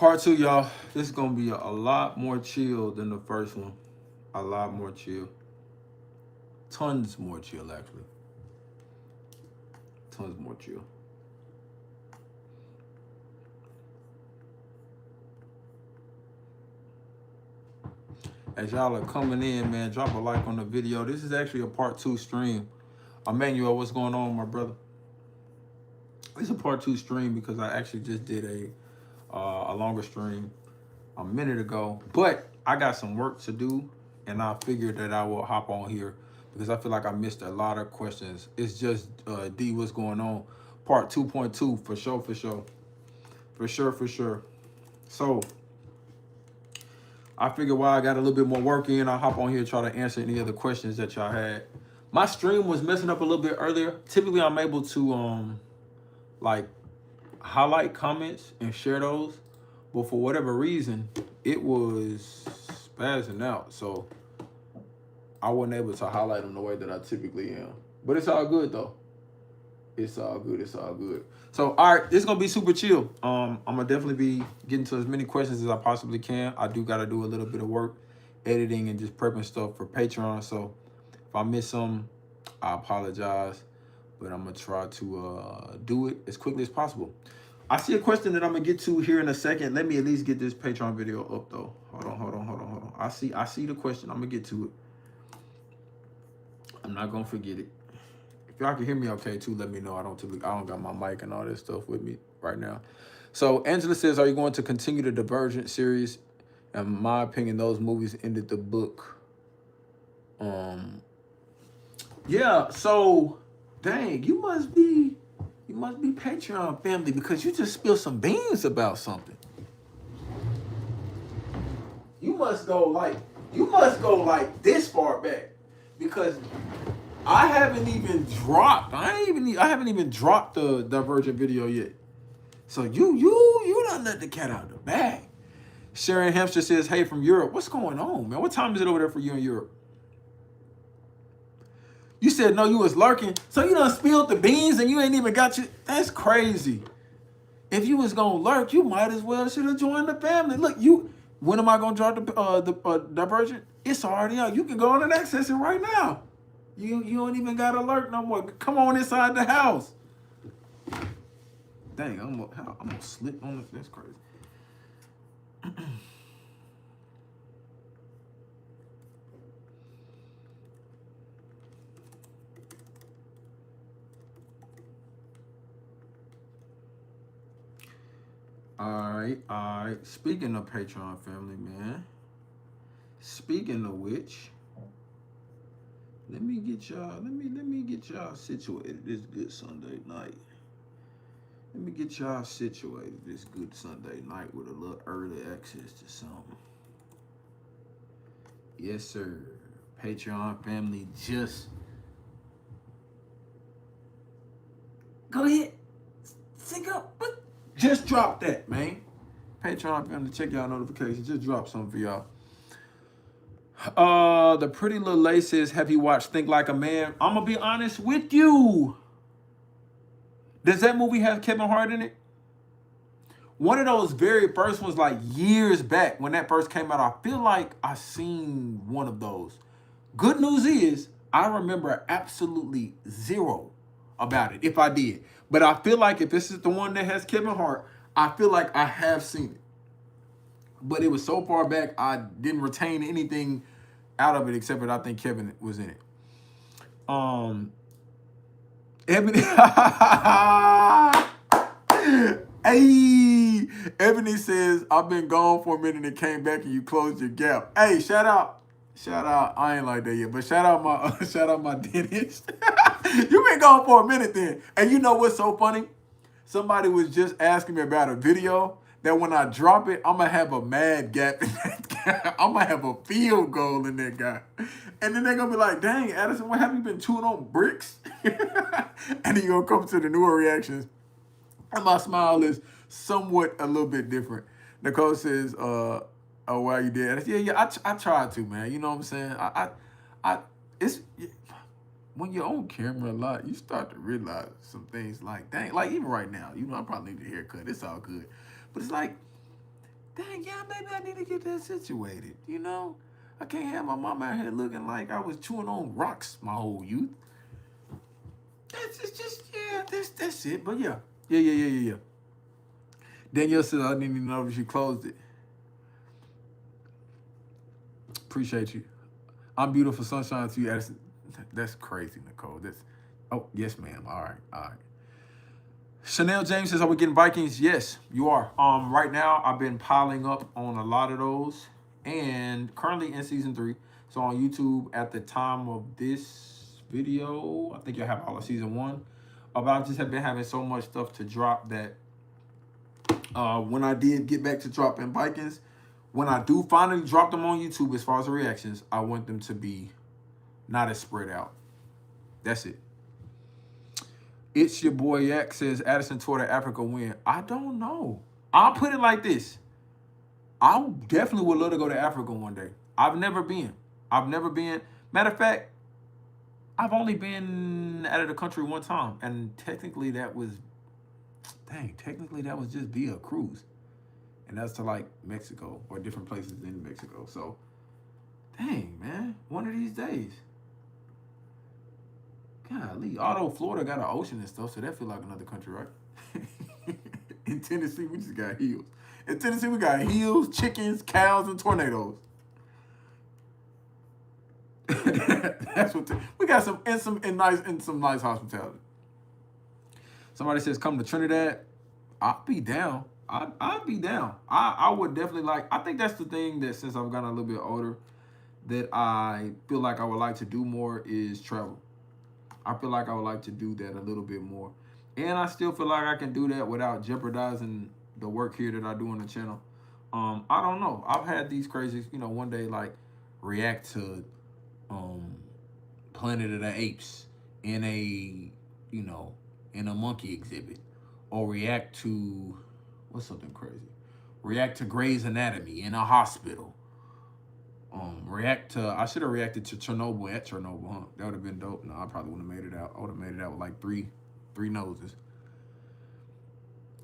Part two, y'all. This is gonna be a lot more chill than the first one. A lot more chill. Tons more chill, actually. Tons more chill. As y'all are coming in, man, drop a like on the video. This is actually a part two stream. Emmanuel, what's going on, my brother? It's a part two stream because I actually just did a longer stream a minute ago, but I got some work to do, and I figured that I will hop on here because I feel like I missed a lot of questions. It's just D, what's going on? Part 2.2 for sure, for sure, for sure, for sure. So I figured while I got a little bit more work in, I'll hop on here and try to answer any other questions that y'all had. My stream was messing up a little bit earlier. Typically, I'm able to like highlight comments and share those, but for whatever reason, it was spazzing out. So I wasn't able to highlight them the way that I typically am. But it's all good though. It's all good. It's all good. So all right, this is gonna be super chill. I'm gonna definitely be getting to as many questions as I possibly can. I do gotta do a little bit of work, editing and just prepping stuff for Patreon. So if I miss some, I apologize. But I'm gonna try to do it as quickly as possible. I see a question that I'm gonna get to here in a second. Let me at least get this Patreon video up though. Hold on. I see the question. I'm gonna get to it. I'm not gonna forget it. If y'all can hear me okay too, let me know. I don't got my mic and all this stuff with me right now. So Angela says, are you going to continue the Divergent series? In my opinion, those movies ended the book. Yeah, so dang, you must be Patreon family because you just spilled some beans about something. You must go like this far back because I haven't even dropped the Divergent video yet. So you done let the cat out of the bag. Sharon Hamster says, hey, from Europe. What's going on, man? What time is it over there for you in Europe? You said no, you was lurking. So you done spilled the beans and you ain't even got you. That's crazy. If you was gonna lurk, you might as well should have joined the family. Look, when am I gonna drop the Divergent? It's already out. You can go on and access it right now. You don't even gotta lurk no more. Come on inside the house. Dang, I'm gonna slip on it. That's crazy. All right. Speaking of Patreon family, man. Speaking of which, let me get y'all situated this good Sunday night. Let me get y'all situated this good Sunday night with a little early access to something. Yes, sir. Patreon family, just go ahead. Sync up. Just drop that, man. Patreon family, check y'all notifications. Just drop something for y'all. The Pretty Little Lay says, have you watched Think Like a Man? I'm gonna be honest with you. Does that movie have Kevin Hart in it? One of those very first ones, like years back when that first came out, I feel like I seen one of those. Good news is, I remember absolutely zero about it, if I did. But I feel like if this is the one that has Kevin Hart, I feel like I have seen it. But it was so far back, I didn't retain anything out of it except that I think Kevin was in it. Ebony, hey, Ebony says, I've been gone for a minute and came back and you closed your gap. Hey, shout out. I ain't like that yet, but shout out my dentist. You been gone for a minute then. And you know what's so funny? Somebody was just asking me about a video that when I drop it, I'm going to have a mad gap in that guy. I'm going to have a field goal in that guy. And then they're going to be like, dang, Addison, what have you been chewing on bricks? And then you're going to come to the newer reactions. And my smile is somewhat a little bit different. Nicole says, oh, wow, you did. Yeah, I tried to, man. You know what I'm saying? It's when you're on camera a lot, you start to realize some things like, dang, like even right now, you know, I probably need a haircut. It's all good. But it's like, dang, yeah, maybe I need to get that situated, you know? I can't have my mama out here looking like I was chewing on rocks my whole youth. That's just yeah, that's it. But yeah. Danielle said I didn't even know if she closed it. Appreciate you. I'm beautiful sunshine to you, Addison. That's crazy, Nicole. That's oh yes, ma'am. All right. Chanel James says, "Are we getting Vikings?" Yes, you are. Right now I've been piling up on a lot of those, and currently in season 3. So on YouTube at the time of this video, I think you'll have all of season 1. But I just have been having so much stuff to drop that when I did get back to dropping Vikings, when I do finally drop them on YouTube as far as the reactions, I want them to be not as spread out. That's it. It's your boy Yak says Addison tore the Africa win. I don't know. I'll put it like this. I definitely would love to go to Africa one day. I've never been. Matter of fact, I've only been out of the country one time. And technically that was just via a cruise. And that's to like Mexico or different places in Mexico. So, dang, man. One of these days. Golly, although Florida got an ocean and stuff, so that feel like another country, right? In Tennessee, we just got hills. In Tennessee, we got hills, chickens, cows, and tornadoes. That's what we got. Some nice hospitality. Somebody says, "Come to Trinidad." I'll be down. I'd be down. I would definitely like. I think that's the thing that since I've gotten a little bit older, that I feel like I would like to do more is travel. I feel like I would like to do that a little bit more. And I still feel like I can do that without jeopardizing the work here that I do on the channel. I don't know. I've had these crazy, one day like react to Planet of the Apes in a, in a monkey exhibit. Or react to, what's something crazy? React to Grey's Anatomy in a hospital. I should have reacted to Chernobyl at Chernobyl, huh? That would have been dope. No, I probably wouldn't have made it out. I would have made it out with like three noses.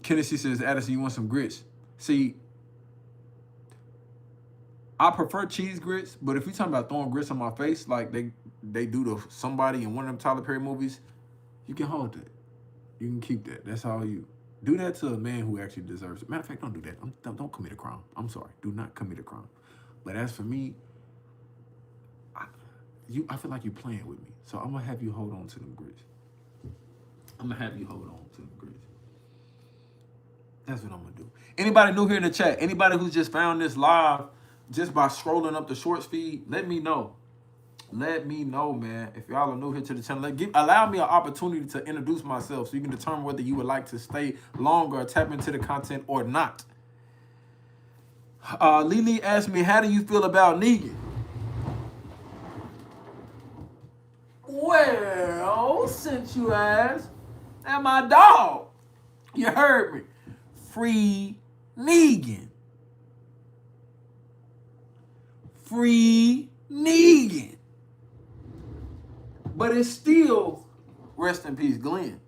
Kennedy says, Addison, you want some grits? See, I prefer cheese grits, but if you're talking about throwing grits on my face like they do to somebody in one of them Tyler Perry movies, you can hold that. You can keep that. That's all you. Do that to a man who actually deserves it. Matter of fact, don't do that. Don't commit a crime. I'm sorry. Do not commit a crime. But as for me, I feel like you're playing with me. So I'm going to have you hold on to them grits. That's what I'm going to do. Anybody new here in the chat, anybody who's just found this live just by scrolling up the shorts feed, let me know. Let me know, man. If y'all are new here to the channel, allow me an opportunity to introduce myself so you can determine whether you would like to stay longer or tap into the content or not. Lily asked me, how do you feel about Negan? Well, since you asked, and my dog, you heard me. Free Negan. Free Negan. But it's still, rest in peace, Glenn.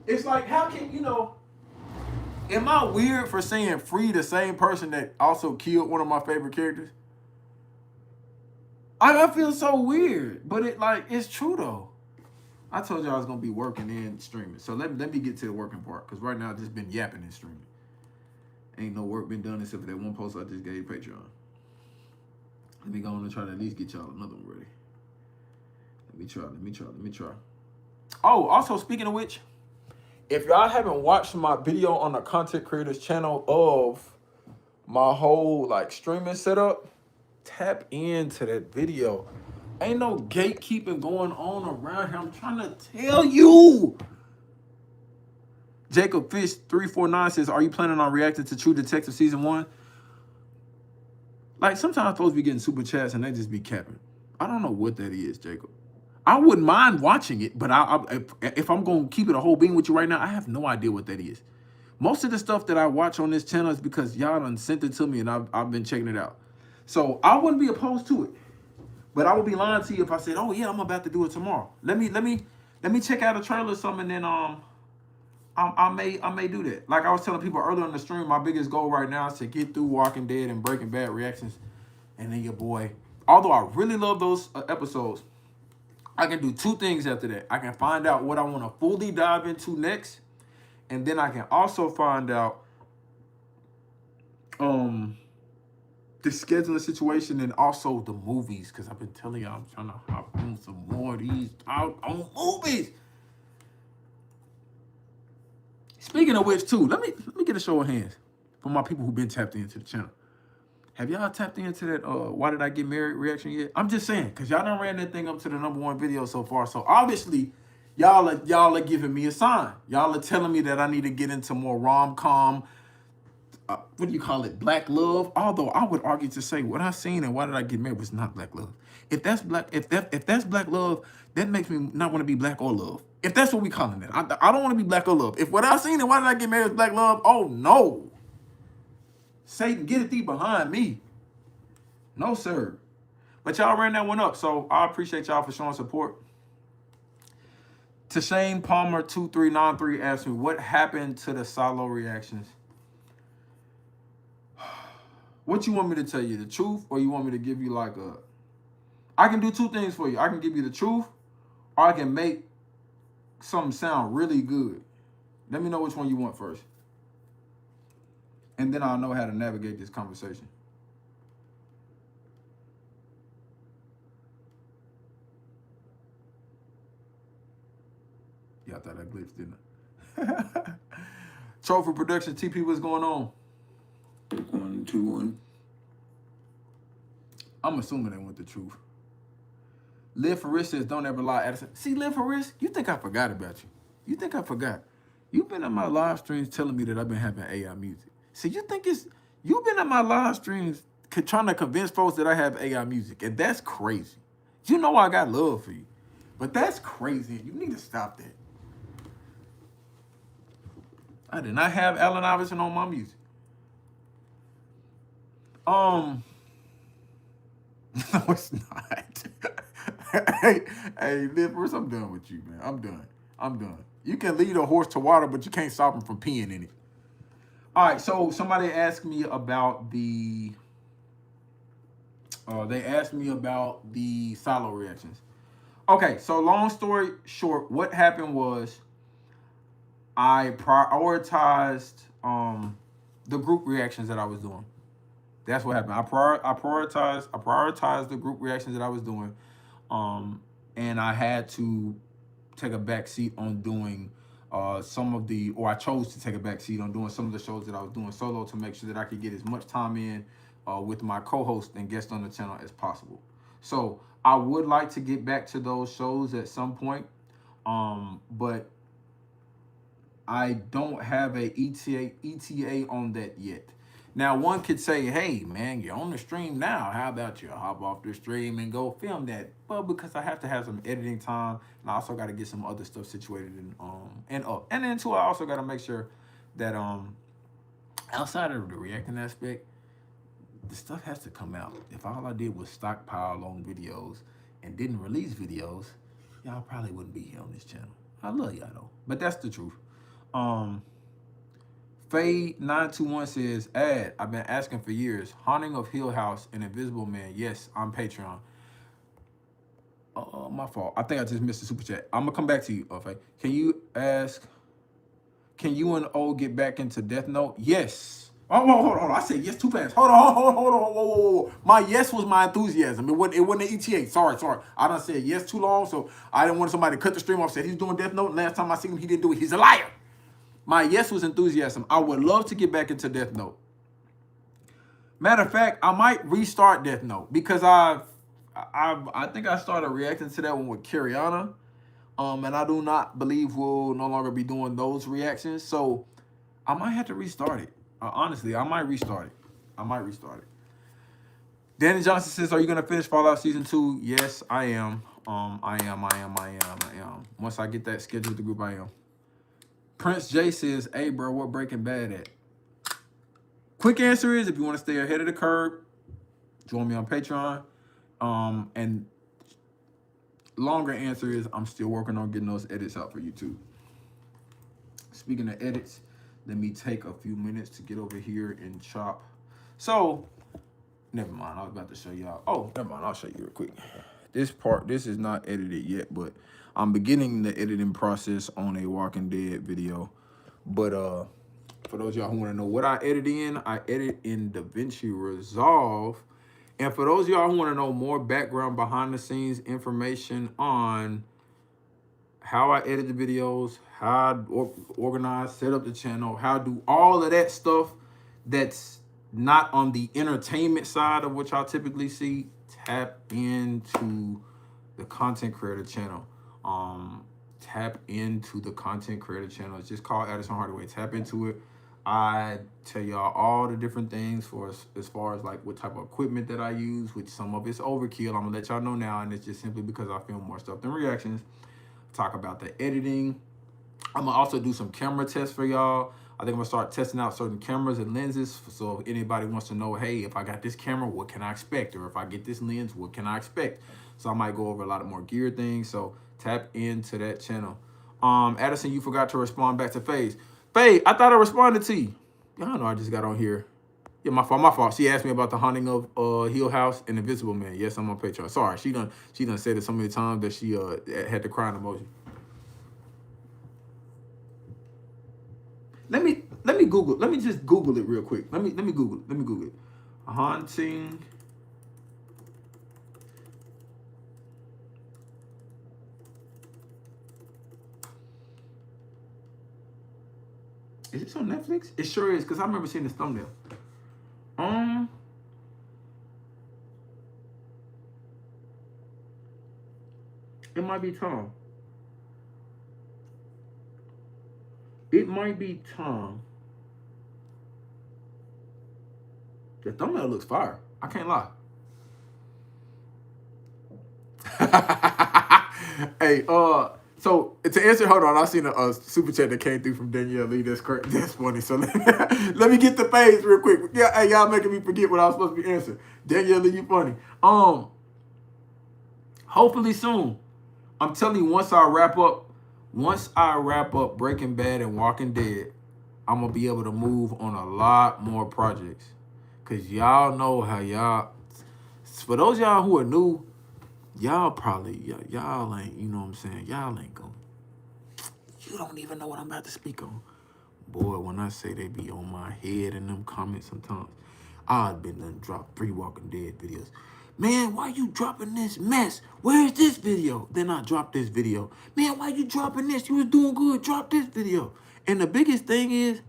It's like, how can, am I weird for saying free the same person that also killed one of my favorite characters? I feel so weird, but it's true though. I told you I was gonna be working and streaming. So let me get to the working part, because right now I've just been yapping and streaming. Ain't no work been done except for that one post I just gave Patreon. Let me go on and try to at least get y'all another one ready. Let me try. Oh, also speaking of which, if y'all haven't watched my video on the content creators channel of my whole streaming setup, tap into that video. Ain't no gatekeeping going on around here. I'm trying to tell you. Jacob Fish 349 says, are you planning on reacting to True Detective season 1? Sometimes I'm supposed to be getting super chats and they just be capping. I don't know what that is, Jacob. I wouldn't mind watching it, but if I'm going to keep it a whole being with you right now, I have no idea what that is. Most of the stuff that I watch on this channel is because y'all done sent it to me and I've been checking it out. So I wouldn't be opposed to it. But I would be lying to you if I said, oh yeah, I'm about to do it tomorrow. Let me check out a trailer or something, and then I may do that. Like I was telling people earlier in the stream, my biggest goal right now is to get through Walking Dead and Breaking Bad reactions, and then your boy. Although I really love those episodes, I can do two things after that. I can find out what I want to fully dive into next, and then I can also find out the scheduling situation and also the movies, because I've been telling y'all I'm trying to hop on some more of these out on movies. Speaking of which, too, let me get a show of hands for my people who've been tapped into the channel. Have y'all tapped into that Why Did I Get Married reaction yet? I'm just saying, because y'all done ran that thing up to the #1 video so far. So obviously, y'all are giving me a sign. Y'all are telling me that I need to get into more rom-com, what do you call it, black love. Although I would argue to say what I seen and Why Did I Get Married was not black love. If that's black, if that's black love, that makes me not want to be black or love. If that's what we calling it, I don't want to be black or love. If what I seen and Why Did I Get Married is black love, oh no, Satan, get thee behind me. No sir. But y'all ran that one up, so I appreciate y'all for showing support. Tashane Palmer 2393 asked me, what happened to the silo reactions? What you want me to tell you, the truth, or you want me to give you like a... I can do two things for you. I can give you the truth, or I can make something sound really good. Let me know which one you want first. And then I'll know how to navigate this conversation. Yeah, I thought I glitched, didn't I? Trophy Production, TP, what's going on? 1, 2, 1. I'm assuming they want the truth. Live for Risk says, don't ever lie, Addison. See, Live for Risk, you think I forgot about you. You think I forgot. You've been on my live streams telling me that I've been having AI music. See, you've been on my live streams trying to convince folks that I have AI music, and that's crazy. You know I got love for you, but that's crazy. You need to stop that. I did not have Allen Iverson on my music. No, it's not. hey, Lippers, I'm done with you, man. I'm done. You can lead a horse to water, but you can't stop him from peeing in it. All right, so somebody asked me about the... they asked me about the silo reactions. Okay, so long story short, what happened was I prioritized the group reactions that I was doing. That's what happened. I prioritized the group reactions that I was doing, and I had to take a back seat on doing I chose to take a back seat on doing some of the shows that I was doing solo to make sure that I could get as much time in with my co-host and guest on the channel as possible. So I would like to get back to those shows at some point, but I don't have a ETA on that yet. Now, one could say, hey, man, you're on the stream now. How about you hop off the stream and go film that? Well, because I have to have some editing time, and I also got to get some other stuff situated and up. And then, too, I also got to make sure that outside of the reacting aspect, the stuff has to come out. If all I did was stockpile on videos and didn't release videos, y'all probably wouldn't be here on this channel. I love y'all, though. But that's the truth. Faye921 says, I've been asking for years. Haunting of Hill House and Invisible Man. Yes, I'm Patreon. My fault. I think I just missed the super chat. I'm gonna come back to you, Faye. Can you and O get back into Death Note? Yes. Oh, hold on. I said yes too fast. Hold on. Whoa. My yes was my enthusiasm. It wasn't an ETA. Sorry. I done said yes too long, so I didn't want somebody to cut the stream off. Said he's doing Death Note. Last time I seen him, he didn't do it. He's a liar. My yes was enthusiasm. I would love to get back into Death Note. Matter of fact, I might restart Death Note because I think I started reacting to that one with Kiriana. And I do not believe we'll no longer be doing those reactions. So I might have to restart it. Honestly, I might restart it. Danny Johnson says, are you gonna finish Fallout Season 2? Yes, I am. I am. Once I get that scheduled with the group, I am. Prince J says, hey, bro, what Breaking Bad at? Quick answer is, if you want to stay ahead of the curve, join me on Patreon. And longer answer is, I'm still working on getting those edits out for YouTube. speaking of edits, let me take a few minutes to get over here and chop. So, never mind. I was about to show y'all. Oh, never mind. I'll show you real quick. This is not edited yet, but I'm beginning the editing process on a Walking Dead video. But for those of y'all who want to know what I edit in DaVinci Resolve. And for those of y'all who want to know more background, behind the scenes information on how I edit the videos, how I organize, set up the channel, how I do all of that stuff that's not on the entertainment side of what y'all typically see, tap into the content creator channel. Tap into the content creator channel. It's just called Addison Hardaway. Tap into it. I tell y'all all the different things as far as like what type of equipment that I use, which some of it's overkill. I'm gonna let y'all know now, and it's just simply because I film more stuff than reactions. Talk about the editing. I'm gonna also do some camera tests for y'all. I think I'm gonna start testing out certain cameras and lenses. So if anybody wants to know, hey, if I got this camera, what can I expect? Or if I get this lens, what can I expect? So I might go over a lot of more gear things. So tap into that channel. Addison, you forgot to respond back to FaZe. FaZe, I thought I responded to you. Y'all know I just got on here. Yeah, my fault. She asked me about the haunting of Hill House and Invisible Man. Yes, I'm on Patreon. Sorry, she done said it so many times that she had the crying emoji. Let me Google. Let me just Google it real quick. Let me Google it. Let me Google it. Haunting. Is this on Netflix? It sure is, because I remember seeing this thumbnail. It might be Tom. It might be Tom. The thumbnail looks fire. I can't lie. Hey, so to answer, hold on, I seen a super chat that came through from Danielle Lee. That's correct. That's funny. So let me get the page real quick. Yeah, hey, y'all making me forget what I was supposed to be answering. Danielle Lee, you funny. Hopefully soon. I'm telling you, once I wrap up Breaking Bad and Walking Dead, I'm gonna be able to move on a lot more projects. Cause y'all know how for those y'all who are new, y'all ain't, you know what I'm saying? Y'all ain't gonna, you don't even know what I'm about to speak on. Boy, when I say they be on my head in them comments sometimes, I've been done dropped 3 Walking Dead videos. Man, why you dropping this mess? Where's this video? Then I dropped this video. Man, why you dropping this? You was doing good. Drop this video. And the biggest thing is,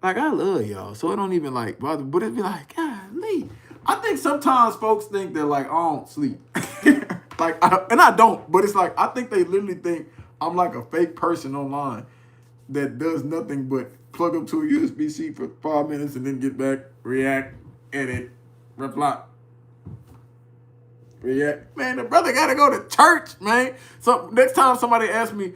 like, I love y'all, so it don't even like bother, but it be like, golly. I think sometimes folks think that like I don't sleep. And I don't, but it's like I think they literally think I'm like a fake person online that does nothing but plug up to a USB-C for 5 minutes and then get back, react, edit, reply. React. Man, the brother gotta go to church, man. So next time somebody asks me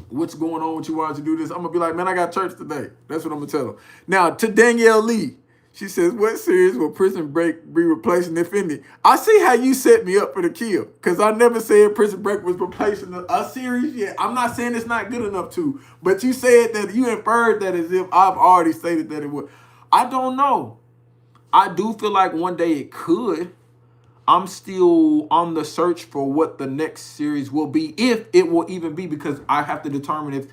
what's going on with you, why don't you do this, I'm gonna be like, man, I got church today. That's what I'm gonna tell them. Now to Danielle Lee, she says, what series will Prison Break be replacing, if any? I see how you set me up for the kill, because I never said Prison Break was replacing a series yet. I'm not saying it's not good enough to, but you said that, you inferred that as if I've already stated that it would. I don't know. I do feel like one day it could. I'm still on the search for what the next series will be, if it will even be, because I have to determine if,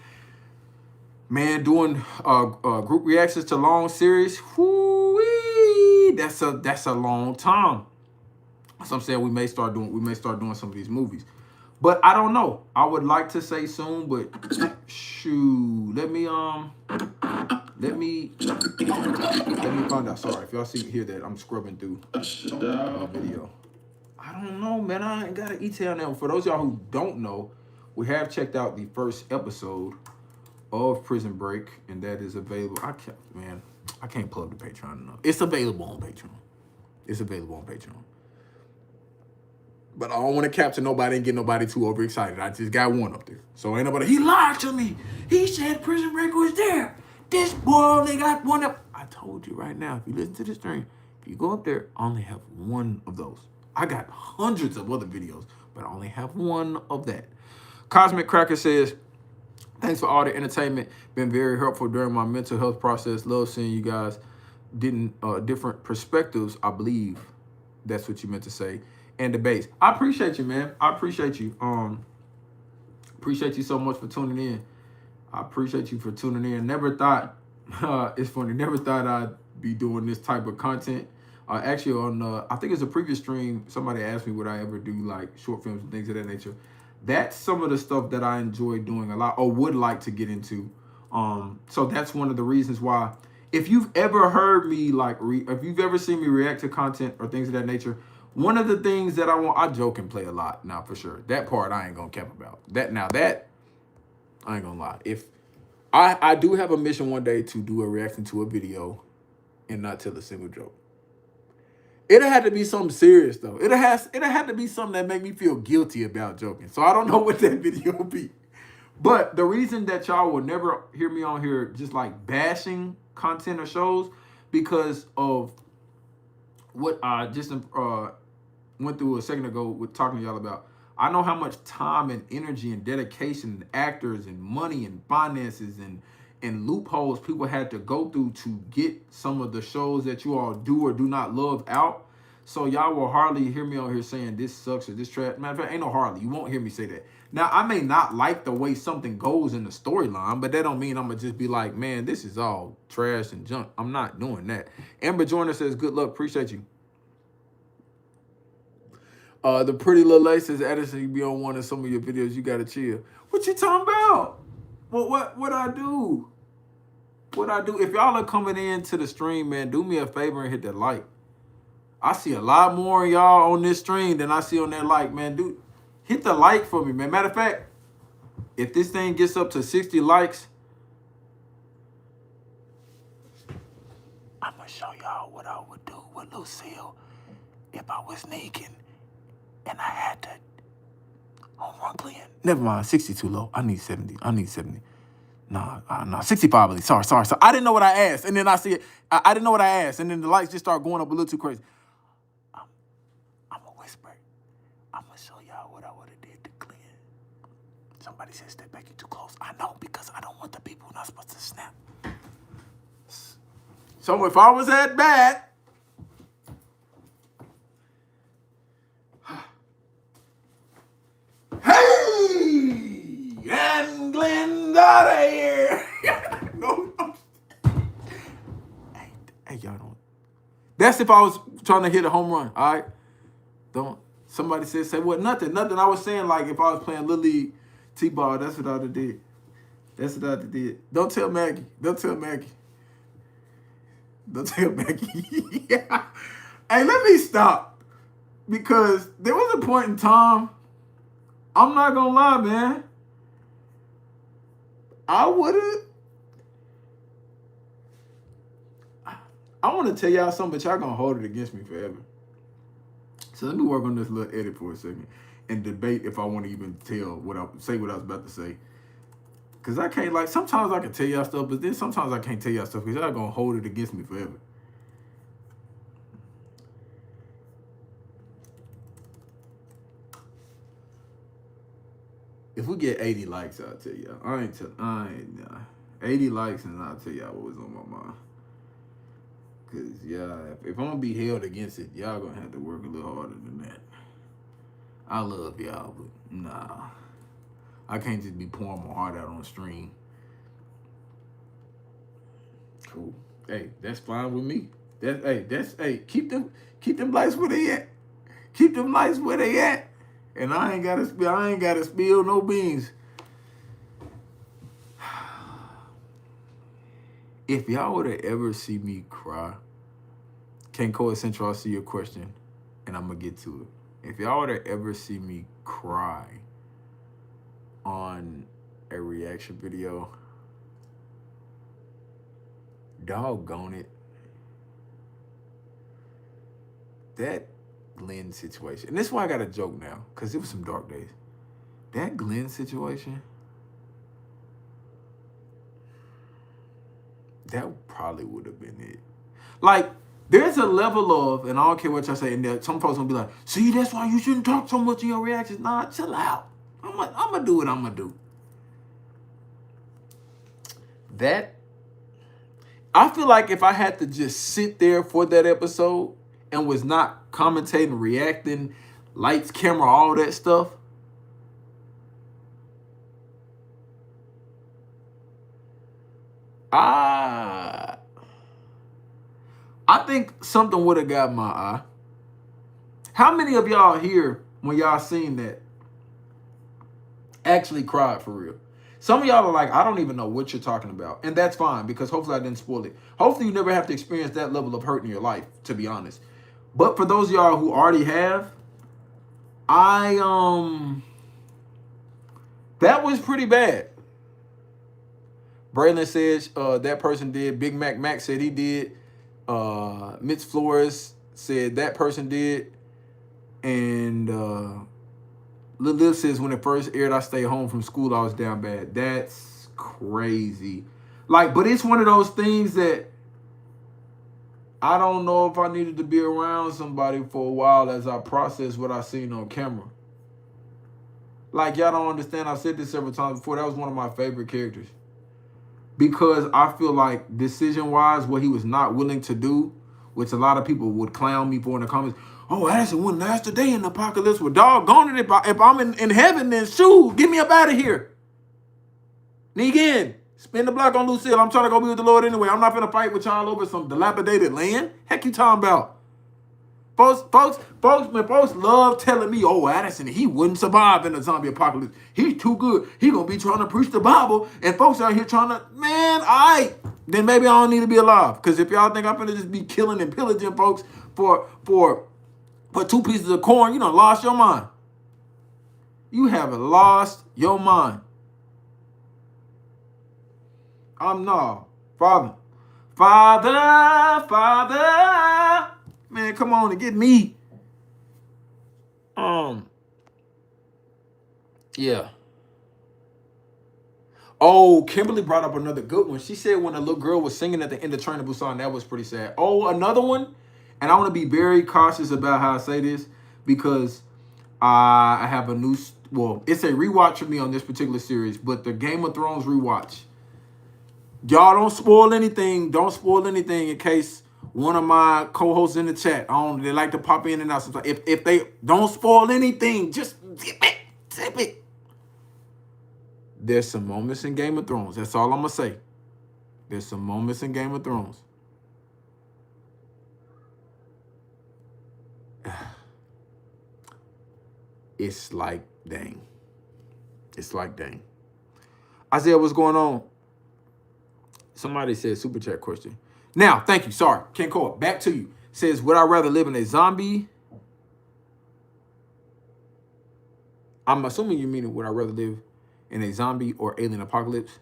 man, doing group reactions to long series, whoo-wee, that's a long time. So I'm saying we may start doing some of these movies, but I don't know. I would like to say soon, but shoot, let me find out. Sorry if y'all hear that. I'm scrubbing through video. I don't know, man. I ain't got an ETA on that. For those of y'all who don't know, we have checked out the first episode of Prison Break, and that is available. I can't plug the Patreon enough. It's available on Patreon. But I don't want to capture nobody and get nobody too overexcited. I just got one up there. So ain't nobody, he lied to me. He said Prison Break was there. This boy only got one up. I told you right now, if you listen to the stream, if you go up there, I only have one of those. I got hundreds of other videos, but I only have one of that. Cosmic Cracker says, thanks for all the entertainment. Been very helpful during my mental health process. Love seeing you guys different perspectives. I believe that's what you meant to say. And debates. I appreciate you, man. I appreciate you. Appreciate you so much for tuning in. I appreciate you for tuning in. Never thought, it's funny, never thought I'd be doing this type of content. Actually, on I think it's a previous stream, somebody asked me would I ever do like short films and things of that nature. That's some of the stuff that I enjoy doing a lot or would like to get into. So that's one of the reasons why. If you've ever heard me if you've ever seen me react to content or things of that nature, one of the things that I joke and play a lot now for sure. That part I ain't gonna cap about. That I ain't gonna lie. If I do have a mission one day to do a reaction to a video and not tell a single joke. It had to be something serious though. It had to be something that make me feel guilty about joking. So I don't know what that video will be. But the reason that y'all will never hear me on here just like bashing content or shows because of what I just went through a second ago with talking to y'all about. I know how much time and energy and dedication and actors and money and finances and loopholes people had to go through to get some of the shows that you all do or do not love out. So y'all will hardly hear me on here saying this sucks or this trash. Matter of fact, ain't no hardly. You won't hear me say that. Now, I may not like the way something goes in the storyline, but that don't mean I'm going to just be like, man, this is all trash and junk. I'm not doing that. Amber Joyner says, good luck. Appreciate you. The pretty little lace says, Addison, you be on one of some of your videos. You got to chill. What you talking about? What I do? What I do? If y'all are coming into the stream, man, do me a favor and hit that like. I see a lot more of y'all on this stream than I see on that like, man. Dude, hit the like for me, man. Matter of fact, if this thing gets up to 60 likes, I'm going to show y'all what I would do with Lucille if I was naked and I had to home run Glenn. Never mind, 60 too low. I need 70. Nah, 65 at least. Sorry. I didn't know what I asked. And then I see it. I didn't know what I asked. And then the lights just start going up a little too crazy. I'm going to whisper. I'm going to show y'all what I would have did to Glenn. Somebody said, step back, you too close. I know, because I don't want the people not supposed to snap. So if I was that bad, hey, and Glenn's out of here. No. Hey, y'all don't. That's if I was trying to hit a home run, all right? Don't. Somebody said, say what? Nothing. I was saying, like, if I was playing Little League T-ball, that's what I would have did. Don't tell Maggie. Yeah. Hey, let me stop. Because there was a point in time, I'm not going to lie, man. I want to tell y'all something, but y'all going to hold it against me forever. So let me work on this little edit for a second and debate if I want to even what I was about to say. Because I can't, like, sometimes I can tell y'all stuff, but then sometimes I can't tell y'all stuff because y'all going to hold it against me forever. If we get 80 likes, I'll tell y'all. 80 likes and I'll tell y'all what was on my mind. Because, yeah, if I'm going to be held against it, y'all going to have to work a little harder than that. I love y'all, but nah. I can't just be pouring my heart out on stream. Cool. Hey, that's fine with me. Keep them lights where they at. Keep them lights where they at. And I ain't gotta spill no beans. If y'all would have ever see me cry, Kenko Essential, I'll see your question, and I'm gonna get to it. If y'all would have ever see me cry on a reaction video, doggone it, that Glenn situation, and this is why I got a joke now, because it was some dark days. That Glenn situation, that probably would have been it. Like, there's a level of, and I don't care what y'all say, and some folks gonna be like, see, that's why you shouldn't talk so much in your reactions. Nah, chill out. I'm gonna do what I'm gonna do. That, I feel like if I had to just sit there for that episode and was not commentating, reacting, lights, camera, all that stuff, I think something would have got my eye. How many of y'all here, when y'all seen that, actually cried for real? Some of y'all are like, I don't even know what you're talking about. And that's fine, because hopefully I didn't spoil it. Hopefully you never have to experience that level of hurt in your life, to be honest. But for those of y'all who already have, that was pretty bad. Braylon says that person did. Big Mac said he did. Mitch Flores said that person did. And Lil Liv says, when it first aired, I stayed home from school. I was down bad. That's crazy. Like, but it's one of those things that I don't know if I needed to be around somebody for a while as I process what I seen on camera. Like, y'all don't understand. I've said this several times before. That was one of my favorite characters. Because I feel like decision-wise, what he was not willing to do, which a lot of people would clown me for in the comments, oh, Addison wouldn't last a day in the apocalypse. Well, doggone it, if I'm in heaven, then shoot, get me up out of here. Negan, spin the block on Lucille. I'm trying to go be with the Lord anyway. I'm not going to fight with y'all over some dilapidated land. Heck you talking about? Folks love telling me, oh, Addison, he wouldn't survive in a zombie apocalypse. He's too good. He going to be trying to preach the Bible, and folks out here trying to, man, then maybe I don't need to be alive. Because if y'all think I'm going to just be killing and pillaging folks for 2 pieces of corn, you done lost your mind. You have lost your mind. No. Father. Man, come on and get me. Yeah. Oh, Kimberly brought up another good one. She said when a little girl was singing at the end of Train to Busan, that was pretty sad. Oh, another one. And I want to be very cautious about how I say this, because I have a new, well, it's a rewatch for me on this particular series, but the Game of Thrones rewatch. Y'all don't spoil anything. Don't spoil anything in case one of my co-hosts in the chat, they like to pop in and out sometimes. If they don't spoil anything, just zip it. There's some moments in Game of Thrones. That's all I'm going to say. There's some moments in Game of Thrones. It's like, dang. It's like, dang. Isaiah, what's going on? Somebody said super chat question. Now, thank you. Sorry. Can't call it. Back to you. Says, would I rather live in a zombie? I'm assuming you mean, would I rather live in a zombie or alien apocalypse?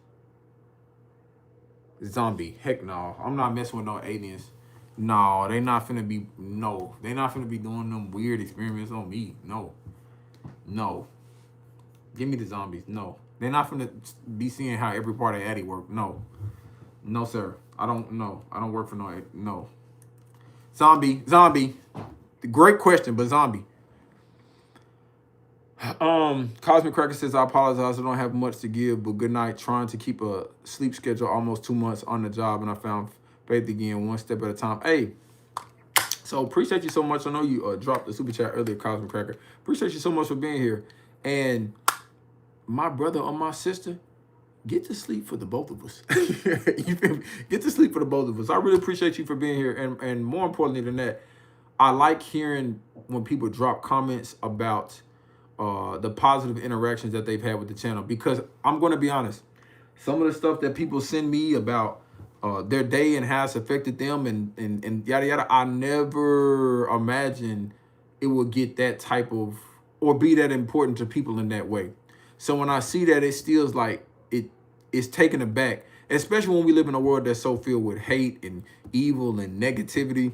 Zombie. Heck no. I'm not messing with no aliens. No, they not finna be, no. They not finna be doing them weird experiments on me. No. No. Give me the zombies. No. They're not finna be seeing how every part of Addy work. No. No, sir. I don't work for no. Zombie. Great question, but zombie. Cosmic Cracker says, I apologize. I don't have much to give, but good night. Trying to keep a sleep schedule almost 2 months on the job, and I found faith again, one step at a time. Hey, so appreciate you so much. I know you dropped the super chat earlier, Cosmic Cracker. Appreciate you so much for being here. And my brother or my sister, get to sleep for the both of us. You feel me? Get to sleep for the both of us. I really appreciate you for being here. And more importantly than that, I like hearing when people drop comments about the positive interactions that they've had with the channel. Because I'm going to be honest, some of the stuff that people send me about their day and how it's affected them and yada, yada, I never imagined it would get that type of, or be that important to people in that way. So when I see that, it feels like it's taken aback, especially when we live in a world that's so filled with hate and evil and negativity.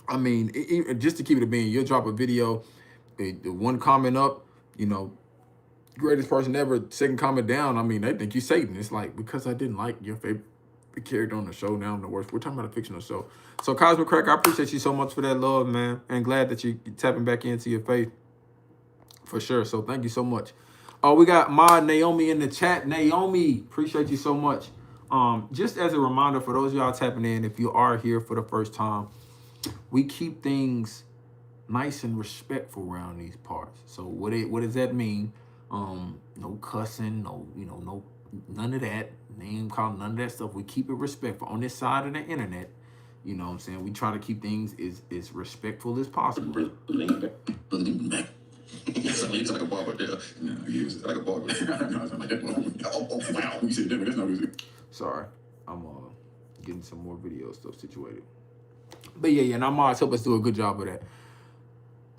I mean, just to keep it a being, you'll drop a video, the one comment up, greatest person ever, second comment down. I mean, they think you Satan. It's like, because I didn't like your favorite character on the show, now I'm the worst. We're talking about a fictional show. So Cosmic Crack, I appreciate you so much for that love, man, and glad that you're tapping back into your faith for sure. So thank you so much. Oh, we got Ma Naomi in the chat. Naomi, appreciate you so much. Just as a reminder for those of y'all tapping in, if you are here for the first time, we keep things nice and respectful around these parts. So what does that mean? No cussing, no none of that. Name call, none of that stuff. We keep it respectful on this side of the internet. You know what I'm saying? We try to keep things as respectful as possible. It's like a barber. No, it's like a barber. No, it's not like that. Oh, wow. You said that, but that's not music. Sorry, I'm getting some more video stuff situated. But yeah, and I'm always help us do a good job of that.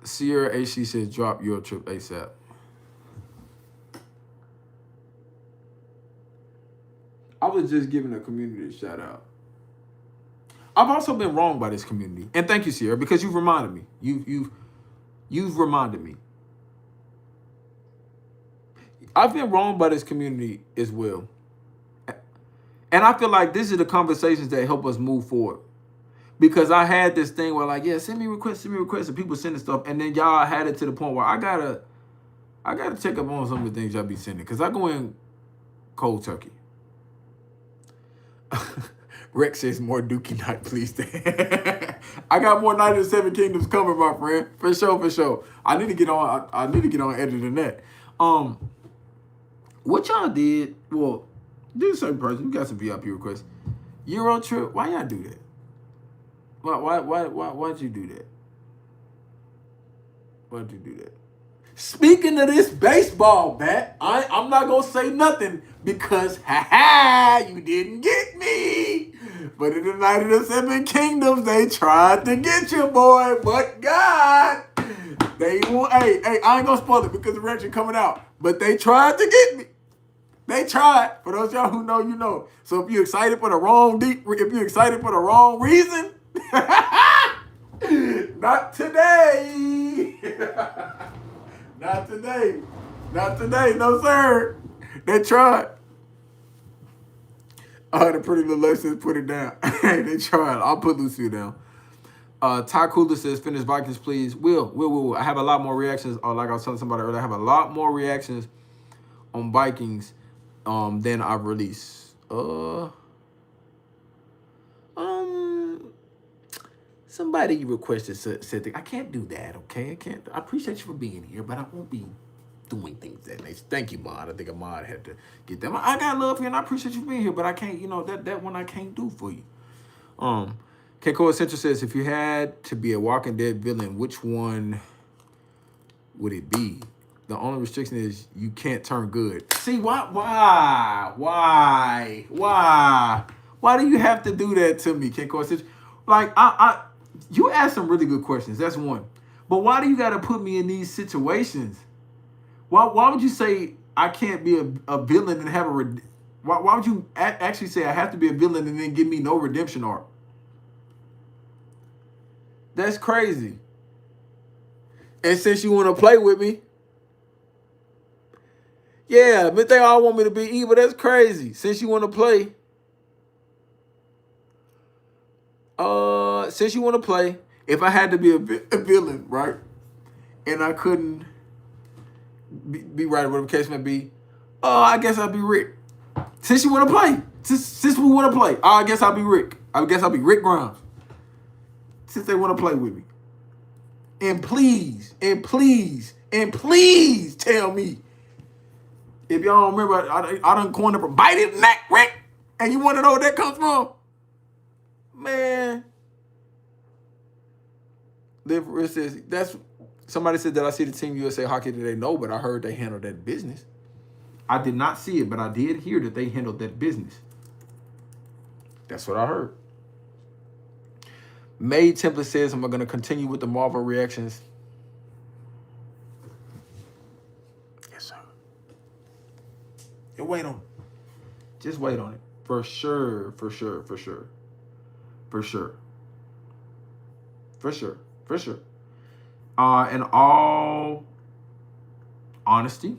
Sierra AC says, drop your trip ASAP. I was just giving the community a shout out. I've also been wrong by this community, and thank you, Sierra, because you've reminded me. You've reminded me. I've been wrong by this community as well, and I feel like this is the conversations that help us move forward. Because I had this thing where like, yeah, send me requests, and people sending stuff, and then y'all had it to the point where I gotta check up on some of the things y'all be sending, because I go in cold turkey. Rex says more Dookie night, please. I got more Night of the Seven Kingdoms coming, my friend. For sure. I need to get on. I need to get on editing that. What y'all did? Well, do a certain person. You got some VIP requests. Euro trip. Why y'all do that? Why'd you do that? Why'd you do that? Speaking of this baseball bat, I'm not gonna say nothing because you didn't get me. But in the Night of the Seven Kingdoms, they tried to get you, boy. But God, they won't. Hey, I ain't gonna spoil it because the reaction coming out. But they tried to get me. They tried. For those of y'all who know, you know. So if you're excited for the wrong reason, not today. Not today, no sir. They tried. The pretty little Lexus put it down. They tried. I'll put Lucille down. Ty Cooler says, finish Vikings, please. Will. I have a lot more reactions. Like I was telling somebody earlier, I have a lot more reactions on Vikings than I've released. Somebody requested said I can't do that, okay? I can't. I appreciate you for being here, but I won't be doing things that nice. Thank you, Mod. I think a Mod had to get them. I got love for you, and I appreciate you being here, but I can't, that one I can't do for you. Keiko Essential says, if you had to be a Walking Dead villain, which one would it be? The only restriction is you can't turn good. See, why do you have to do that to me, Keiko Essential? Like, you asked some really good questions. That's one. But why do you got to put me in these situations? Why would you say I can't be a villain and have why would you actually say I have to be a villain and then give me no redemption arc? That's crazy. And since you want to play with me, yeah, but they all want me to be evil. That's crazy. Since you want to play, if I had to be a villain, right, and I couldn't be right, whatever the case may be, I guess I'd be Rick. Since you want to play, since we want to play, I guess I'll be Rick. I guess I'll be Rick Grimes. Since they want to play with me. And please tell me, if y'all don't remember, I done coined up a bite it neck, Rick, and you want to know where that comes from? Man. Liv says, somebody said that I see the Team USA hockey today. No, but I heard they handled that business. I did not see it, but I did hear that they handled that business. That's what I heard. May Template says, am I going to continue with the Marvel reactions? Yes, sir. And wait on it. Just wait on it. For sure. In all honesty,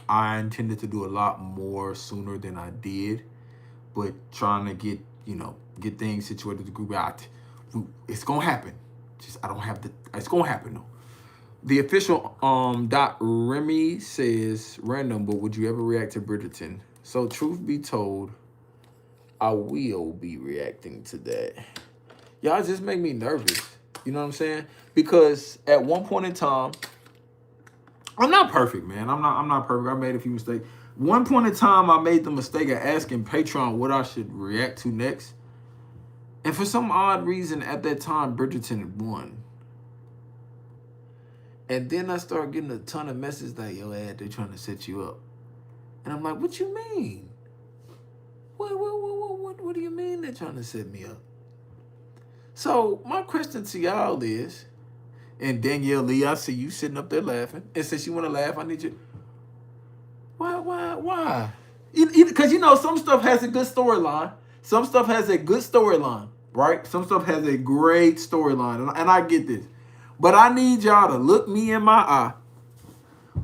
I intended to do a lot more sooner than I did, but trying to get things situated to group out. It's gonna happen. It's gonna happen though. The official dot Remy says random, but would you ever react to Bridgerton? So truth be told, I will be reacting to that. Y'all just make me nervous. You know what I'm saying? Because at one point in time, I'm not perfect, man. I'm not perfect. I made a few mistakes. One point in time, I made the mistake of asking Patreon what I should react to next. And for some odd reason, at that time, Bridgerton had won. And then I started getting a ton of messages like, yo, Ad, they're trying to set you up. And I'm like, what you mean? What do you mean they're trying to set me up? So my question to y'all is, and Danielle Lee, I see you sitting up there laughing. And since you want to laugh, I need you. Why? Because you know, some stuff has a good storyline. Some stuff has a good storyline, right? Some stuff has a great storyline, and I get this. But I need y'all to look me in my eye.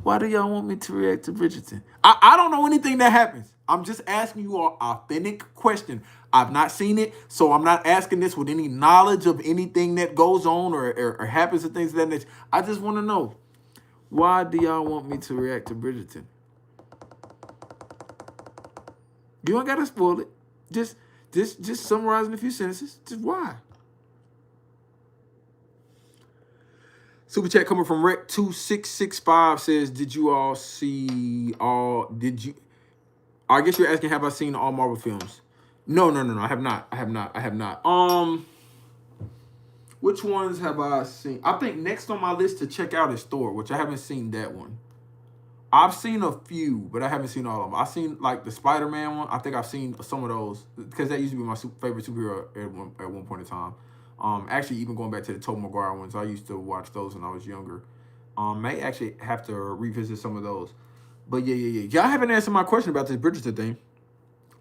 Why do y'all want me to react to Bridgerton? I don't know anything that happens. I'm just asking you an authentic question. I've not seen it, so I'm not asking this with any knowledge of anything that goes on or happens or things of that nature. I just want to know, why do y'all want me to react to Bridgerton? You don't gotta spoil it. Just summarize in a few sentences. Just why? Super chat coming from Rec2665 says, did you all see all, I guess you're asking, have I seen all Marvel films? No, I have not. Which ones have I seen? I think next on my list to check out is Thor, which I haven't seen that one. I've seen a few, but I haven't seen all of them. I've seen like the Spider-Man one. I think I've seen some of those because that used to be my favorite superhero at one point in time. Actually, even going back to the Tobey Maguire ones, I used to watch those when I was younger. May actually have to revisit some of those. But yeah. Y'all haven't answered my question about this Bridgerton thing.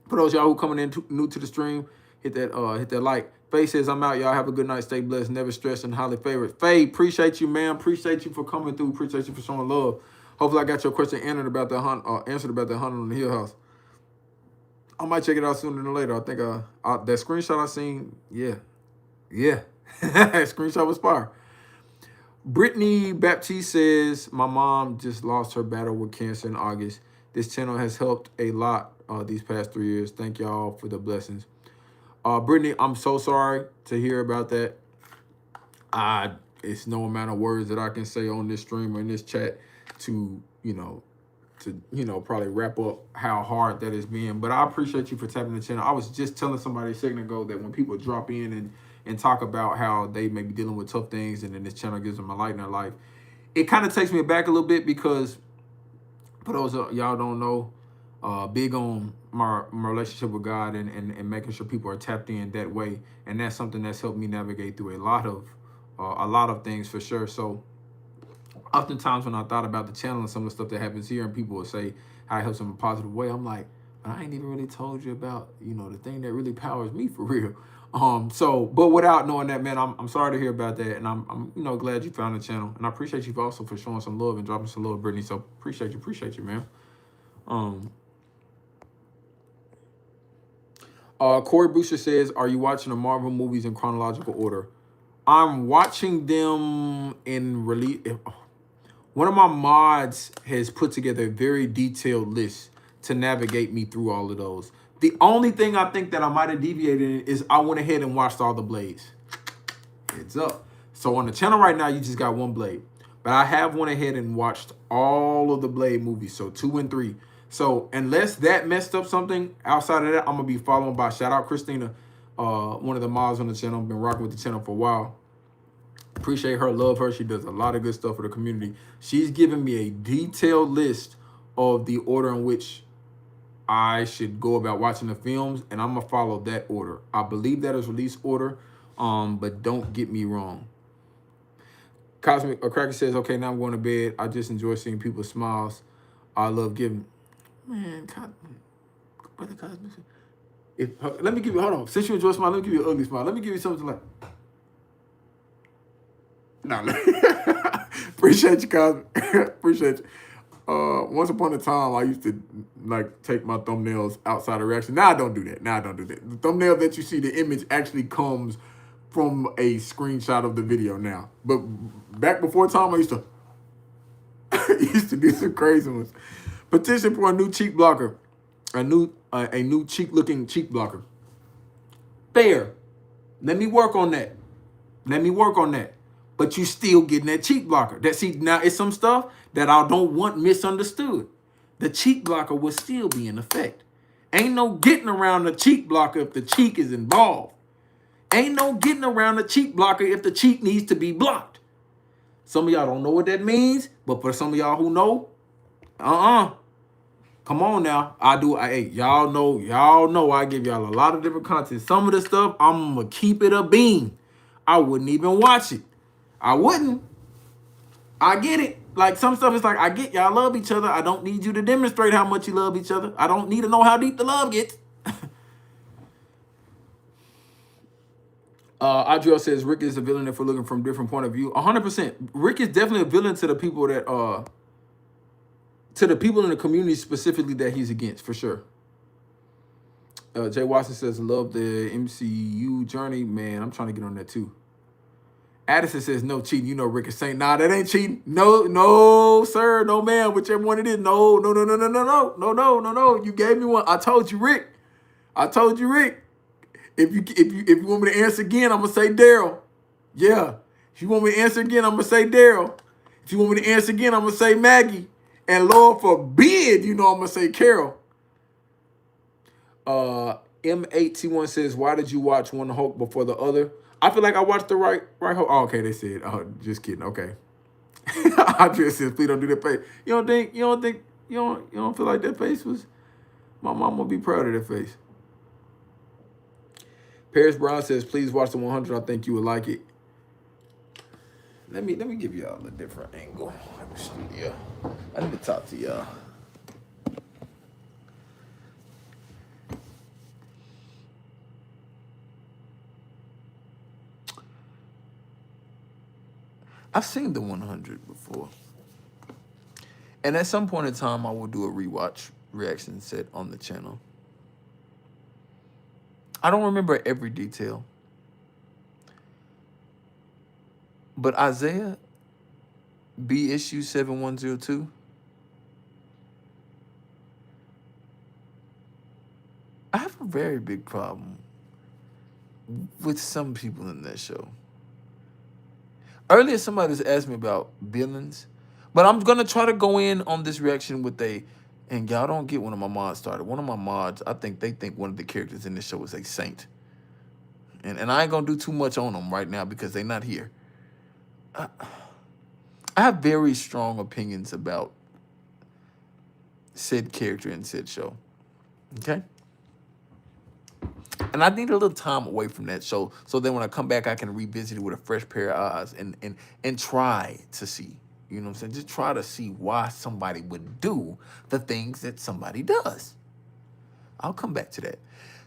For those y'all who coming in new to the stream, hit that like. Faye says, I'm out. Y'all have a good night. Stay blessed. Never stressed and highly favored. Faye, appreciate you, man. Appreciate you for coming through. Appreciate you for showing love. Hopefully I got your question answered about that hunt on the Hill House. I might check it out sooner than later. I think that screenshot I seen, yeah. That screenshot was fire. Brittany Baptiste says, my mom just lost her battle with cancer in August. This channel has helped a lot these past 3 years. Thank y'all for the blessings. Brittany, I'm so sorry to hear about that. It's no amount of words that I can say on this stream or in this chat to probably wrap up how hard that has been. But I appreciate you for tapping the channel. I was just telling somebody a second ago that when people drop in and talk about how they may be dealing with tough things and then this channel gives them a light in their life, it kind of takes me back a little bit because for those of y'all don't know, big on my relationship with God and making sure people are tapped in that way. And that's something that's helped me navigate through a lot of things for sure. So oftentimes when I thought about the channel and some of the stuff that happens here and people will say how it helps in a positive way, I'm like, but I ain't even really told you about, the thing that really powers me for real. But without knowing that, man, I'm sorry to hear about that. And I'm glad you found the channel. And I appreciate you also for showing some love and dropping some love, Brittany. So appreciate you, man. Corey Booster says, are you watching the Marvel movies in chronological order? I'm watching them in release. One of my mods has put together a very detailed list to navigate me through all of those. The only thing I think that I might have deviated is I went ahead and watched all the Blades. Heads up. So on the channel right now, you just got one Blade. But I have went ahead and watched all of the Blade movies, so 2 and 3. So unless that messed up something outside of that, I'm going to be followed by, shout out Christina, one of the mods on the channel. Been rocking with the channel for a while. Appreciate her, love her. She does a lot of good stuff for the community. She's given me a detailed list of the order in which I should go about watching the films, and I'm gonna follow that order. I believe that is release order, but don't get me wrong. Cosmic Cracker says, okay, now I'm going to bed. I just enjoy seeing people's smiles. I love giving. Man, Brother Cosmic. Let me give you, hold on. Since you enjoy smile, let me give you an ugly smile. Let me give you something like. No. Appreciate you, Cosmic. Appreciate you. Once upon a time, I used to take my thumbnails outside of reaction. Now I don't do that. The thumbnail that you see, the image actually comes from a screenshot of the video now. But back before time, I used to. used to do some crazy ones. Petition for a new cheek blocker. A new cheek-looking cheek blocker. Fair. Let me work on that. But you still getting that cheek blocker. Now it's some stuff that I don't want misunderstood. The cheek blocker will still be in effect. Ain't no getting around the cheek blocker if the cheek is involved. Ain't no getting around the cheek blocker if the cheek needs to be blocked. Some of y'all don't know what that means, but for some of y'all who know, come on now. Y'all know I give y'all a lot of different content. Some of the stuff, I'm going to keep it a bean. I wouldn't even watch it. I wouldn't. I get it. Like some stuff is like, I get y'all love each other. I don't need you to demonstrate how much you love each other. I don't need to know how deep the love gets. Adriel says Rick is a villain if we're looking from a different point of view. 100%. Rick is definitely a villain to the people that to the people in the community specifically that he's against, for sure. Jay Watson says, love the MCU journey. Man, I'm trying to get on that too. Addison says, no cheating. You know Rick is saying, nah, that ain't cheating. No, sir. No, ma'am. Whichever one it is. No. You gave me one. I told you, Rick. If you want me to answer again, I'm going to say Daryl. Yeah. If you want me to answer again, I'm going to say Daryl. If you want me to answer again, I'm going to say Maggie. And Lord forbid, I'm going to say Carol. M8T1 says, why did you watch one Hulk before the other? I feel like I watched the right Hulk. Oh, okay, they said. Oh, just kidding. Okay. I just said, please don't do that face. You don't feel like that face was, my mom will be proud of that face. Paris Brown says, please watch the 100. I think you would like it. Let me give y'all a different angle in the studio. I need to talk to y'all. I've seen the 100 before. And at some point in time, I will do a rewatch reaction set on the channel. I don't remember every detail. But Isaiah B issue 7102. I have a very big problem with some people in that show. Earlier, somebody was asking me about villains, but I'm going to try to go in on this reaction with and y'all don't get one of my mods started. One of my mods, they think one of the characters in this show is a saint. And I ain't going to do too much on them right now because they're not here. I have very strong opinions about said character in said show. Okay? And I need a little time away from that show so then when I come back, I can revisit it with a fresh pair of eyes and try to see. You know what I'm saying? Just try to see why somebody would do the things that somebody does. I'll come back to that.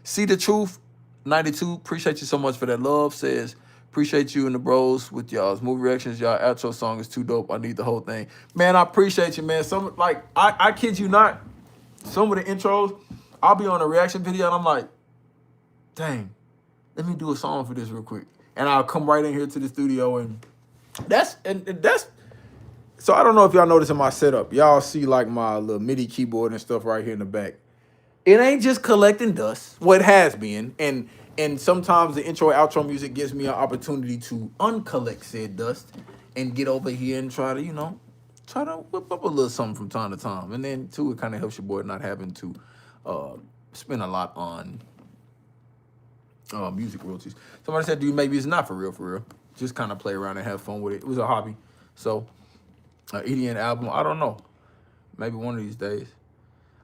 See the Truth, 92, appreciate you so much for that love, says, appreciate you and the bros with y'all's movie reactions. Y'all outro song is too dope. I need the whole thing. Man, I appreciate you, man. I kid you not, some of the intros, I'll be on a reaction video and I'm like, dang, let me do a song for this real quick. And I'll come right in here to the studio and that's so I don't know if y'all notice in my setup, y'all see like my little MIDI keyboard and stuff right here in the back. It ain't just collecting dust. Well, it has been. And sometimes the intro and outro music gives me an opportunity to uncollect said dust and get over here and try to whip up a little something from time to time. And then too, it kind of helps your boy not having to spend a lot on music royalties. Somebody said, dude, maybe it's not for real. Just kind of play around and have fun with it. It was a hobby. So, EDN album, I don't know. Maybe one of these days,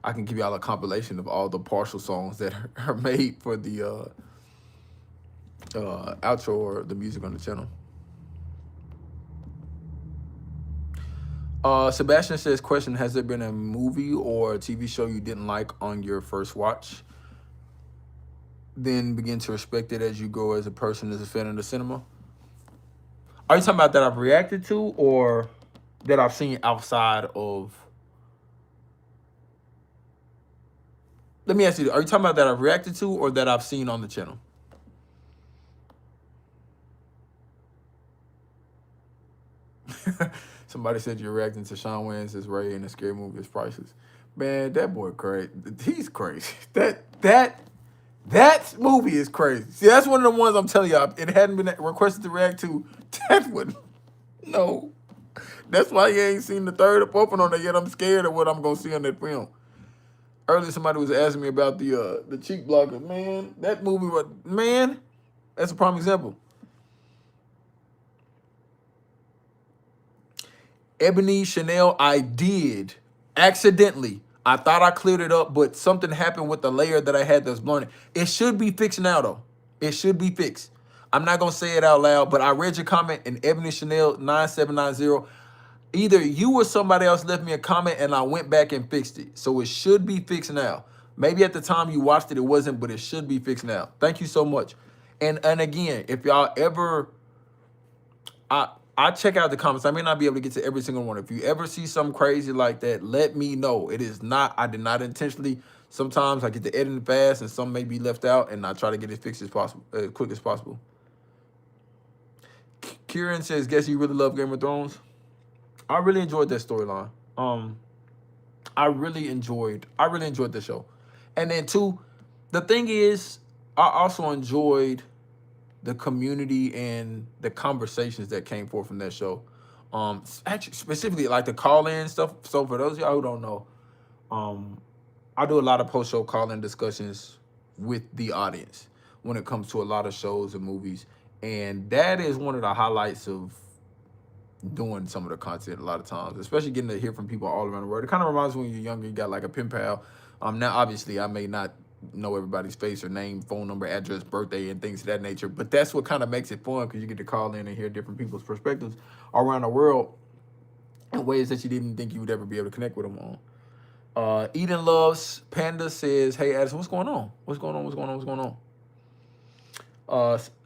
I can give y'all a compilation of all the partial songs that are made for the outro or the music on the channel. Sebastian says, question, has there been a movie or a TV show you didn't like on your first watch? Then begin to respect it as you grow as a person, as a fan of the cinema? Are you talking about that I've reacted to or that I've seen outside of? Let me ask you, are you talking about that I've reacted to or that I've seen on the channel? Somebody said you're reacting to Shawn Wayans as Ray in the scary movie is priceless. Man, that boy crazy. He's crazy. That movie is crazy. See, that's one of the ones I'm telling y'all. It hadn't been requested to react to. That would no. That's why you ain't seen the third or fourth one on there yet. I'm scared of what I'm gonna see on that film. Earlier, somebody was asking me about the cheek blocker. Man, that movie was That's a prime example. Ebony Chanel, I did accidentally. I thought I cleared it up, but something happened with the layer that I had that's blurring. It should be fixed now, though. It should be fixed. I'm not gonna say it out loud, but I read your comment in Ebony Chanel 9790. Either you or somebody else left me a comment and I went back and fixed it. So it should be fixed now. Maybe at the time you watched it, it wasn't, but it should be fixed now. Thank you so much. And again, if y'all ever I check out the comments. I may not be able to get to every single one. If you ever see something crazy like that, let me know. It is not, I did not intentionally. Sometimes I get the editing fast and some may be left out, and I try to get it fixed as possible, as quick as possible. Kieran says, guess you really love Game of Thrones? I really enjoyed that storyline. I really enjoyed the show. And then two, the thing is, I also enjoyed the community and the conversations that came forth from that show. Actually, specifically like the call-in stuff. So for those of y'all who don't know, I do a lot of post-show call-in discussions with the audience when it comes to a lot of shows and movies, and that is one of the highlights of doing some of the content a lot of times, especially getting to hear from people all around the world. It kind of reminds me when you're younger, you got like a pen pal. Now obviously I may not know everybody's face or name, phone number, address, birthday, and things of that nature, but that's what kind of makes it fun because you get to call in and hear different people's perspectives around the world in ways that you didn't think you would ever be able to connect with them on. Eden Loves Panda says, hey Addison, what's going on? What's going on? What's going on? What's going on?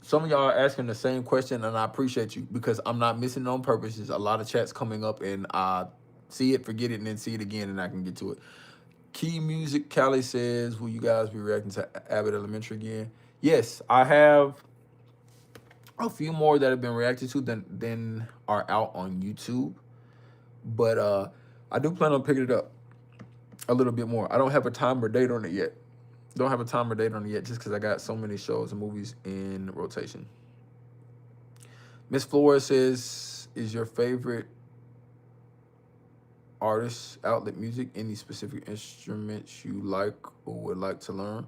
Some of y'all are asking the same question, and I appreciate you because I'm not missing it on purpose. There's a lot of chats coming up, and I see it, forget it, and then see it again, and I can get to it. Key Music Callie says, will you guys be reacting to Abbott Elementary again? Yes, I have a few more that have been reacted to than are out on YouTube, but I do plan on picking it up a little bit more. I don't have a time or date on it yet. Just because I got so many shows and movies in rotation. Miss Flores says, is your favorite artist outlet music? Any specific instruments you like or would like to learn?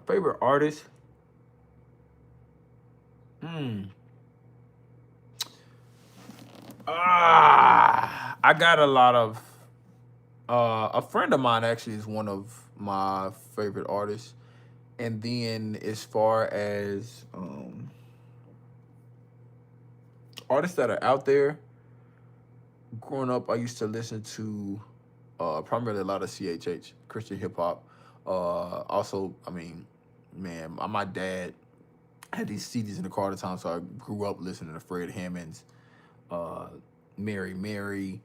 Favorite artist? I got a lot of a friend of mine actually is one of my favorite artists. And then as far as artists that are out there, growing up I used to listen to primarily a lot of CHH, Christian hip hop. Also, I mean, man, my dad had these CDs in the car at the time, so I grew up listening to Fred Hammond's, Mary,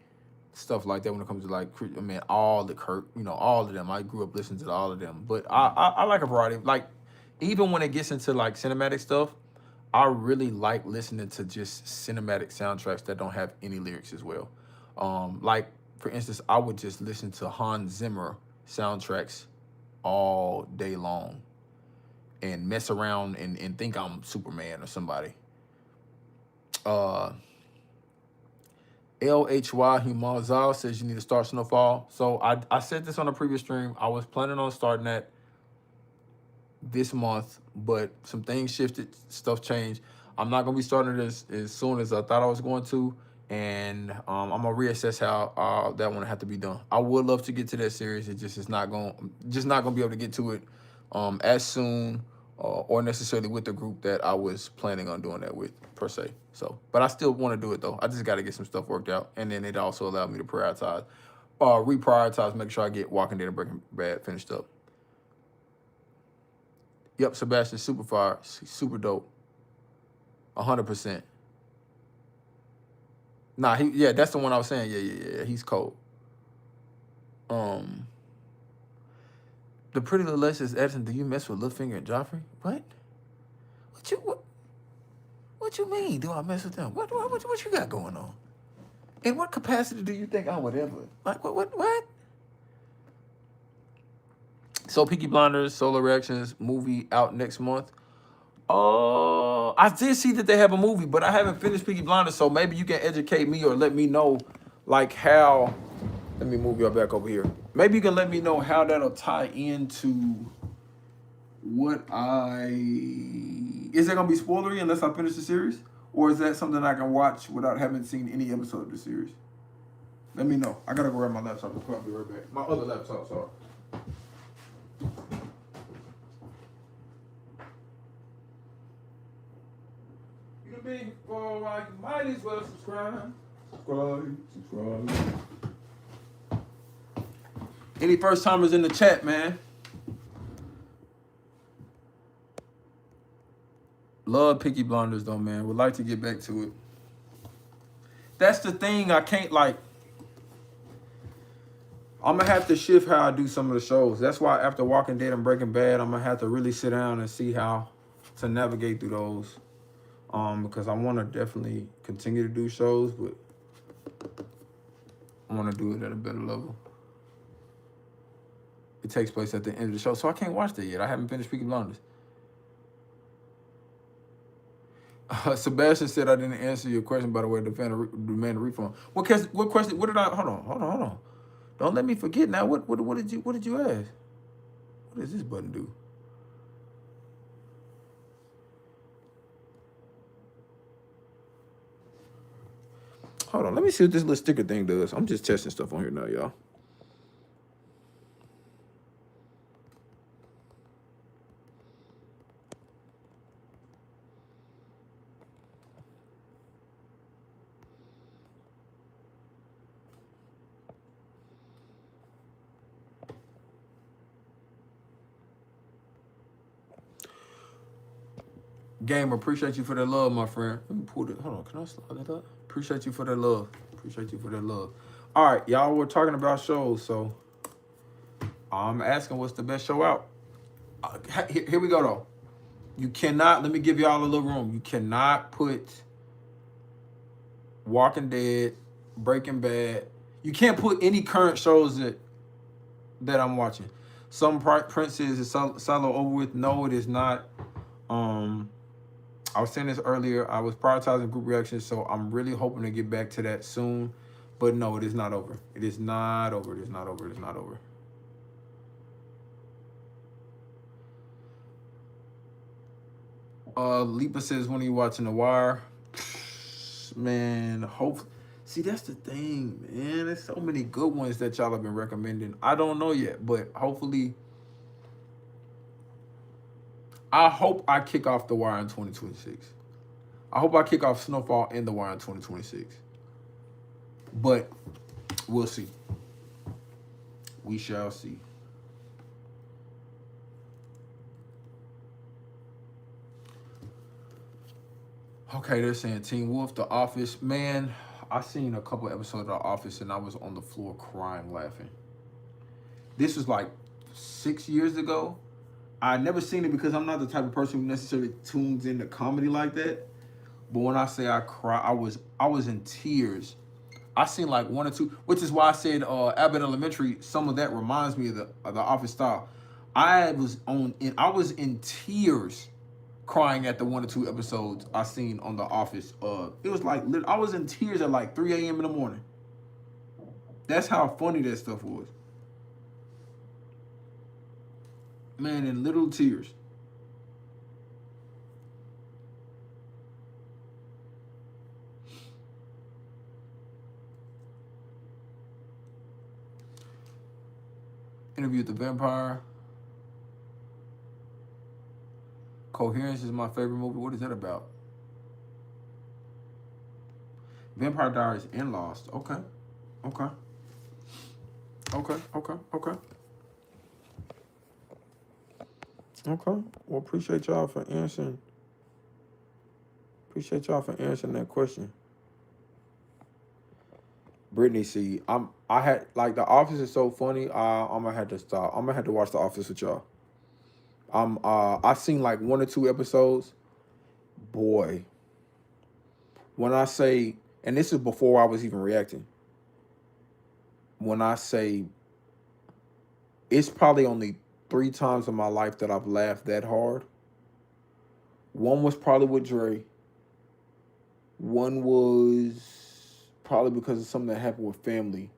stuff like that. When it comes to like, I mean, all the Kirk, all of them. I grew up listening to all of them. But I like a variety. Like, even when it gets into like cinematic stuff, I really like listening to just cinematic soundtracks that don't have any lyrics as well. Like for instance, I would just listen to Hans Zimmer soundtracks all day long and mess around and think I'm Superman or somebody. LHY Humazal says you need to start Snowfall. So I said this on a previous stream. I was planning on starting that this month, but some things shifted, stuff changed. I'm not gonna be starting this as soon as I thought I was going to, and I'm gonna reassess how that one have to be done. I would love to get to that series. It just is not gonna be able to get to it as soon or necessarily with the group that I was planning on doing that with per se. So, but I still want to do it though. I just got to get some stuff worked out, and then it also allowed me to reprioritize, make sure I get Walking Dead and Breaking Bad finished up. Yep, Sebastian, super fire, super dope, 100%. Nah, that's the one I was saying. Yeah, he's cold. The Pretty Little Lies says, Edison, do you mess with Littlefinger and Joffrey? What? What you mean? Do I mess with them? What you got going on? In what capacity do you think I would ever like? What? So Peaky Blinders, Solar Reactions movie out next month. I did see that they have a movie, but I haven't finished Peaky Blinders, so maybe you can educate me or let me know, like how. Let me move y'all back over here. Maybe you can let me know how that'll tie into what I. Is that gonna be spoilery unless I finish the series, or is that something I can watch without having seen any episode of the series? Let me know. I gotta go grab my laptop. I'll be right back. My other laptop, sorry. You been for a while, you might as well subscribe. Subscribe. Any first timers in the chat, man? Love Peaky Blinders though, man. Would like to get back to it. That's the thing. I can't like. I'm gonna have to shift how I do some of the shows. That's why after Walking Dead and Breaking Bad, I'm gonna have to really sit down and see how to navigate through those. Because I want to definitely continue to do shows, but I want to do it at a better level. It takes place at the end of the show, so I can't watch that yet. I haven't finished Peaky Blinders. Sebastian said I didn't answer your question, by the way, demand a refund. What question? What did I? Hold on. Don't let me forget now. What did you ask? What does this button do? Hold on, let me see what this little sticker thing does. I'm just testing stuff on here now, y'all. Gamer, appreciate you for that love, my friend. Let me pull it. Hold on, can I slide that up? Appreciate you for that love. All right, y'all were talking about shows, so I'm asking what's the best show out. Here we go, though. You cannot, let me give y'all a little room. You cannot put Walking Dead, Breaking Bad. You can't put any current shows that I'm watching. Some Princes is Silo over with. No, it is not. I was saying this earlier. I was prioritizing group reactions, so I'm really hoping to get back to that soon. But no, it is not over. It is not over. Lipa says, when are you watching The Wire? Man, see, that's the thing, man. There's so many good ones that y'all have been recommending. I don't know yet, but hopefully, I hope I kick off The Wire in 2026. I hope I kick off Snowfall and The Wire in 2026. But we'll see. We shall see. Okay, they're saying Teen Wolf, The Office. Man, I seen a couple episodes of The Office and I was on the floor crying, laughing. This was like 6 years ago. I never seen it because I'm not the type of person who necessarily tunes into comedy like that. But when I say I cry, I was in tears. I seen like one or two, which is why I said Abbott Elementary. Some of that reminds me of the Office style. I was in tears, crying at the 1 or 2 episodes I seen on The Office. It was like I was in tears at like 3 a.m. in the morning. That's how funny that stuff was. Man, in little tears. Interview with the Vampire. Coherence is my favorite movie. What is that about? Vampire Diaries and Lost. Okay. Well, appreciate y'all for answering. That question. Brittany, see, I had like The Office is so funny. I'm gonna have to stop. I'm gonna have to watch The Office with y'all. I seen like 1 or 2 episodes, boy, when I say, and this is before I was even reacting, when I say it's probably only 3 times in my life that I've laughed that hard. One was probably with Dre. One was probably because of something that happened with family.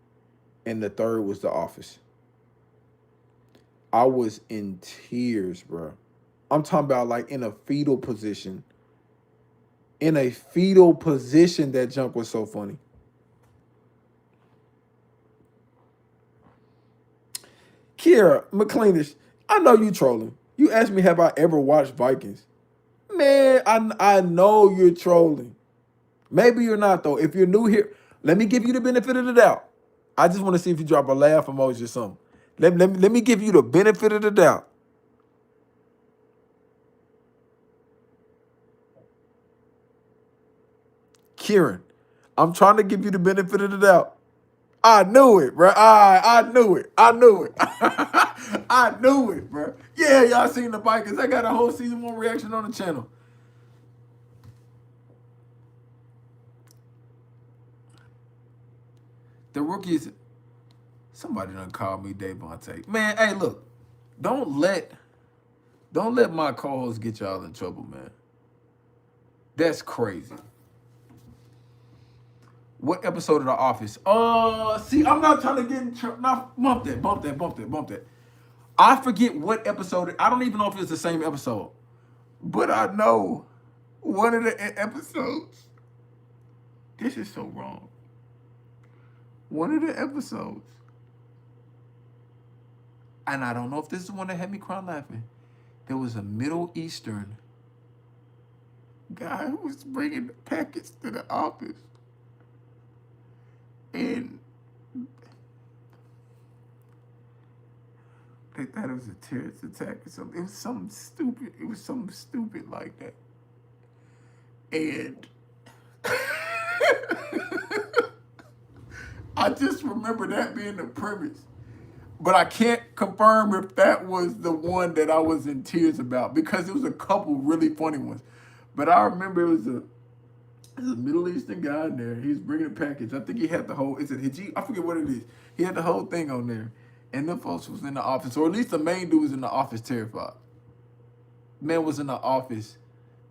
And the third was The Office. I was in tears, bro. I'm talking about like in a fetal position. In a fetal position, that junk was so funny. Kira McCleanish, I know you trolling. You asked me, have I ever watched Vikings? Man, I know you're trolling. Maybe you're not, though. If you're new here, let me give you the benefit of the doubt. I just want to see if you drop a laugh emoji or something. Let me give you the benefit of the doubt. Kieran, I'm trying to give you the benefit of the doubt. I knew it, bro. I knew it. I knew it. I knew it, bro. Yeah, y'all seen the Vikings. I got a whole season 1 reaction on the channel. The rookies, somebody done called me Devontae. Man, hey, look, don't let my calls get y'all in trouble, man. That's crazy. What episode of The Office? See, I'm not trying to get in trouble. Nah, bump that. I forget what episode. I don't even know if it's the same episode. But I know one of the episodes. This is so wrong. One of the episodes. And I don't know if this is the one that had me crying laughing. There was a Middle Eastern guy who was bringing the packets to the office. And they thought it was a terrorist attack or something. It was something stupid. It was something stupid like that. And I just remember that being the premise. But I can't confirm if that was the one that I was in tears about because it was a couple really funny ones. But I remember it was a Middle Eastern guy in there. He was bringing a package. I think he had the whole, is it Hijab? I forget what it is. He had the whole thing on there. And them folks was in the office, or at least the main dude was in the office terrified. Man was in the office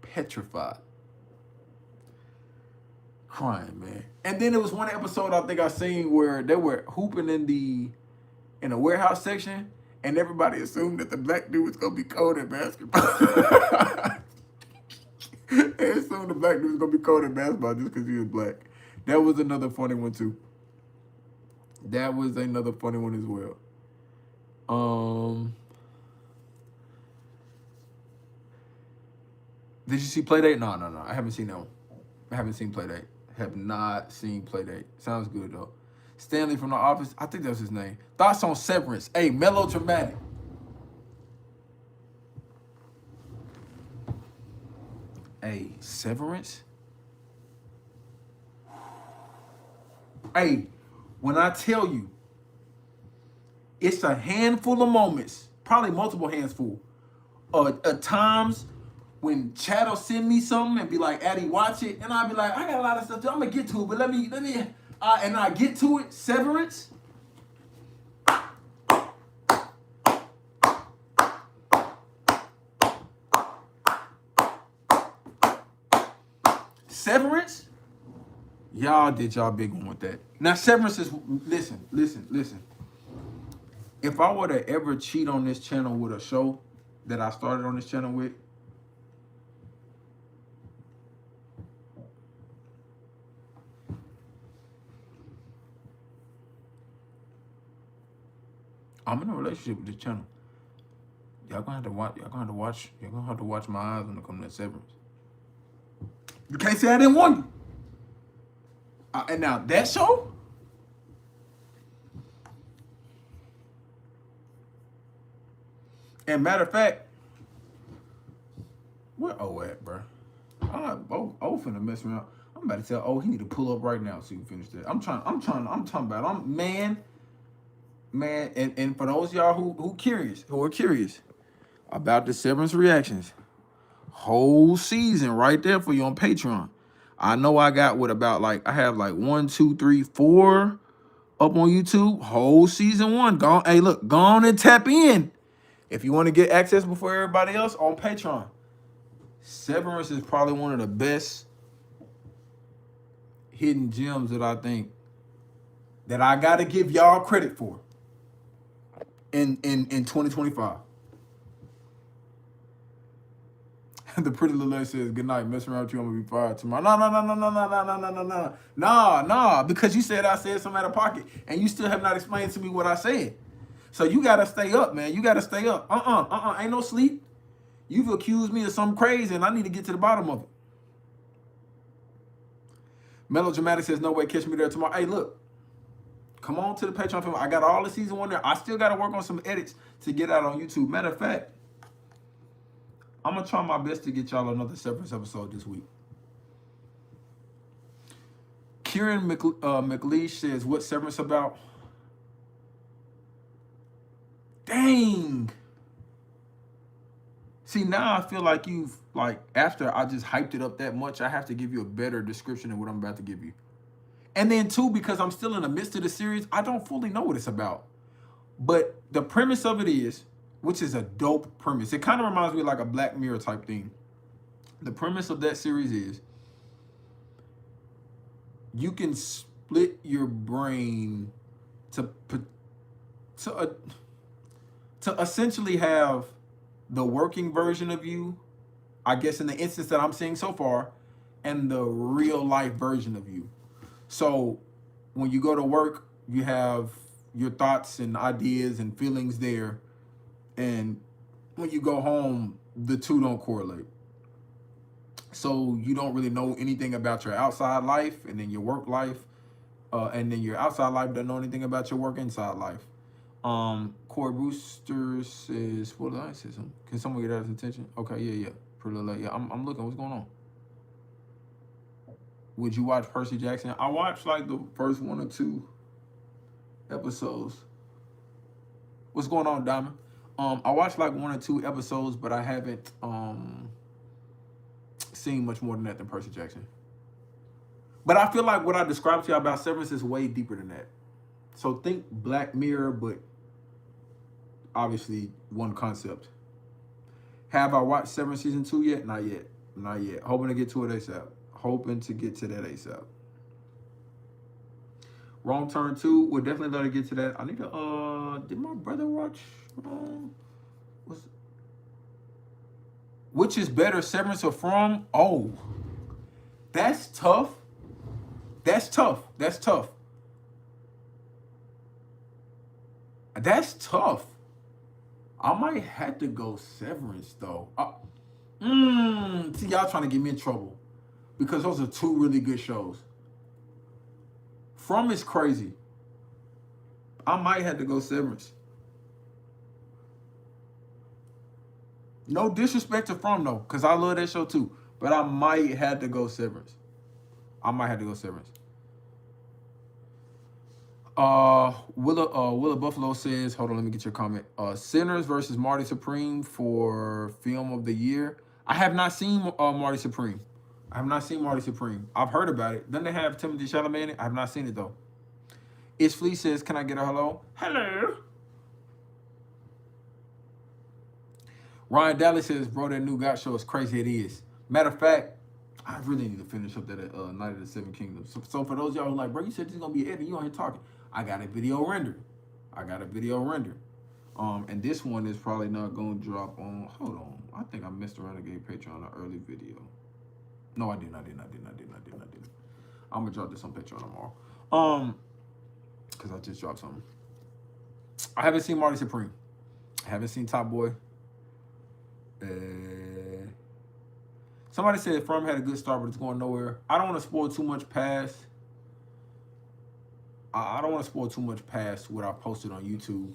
petrified. Crying, man. And then there was one episode I think I seen where they were hooping in the warehouse section, and everybody assumed that the black dude was gonna be cold at basketball. They assumed the black dude was gonna be cold at basketball just because he was black. That was another funny one too. That was another funny one as well. Did you see Playdate? No. I haven't seen that one. I haven't seen Playdate. Have not seen Playdate. Sounds good though. Stanley from The Office. I think that was his name. Thoughts on Severance? Hey, melodramatic. Hey, Severance? Hey, when I tell you, it's a handful of moments, probably multiple handful, at times when Chad will send me something and be like, Addy, watch it. And I'll be like, I got a lot of stuff, I'm going to get to it, but let me, and I get to it, Severance. Severance, y'all did y'all big one with that. Now, Severance is, listen. If I were to ever cheat on this channel with a show that I started on this channel with, I'm in a relationship with this channel. Y'all gonna have to watch my eyes when it comes to Severance. You can't say I didn't want you. And now that show, and matter of fact, where O at, bro? O finna mess around. I'm about to tell O he need to pull up right now so you can finish that. I'm talking about, man, and for those of y'all who are curious about the Severance reactions, Whole season right there for you on Patreon. I know I got what about like I have like 1, 2, 3, 4 up on YouTube. Whole season 1. Go, hey, look, go on and tap in if you want to get access before everybody else on Patreon. Severance is probably one of the best hidden gems that I think that I gotta give y'all credit for in 2025. The pretty little lady says, "Good night. Mess around with you, I'm gonna be fired tomorrow." No. Because you said I said something out of pocket, and you still have not explained to me what I said. So you gotta stay up, man. You gotta stay up. Ain't no sleep. You've accused me of something crazy, and I need to get to the bottom of it. Melodramatic says, "No way, catch me there tomorrow." Hey, look. Come on to the Patreon film. I got all the season 1 there. I still got to work on some edits to get out on YouTube. Matter of fact, I'm going to try my best to get y'all another Severance episode this week. Kieran McLeish says, "What's Severance about?" Dang. See, now I feel like you've, like, after I just hyped it up that much, I have to give you a better description of what I'm about to give you. And then, too, because I'm still in the midst of the series, I don't fully know what it's about. But the premise of it is, which is a dope premise. It kind of reminds me of like a Black Mirror type thing. The premise of that series is you can split your brain to essentially have the working version of you, I guess in the instance that I'm seeing so far, and the real life version of you. So when you go to work, you have your thoughts and ideas and feelings there. And when you go home, the two don't correlate. So you don't really know anything about your outside life and then your work life. And then your outside life doesn't know anything about your work inside life. Corey Brewster says, what did I say? Something? Can someone get his attention? Okay, yeah. Pretty late. Yeah, I'm looking. What's going on? Would you watch Percy Jackson? I watched like the first 1 or 2 episodes. What's going on, Diamond? I watched like 1 or 2 episodes, but I haven't seen much more than that than Percy Jackson. But I feel like what I described to you about Severance is way deeper than that. So think Black Mirror, but obviously one concept. Have I watched Severance season 2 yet? Not yet. Hoping to get to it ASAP. Hoping to get to that ASAP. Wrong Turn 2. We'll definitely let her get to that. I need to, did my brother watch? Which is better, Severance or From? Oh, that's tough. That's tough. I might have to go Severance, though. See, y'all trying to get me in trouble. Because those are 2 really good shows. From is crazy. I might have to go Severance. No disrespect to From, though, because I love that show, too. But I might have to go Severance. Willa Buffalo says, hold on, let me get your comment. Sinners versus Marty Supreme for Film of the Year. I have not seen Marty Supreme. I've heard about it. Doesn't they have Timothée Chalamet in it? I have not seen it, though. It's Flea says, can I get a hello? Hello. Ryan Daly says, bro, that new God show is crazy. It is. Matter of fact, I really need to finish up that Night of the Seven Kingdoms. So for those of y'all who like, bro, you said this is going to be edited. You on here talking. I got a video rendered. And this one is probably not going to drop on, hold on. I think I messed around and gave Patreon an early video. No, I didn't. I'm going to drop this on Patreon tomorrow. Because I just dropped something. I haven't seen Marty Supreme. I haven't seen Top Boy. Somebody said From had a good start, but it's going nowhere. I don't want to spoil too much past. I don't want to spoil too much past what I posted on YouTube.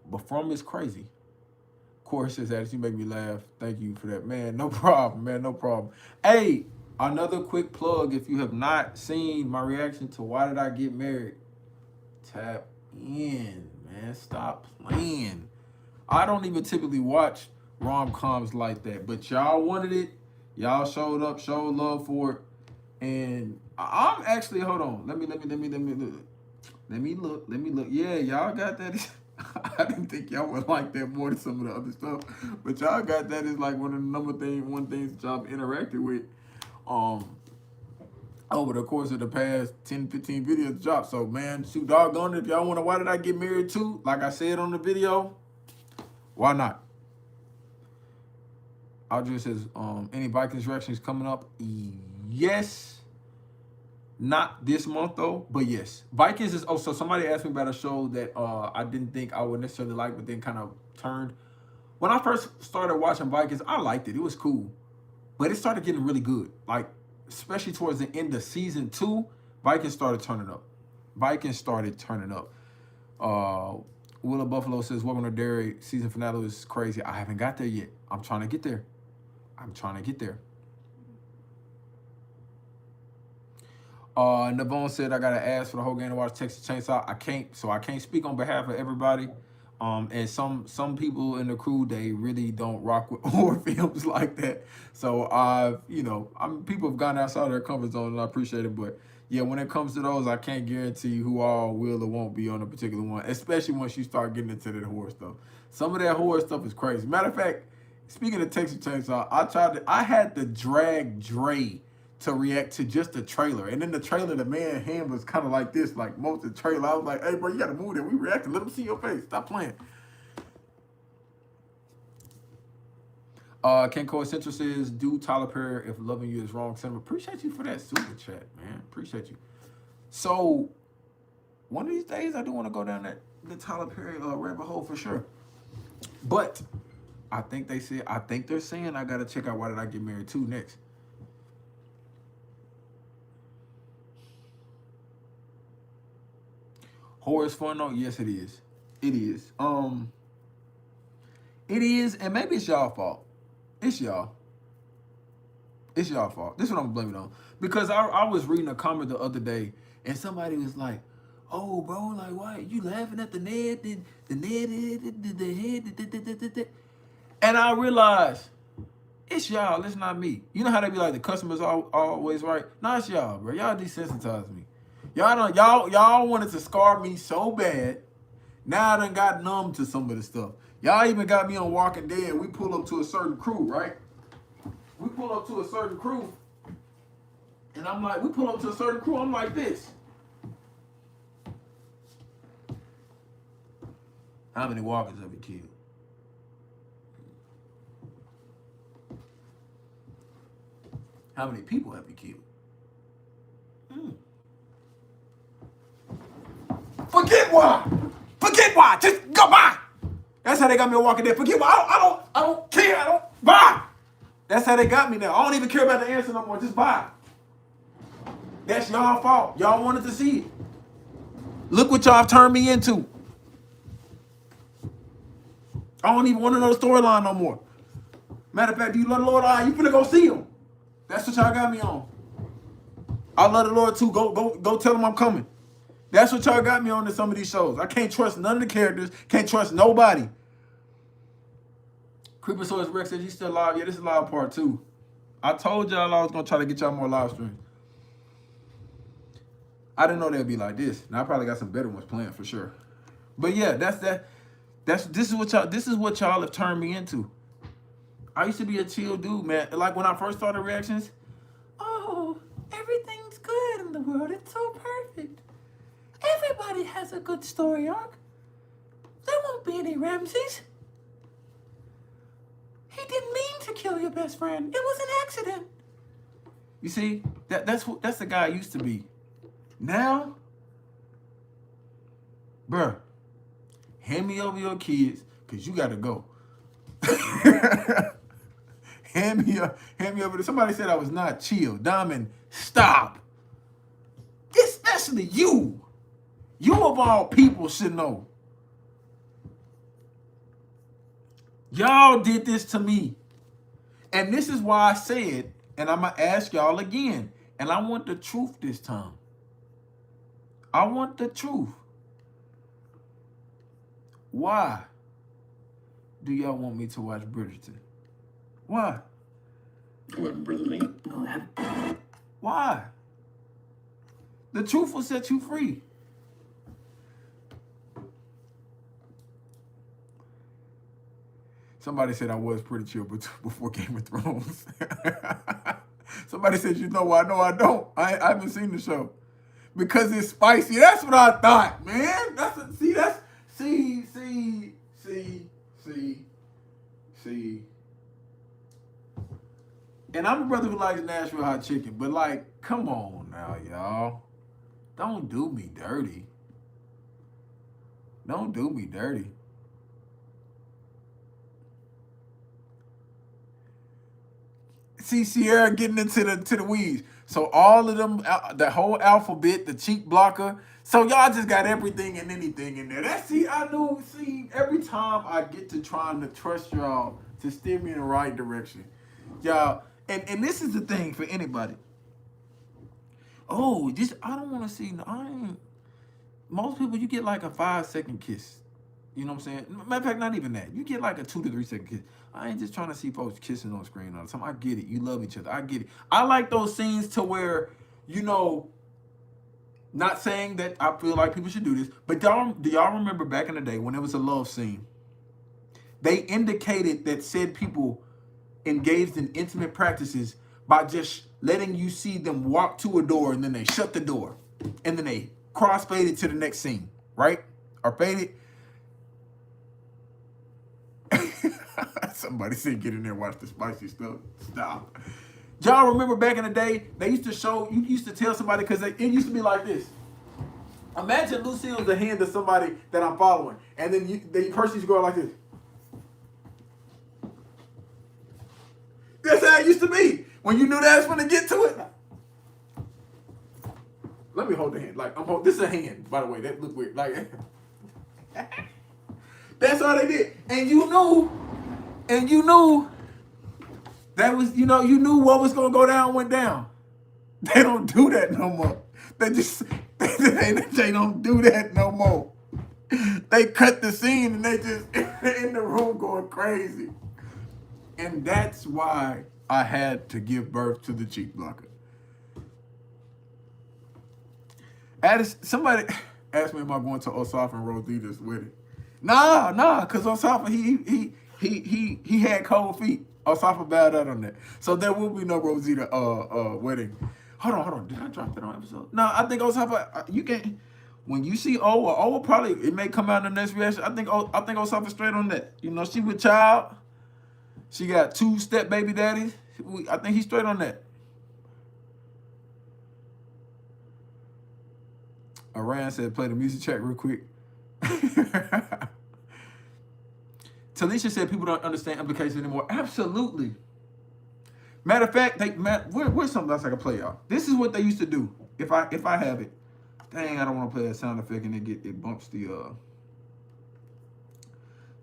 But From is crazy. Corey says that you make me laugh. Thank you for that, man. No problem. Hey, another quick plug. If you have not seen my reaction to Why Did I Get Married, tap in, man. Stop playing. I don't even typically watch rom-coms like that. But y'all wanted it. Y'all showed up, showed love for it. And I'm actually, hold on. Let me look. Yeah, y'all got that. I didn't think y'all would like that more than some of the other stuff. But y'all got that as like one of the one things that y'all interacted with over the course of the past 10, 15 videos dropped. So man, shoot, doggone it. If y'all wonder why did I get married too, like I said on the video, why not? Audrey says, any bike insurrections coming up? Yes. Not this month though, but yes. Vikings is so somebody asked me about a show that I didn't think I would necessarily like, but then kind of turned. When I first started watching Vikings, I liked it. It was cool. But it started getting really good. Like, especially towards the end of season 2, Vikings started turning up. Willa Buffalo says, welcome to Dairy. Season finale was crazy. I haven't got there yet. I'm trying to get there. Navone said I gotta ask for the whole game to watch Texas Chainsaw. I can't speak on behalf of everybody. And some people in the crew, they really don't rock with horror films like that. So people have gone outside of their comfort zone, and I appreciate it. But yeah, when it comes to those, I can't guarantee who all will or won't be on a particular one, especially once you start getting into that horror stuff. Some of that horror stuff is crazy. Matter of fact, speaking of Texas Chainsaw, I had to drag Dre to react to just the trailer. And in the trailer, the man's hand was kind of like this, like most of the trailer. I was like, hey, bro, you got to move there. We reacted. Let them see your face. Stop playing. Kenko Essential says, do Tyler Perry if loving you is wrong. Cinema. Appreciate you for that super chat, man. Appreciate you. So, one of these days, I do want to go down the Tyler Perry rabbit hole for sure. But I think they're saying I got to check out Why Did I Get Married 2 next. Horror is fun though? Yes, it is. It is. It is, and maybe it's y'all fault. It's y'all fault. This is what I'm blaming on. Because I was reading a comment the other day, and somebody was like, oh, bro, like, why you laughing at the Ned? The head. And I realized, it's y'all, it's not me. You know how they be like, the customer's always right? No, it's y'all, bro. Y'all desensitized me. Y'all wanted to scar me so bad. Now I done got numb to some of the stuff. Y'all even got me on Walking Dead. We pull up to a certain crew, right? And I'm like, I'm like this. How many walkers have you killed? How many people have you killed? Forget why. Just go by. That's how they got me on Walking Dead. Forget why. I don't care. I don't buy. That's how they got me now. I don't even care about the answer no more. Just buy. That's y'all fault. Y'all wanted to see it. Look what y'all have turned me into. I don't even want to know the storyline no more. Matter of fact, do you love the Lord? You finna go see him. That's what y'all got me on. I love the Lord too. Go tell him I'm coming. That's what y'all got me on in some of these shows. I can't trust none of the characters. Can't trust nobody. Creeper Source Rex says he's still live. Yeah, this is live part 2. I told y'all I was going to try to get y'all more live streams. I didn't know they'd be like this. Now I probably got some better ones planned for sure. But yeah, this is what y'all have turned me into. I used to be a chill dude, man. Like when I first started reactions, oh, everything's good in the world. It's so perfect. Everybody has a good story arc. There won't be any Ramses. He didn't mean to kill your best friend. It was an accident. You see, that's the guy I used to be. Now, bruh, hand me over your kids, cause you gotta go. hand me over. Somebody said I was not chill. Diamond, stop. Especially you. You of all people should know. Y'all did this to me. And this is why I said, and I'm going to ask y'all again, and I want the truth this time. I want the truth. Why do y'all want me to watch Bridgerton? Why? What, Brother Lee? Why? The truth will set you free. Somebody said I was pretty chill before Game of Thrones. Somebody said, you know what? No, I don't. I haven't seen the show. Because it's spicy. That's what I thought, man. See. And I'm a brother who likes Nashville hot chicken, but like, come on now, y'all. Don't do me dirty. Don't do me dirty. See Sierra getting into the weeds. So all of them, the whole alphabet, the cheek blocker. So y'all just got everything and anything in there. Every time I get to trying to trust y'all to steer me in the right direction. Y'all, and this is the thing for anybody. Oh, I don't want to see, most people, you get like a 5-second kiss. You know what I'm saying? Matter of fact, not even that. You get like a 2 to 3 second kiss. I ain't just trying to see folks kissing on screen all the time. I get it. You love each other. I get it. I like those scenes to where, not saying that I feel like people should do this, but do y'all remember back in the day when it was a love scene, they indicated that said people engaged in intimate practices by just letting you see them walk to a door and then they shut the door and then they cross-fade it to the next scene, right? Or fade it. Somebody said get in there and watch the spicy stuff. Stop. Y'all remember back in the day, you used to tell somebody, because it used to be like this. Imagine Lucille's the hand of somebody that I'm following, and then the person used to go like this. That's how it used to be. When you knew that was going to get to it. Let me hold the hand. This is a hand, by the way. That look weird. That's all they did. And you knew that was, you knew what was going to go down went down. They don't do that no more. They don't do that no more. They cut the scene and they just in the room going crazy. And that's why I had to give birth to the cheek blocker. Somebody asked me, am I going to Osaf and Rosita's wedding? Nah, because Osaf, he had cold feet. Osaf bowed out on that. So there will be no Rosita wedding. Hold on. Did I drop that on episode? No, I think Osaf, you can't. When you see Owa probably, it may come out in the next reaction. I think Osaf is straight on that. She with child. She got 2 step baby daddies. I think he's straight on that. Aran said, play the music track real quick. Talisha said people don't understand implications anymore. Absolutely. Matter of fact, where's something else I can play, y'all? This is what they used to do. If I have it. Dang, I don't want to play that sound effect and it bumps the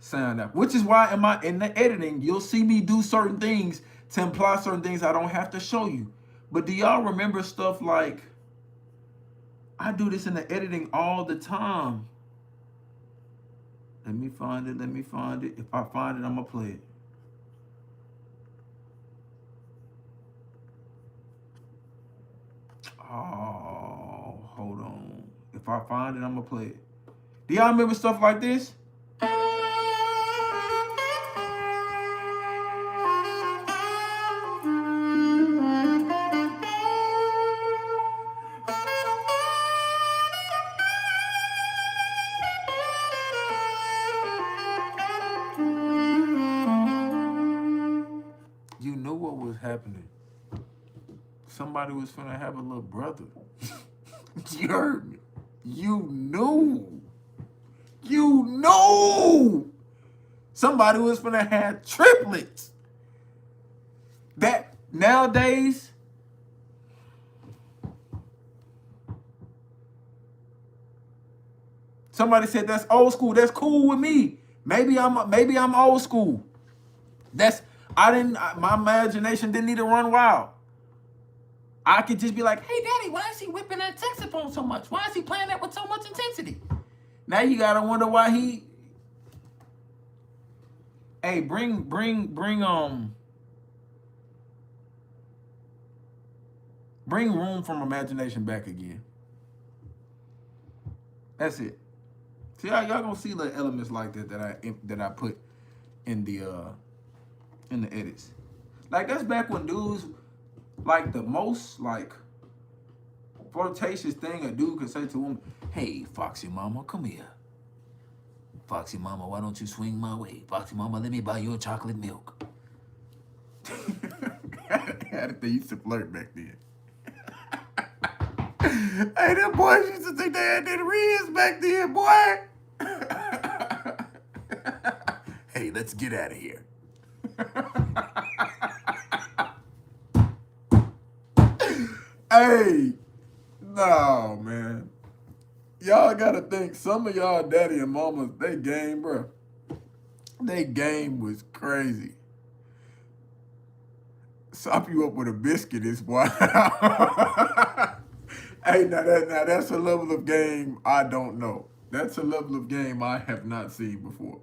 sound out. Which is why in the editing, you'll see me do certain things to imply certain things I don't have to show you. But do y'all remember stuff like, I do this in the editing all the time. Let me find it. If I find it, I'm going to play it. Oh, hold on. If I find it, I'm going to play it. Do y'all remember stuff like this? You knew what was happening. Somebody was finna have a little brother. You heard me. You knew. Somebody was finna have triplets. That nowadays, somebody said that's old school. That's cool with me. Maybe I'm old school. My imagination didn't need to run wild. I could just be like, hey, Daddy, why is he whipping that saxophone so much? Why is he playing that with so much intensity? Now you got to wonder why Hey, bring room from imagination back again. That's it. See, y'all gonna see little elements like that I put in the edits. Like that's back when dudes like the most like flirtatious thing a dude could say to a woman. Hey, Foxy Mama, come here. Foxy Mama, why don't you swing my way? Foxy Mama, let me buy you a chocolate milk. They used to flirt back then. Hey, them boys used to think they had their ribs back then, boy. Hey, let's get out of here. Hey, no, man. Y'all gotta think, some of y'all daddy and mamas, they game, bro. They game was crazy. Sop you up with a biscuit is wild. Hey, now that's a level of game I don't know. That's a level of game I have not seen before.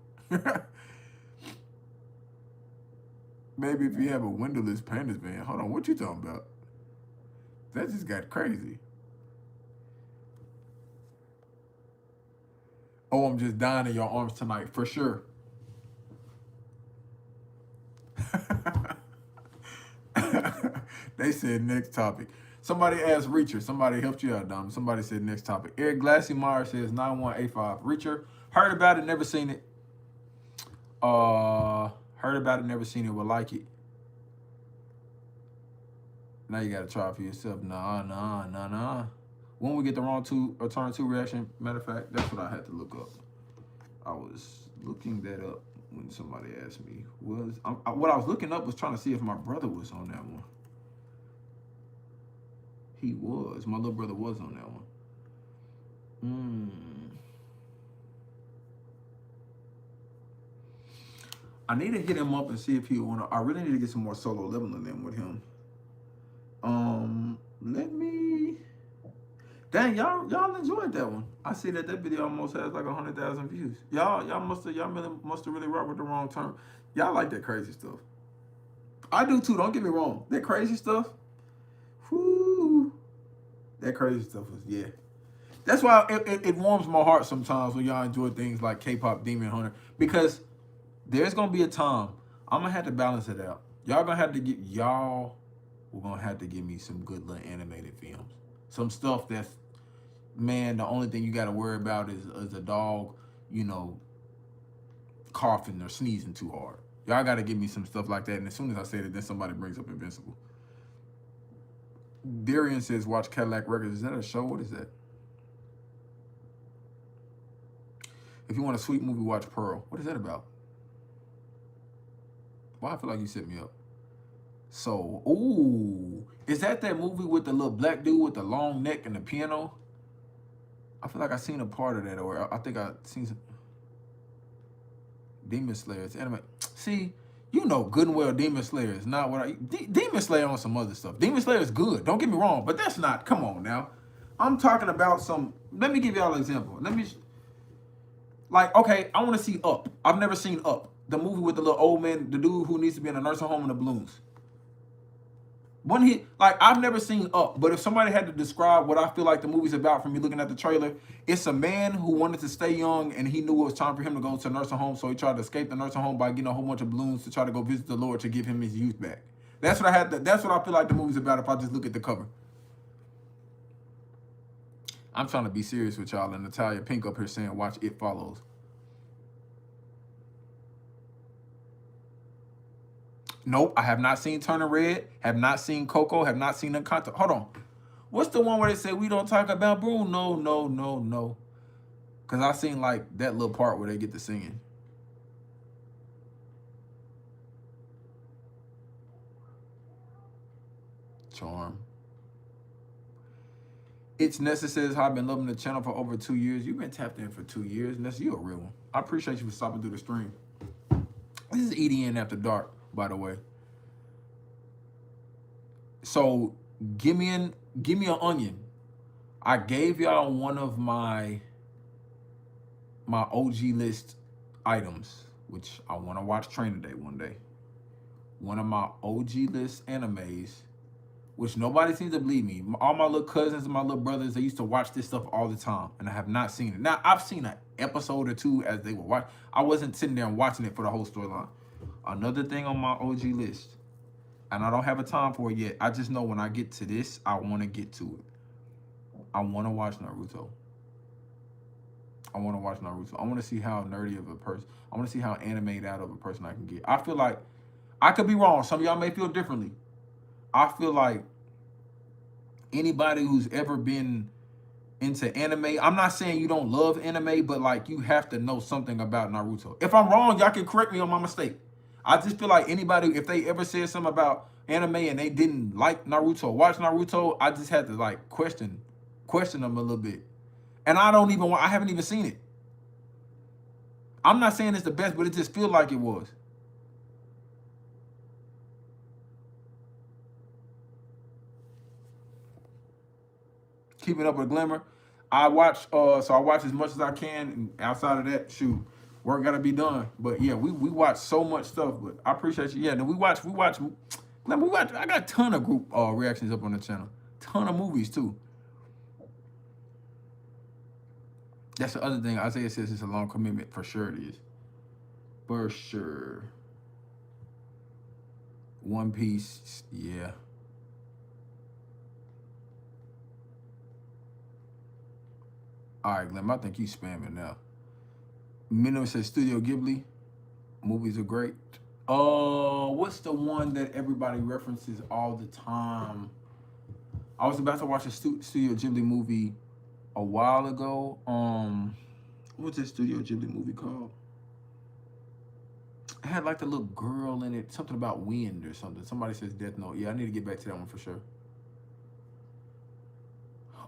Maybe if you have a windowless pandas van. Hold on, what you talking about? That just got crazy. Oh, I'm just dying in your arms tonight, for sure. They said next topic. Somebody asked Reacher. Somebody helped you out, Dom. Somebody said next topic. Eric Glassy-Meyer says 9185. Reacher, heard about it, never seen it. Heard about it, never seen it, would like it. Now you gotta try it for yourself. Nah. When we get the wrong turn two reaction, matter of fact, that's what I had to look up. I was looking that up when somebody asked me. What I was looking up was trying to see if my brother was on that one. He was. My little brother was on that one. I need to hit him up and see if he wanna. I really need to get some more solo leveling in with him. Let me. Dang, y'all enjoyed that one. I see that video almost has like 100,000 views. Y'all must have really rocked with the wrong term. Y'all like that crazy stuff. I do too. Don't get me wrong. That crazy stuff. Whoo. That crazy stuff was That's why it warms my heart sometimes when y'all enjoy things like K-pop Demon Hunter, because there's gonna be a time I'm gonna have to balance it out. We're gonna have to give me some good little animated films. Some stuff that's, man, the only thing you gotta worry about is a dog, coughing or sneezing too hard. Y'all gotta give me some stuff like that. And as soon as I say that, then somebody brings up Invincible. Darian says, watch Cadillac Records. Is that a show? What is that? If you want a sweet movie, watch Pearl. What is that about? Why I feel like you set me up. So, is that movie with the little black dude with the long neck and the piano? I feel like I seen a part of that, or I think I seen some. Demon Slayer. It's anime. See, good and well Demon Slayer is not what Demon Slayer on some other stuff. Demon Slayer is good. Don't get me wrong, but that's not. Come on now. I'm talking about some. Let me give y'all an example. Okay, I want to see Up. I've never seen Up. The movie with the little old man, the dude who needs to be in a nursing home in the balloons. I've never seen Up, but if somebody had to describe what I feel like the movie's about from me looking at the trailer, it's a man who wanted to stay young and he knew it was time for him to go to a nursing home, so he tried to escape the nursing home by getting a whole bunch of balloons to try to go visit the Lord to give him his youth back. That's what I feel like the movie's about if I just look at the cover. I'm trying to be serious with y'all, and Natalia Pink up here saying, watch It Follows. Nope, I have not seen Turning Red, have not seen Coco, have not seen Encanto. Hold on. What's the one where they say we don't talk about Bruno? No. Because I seen that little part where they get to singing. Charm. It's necessary. I've been loving the channel for over 2 years. You've been tapped in for 2 years, and you're a real one. I appreciate you for stopping through the stream. This is EDN After Dark, by the way. So give me an onion. I gave y'all one of my OG list items. which I want to watch Train Day one day. One of my OG list animes, which nobody seems to believe me. All my little cousins and my little brothers, they used to watch this stuff all the time, and I have not seen it. Now, I've seen an episode or two as they were watching. I wasn't sitting there and watching it for the whole storyline. Another thing on my OG list, and I don't have a time for it yet. I just know when I get to this, I want to get to it. I want to watch Naruto. I want to see how nerdy of a person, I want to see how animated out of a person I can get. I feel like, I could be wrong. Some of y'all may feel differently. I feel like anybody who's ever been into anime, I'm not saying you don't love anime, but like you have to know something about Naruto. If I'm wrong, y'all can correct me on my mistake. I just feel like anybody, if they ever said something about anime and they didn't like Naruto, watch Naruto, I just had to like question them a little bit. And I haven't even seen it. I'm not saying it's the best, but it just feels like it was. Keeping Up with Glimmer. I watch as much as I can, and outside of that, shoot, work gotta be done. But yeah, we watch so much stuff. But I appreciate you. Yeah, then we watch. I got a ton of group reactions up on the channel. Ton of movies too. That's the other thing. Isaiah says it's a long commitment. For sure it is. For sure. One Piece, yeah. All right, Glenn, I think you spamming now. Minnow says Studio Ghibli. Movies are great. What's the one that everybody references all the time? I was about to watch a Studio Ghibli movie a while ago. What's that Studio Ghibli movie called? It had like the little girl in it, something about wind or something. Somebody says Death Note. Yeah, I need to get back to that one for sure.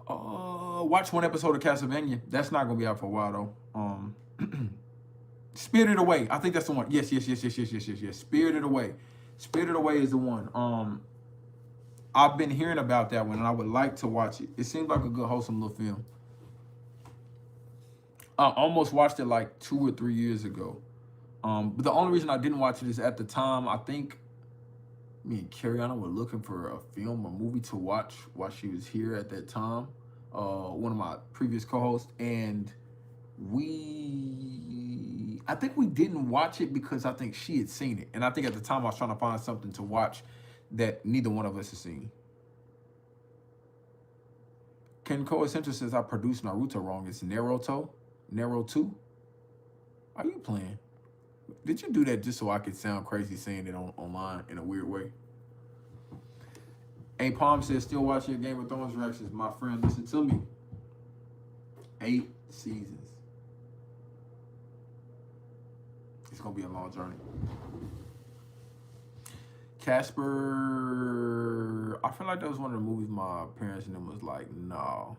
Watch one episode of Castlevania. That's not gonna be out for a while though. Spirited Away. I think that's the one. Yes. Spirited Away. Spirited Away is the one. I've been hearing about that one and I would like to watch it. It seems like a good wholesome little film. I almost watched it like 2 or 3 years ago. But the only reason I didn't watch it is at the time, I think me and Cariana were looking for a film or movie to watch while she was here at that time. One of my previous co-hosts, and I think we didn't watch it because I think she had seen it. And I think at the time I was trying to find something to watch that neither one of us has seen. Ken Coessential says I produced Naruto wrong. It's Naruto? Naruto? Are you playing? Did you do that just so I could sound crazy saying it online in a weird way? A Palm says, still watching your Game of Thrones reactions. My friend, listen to me. 8 seasons. It's going to be a long journey. Casper, I feel like that was one of the movies my parents and them was like, no.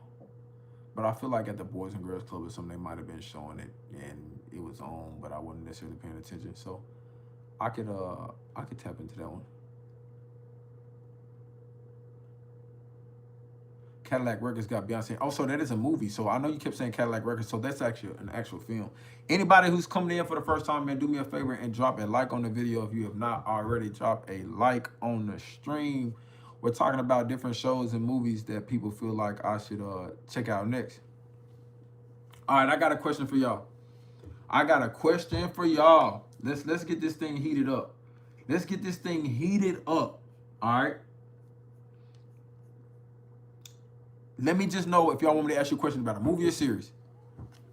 But I feel like at the Boys and Girls Club or something, they might have been showing it and it was on, but I wasn't necessarily paying attention. So I could tap into that one. Cadillac Records got Beyonce. Oh, so that is a movie. So I know you kept saying Cadillac Records, so that's actually an actual film. Anybody who's coming in for the first time, man, do me a favor and drop a like on the video if you have not already. Drop a like on the stream. We're talking about different shows and movies that people feel like I should check out next. All right, I got a question for y'all. Let's get this thing heated up. All right. Let me just know if y'all want me to ask you a question about a movie or series.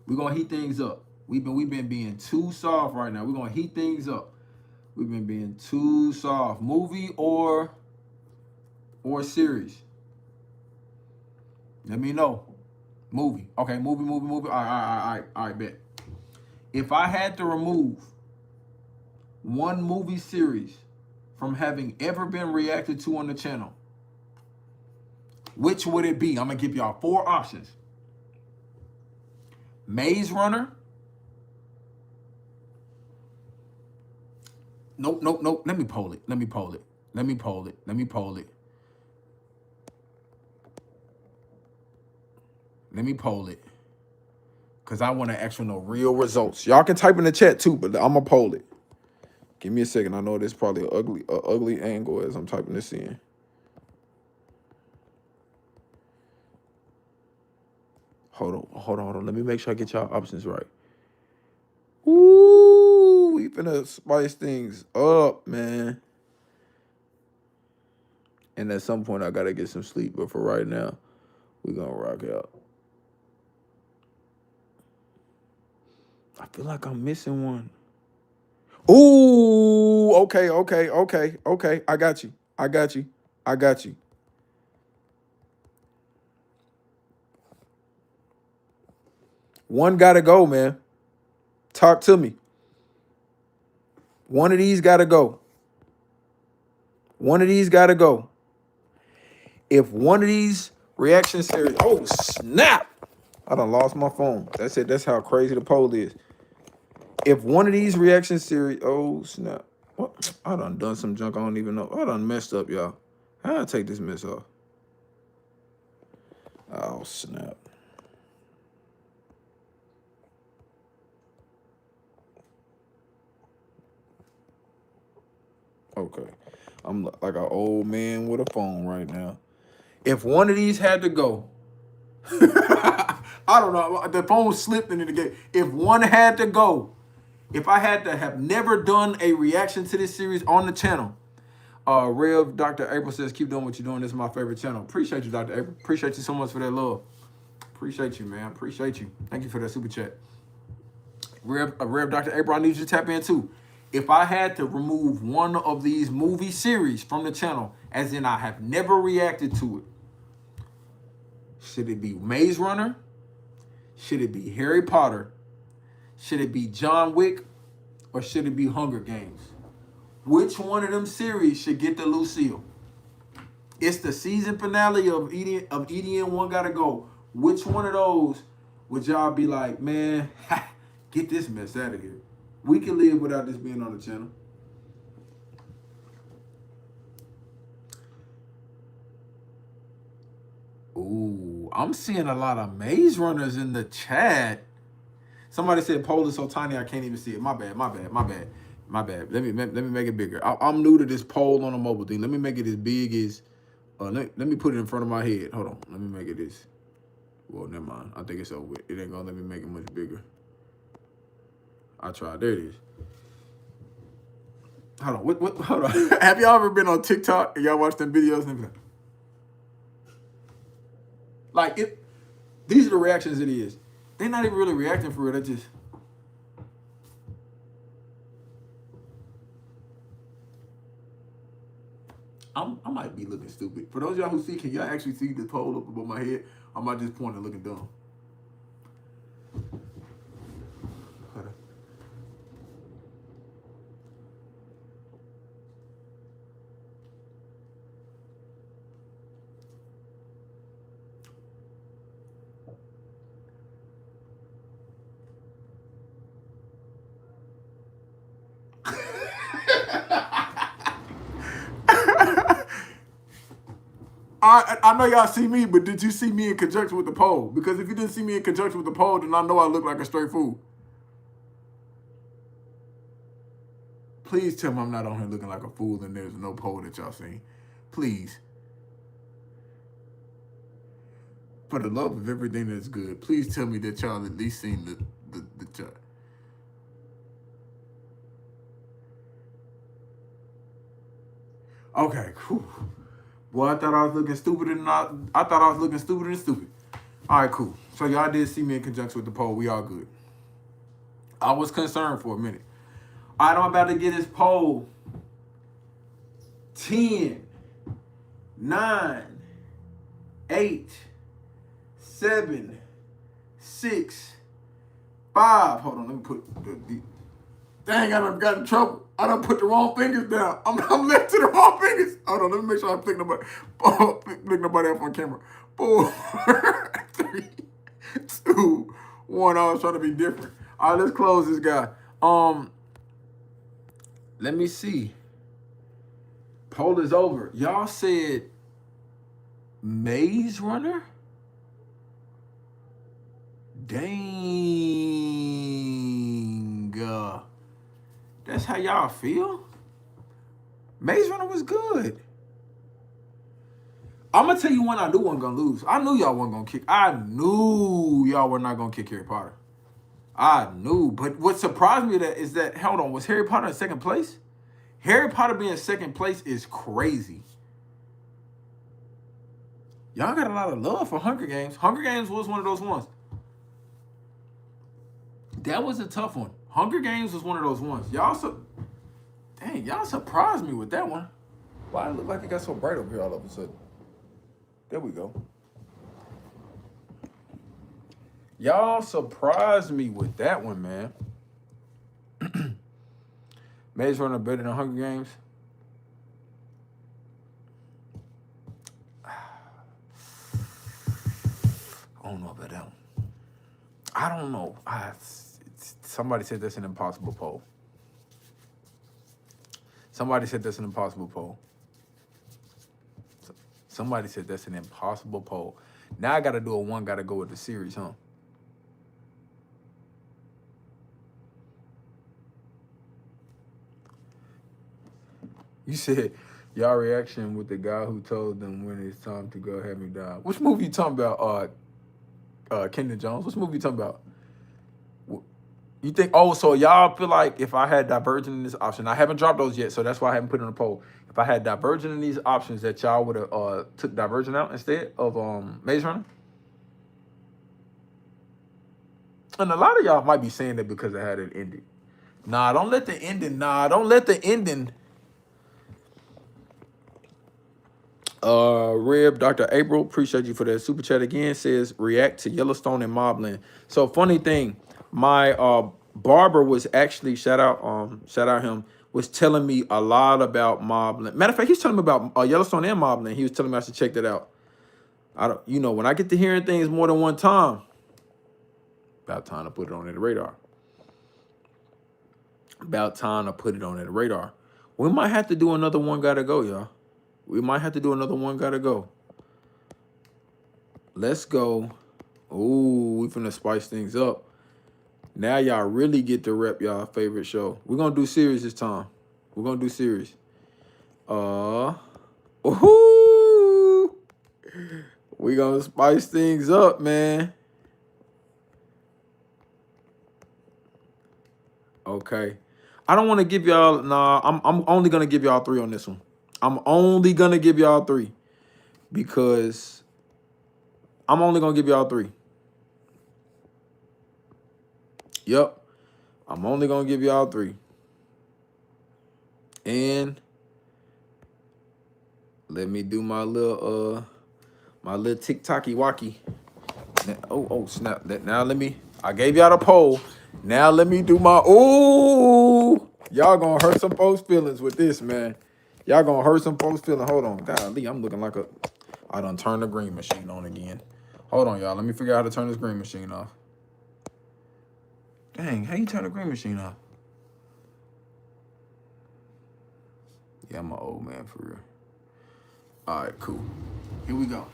We're gonna heat things up. We've been being too soft right now. We're gonna heat things up. We've been being too soft. Movie or series? Let me know. Movie. Okay, movie. All right, bet. If I had to remove one movie series from having ever been reacted to on the channel, which would it be? I'm going to give y'all 4 options. Maze Runner. Nope. Let me poll it. Because I want to actually know real results. Y'all can type in the chat too, but I'm going to poll it. Give me a second. I know this is probably an ugly angle as I'm typing this in. Hold on. Let me make sure I get y'all options right. Ooh, we finna spice things up, man. And at some point, I gotta get some sleep. But for right now, we gonna rock out. I feel like I'm missing one. Ooh, okay. I got you. One gotta go, man. Talk to me. One of these gotta go. If one of these reaction series, oh snap! I done lost my phone. That's it. That's how crazy the poll is. If one of these reaction series, oh snap! What? I done some junk I don't even know. I done messed up, y'all. How do I take this mess off? Oh snap! Okay, I'm like an old man with a phone right now. If one of these had to go, I don't know. The phone slipped into the game. If one had to go, if I had to have never done a reaction to this series on the channel, Rev Dr. April says, keep doing what you're doing. This is my favorite channel. Appreciate you, Dr. April. Appreciate you so much for that love. Appreciate you, man. Appreciate you. Thank you for that super chat. Rev Dr. April, I need you to tap in too. If I had to remove one of these movie series from the channel, as in I have never reacted to it, should it be Maze Runner? Should it be Harry Potter? Should it be John Wick? Or should it be Hunger Games? Which one of them series should get the Lucille? It's the season finale of EDN One Gotta Go. Which one of those would y'all be like, man, get this mess out of here? We can live without this being on the channel. Ooh, I'm seeing a lot of Maze Runners in the chat. Somebody said poll is so tiny I can't even see it. My bad. Let me make it bigger. I'm new to this poll on a mobile thing. Let me make it as big as. Let me put it in front of my head. Hold on. Let me make it this. Well, never mind. I think it's over with. It ain't gonna let me make it much bigger. I tried. There it is. Hold on. Hold on. Have y'all ever been on TikTok and y'all watched them videos and like it? These are the reactions it is. They're not even really reacting for it. They just. I might be looking stupid. For those of y'all who see, can y'all actually see the poll up above my head? I might just point and looking dumb. I know y'all see me, but did you see me in conjunction with the poll? Because if you didn't see me in conjunction with the poll, then I know I look like a straight fool. Please tell me I'm not on here looking like a fool and there's no poll that y'all seen. Please. For the love of everything that's good, please tell me that y'all at least seen the chart. Okay, cool. Boy, I thought I was looking stupider than I thought I was looking stupider than stupid. All right, cool. So y'all did see me in conjunction with the poll. We all good. I was concerned for a minute. All right, I'm about to get this poll. 10, 9, 8, 7, 6, 5. Hold on, let me put the dang, I done got in trouble. I done put the wrong fingers down. I'm left to the wrong fingers. Hold on, let me make sure I pick nobody up on camera. 4, 3, 2, 1. I was trying to be different. All right, let's close this guy. Let me see. Poll is over. Y'all said Maze Runner? Dang. That's how y'all feel? Maze Runner was good. I'm gonna tell you when I knew one gonna lose. I knew y'all weren't gonna kick. I knew y'all were not gonna kick Harry Potter. I knew. But what surprised me is that, hold on, was Harry Potter in second place? Harry Potter being second place is crazy. Y'all got a lot of love for Hunger Games. Hunger Games was one of those ones. That was a tough one. Hunger Games was one of those ones. Y'all surprised me with that one. Why it look like it got so bright over here all of a sudden? There we go. Y'all surprised me with that one, man. Maze Runner better than Hunger Games. I don't know about that one. I don't know. Somebody said that's an impossible poll. Somebody said that's an impossible poll. Somebody said that's an impossible poll. Now I got to do a one, got to go with the series, huh? You said y'all reaction with the guy who told them when it's time to go have me die. Which movie you talking about, Kendall Jones? Which movie you talking about? You think, so y'all feel like if I had Divergent in this option, I haven't dropped those yet, so that's why I haven't put it on a poll. If I had Divergent in these options, that y'all would have took Divergent out instead of Maze Runner? And a lot of y'all might be saying that because I had it ended. Don't let the ending. Rib, Dr. April, appreciate you for that super chat again. Says react to Yellowstone and Mobland. So funny thing, my barber was actually shout out him, was telling me a lot about Mobland. Matter of fact, he's telling me about Yellowstone and Mobland. He was telling me I should check that out. When I get to hearing things more than one time, about time to put it on the radar. We might have to do another one gotta go, y'all. We might have to do another one gotta go. Let's go. Ooh, we finna spice things up. Now y'all really get to rep y'all favorite show. We're gonna do series this time. Ooh, we gonna spice things up, man. Okay. I don't want to give y'all, I'm only gonna give y'all 3 on this one. I'm only gonna give y'all 3 because I'm only gonna give y'all 3. Yep. I'm only gonna give y'all 3. And let me do my little TikToky walkie. Oh snap. I gave y'all the poll. Now let me do my y'all gonna hurt some folks' feelings with this, man. Y'all gonna hurt some folks' feelings. Hold on. Golly, I'm looking like I done turned the green machine on again. Hold on, y'all. Let me figure out how to turn this green machine off. Dang, how you turn the green machine off? Yeah, I'm an old man for real. All right, cool. Here we go.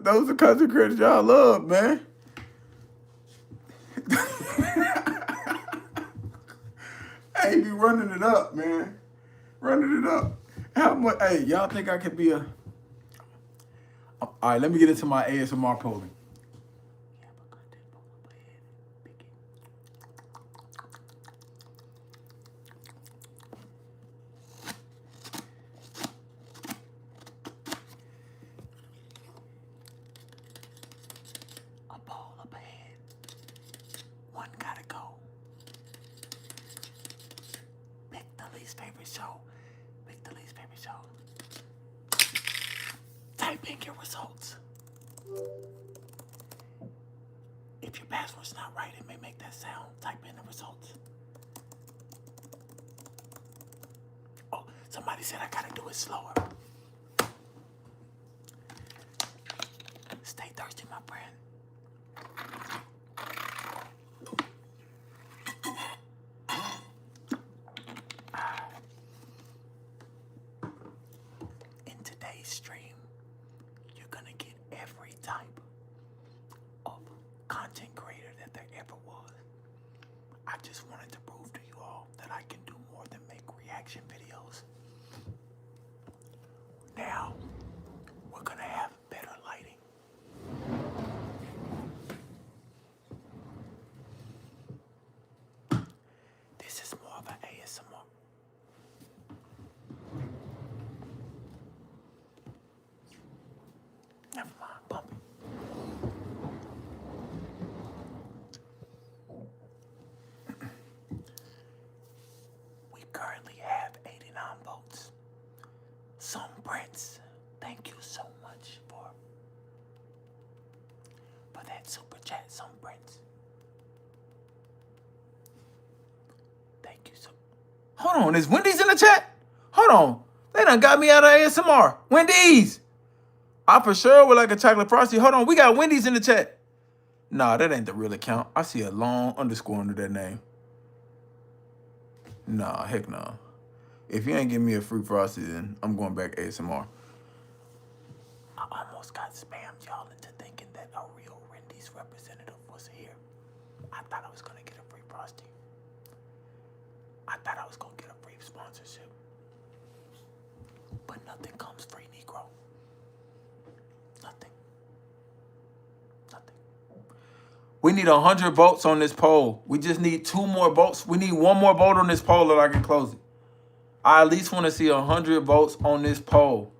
those are country credits y'all love, man. Hey, be running it up, man. Running it up. How much? Hey, y'all think I could be a? All right, let me get into my ASMR polling. favorite show. Victor Lee's favorite show. Type in your results. If your password's not right, it may make that sound. Type in the results. Oh, somebody said I gotta do it slower. Stay thirsty, my friend. In today's stream, you're gonna get every type of content creator that there ever was. I just wanted to prove to you all that I can do more than make reaction videos. Now, we're gonna have better lighting. This is more of an ASMR. Never mind, bump it. We currently have 89 votes. Some Prince, thank you so much for that super chat, Some Prince. Thank you so. Hold on, is Wendy's in the chat? Hold on, they done got me out of ASMR. Wendy's, I for sure would like a chocolate frosty. Hold on, we got Wendy's in the chat. Nah, that ain't the real account. I see a long underscore under that name. Nah, heck no. If you ain't give me a free frosty, then I'm going back ASMR. I almost got spammed, y'all, into thinking that a real Wendy's representative was here. I thought I was gonna get a free frosty. I thought I was gonna get a free sponsorship. But nothing comes free, Negro. Nothing. Nothing. We need 100 votes on this poll. We just need 2 more votes. We need 1 more vote on this poll that I can close it. I at least want to see 100 votes on this poll.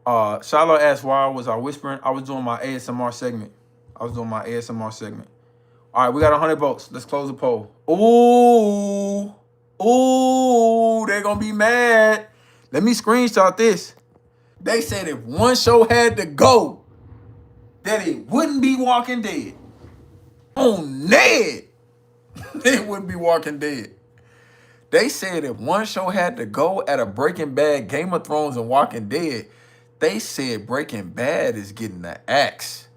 Shiloh asked why was I whispering. I was doing my ASMR segment. All right, we got 100 votes. Let's close the poll. Ooh, they're going to be mad. Let me screenshot this. They said if one show had to go, that it wouldn't be Walking Dead. On Ned, it wouldn't be Walking Dead. They said if one show had to go at a Breaking Bad, Game of Thrones, and Walking Dead, they said Breaking Bad is getting the axe.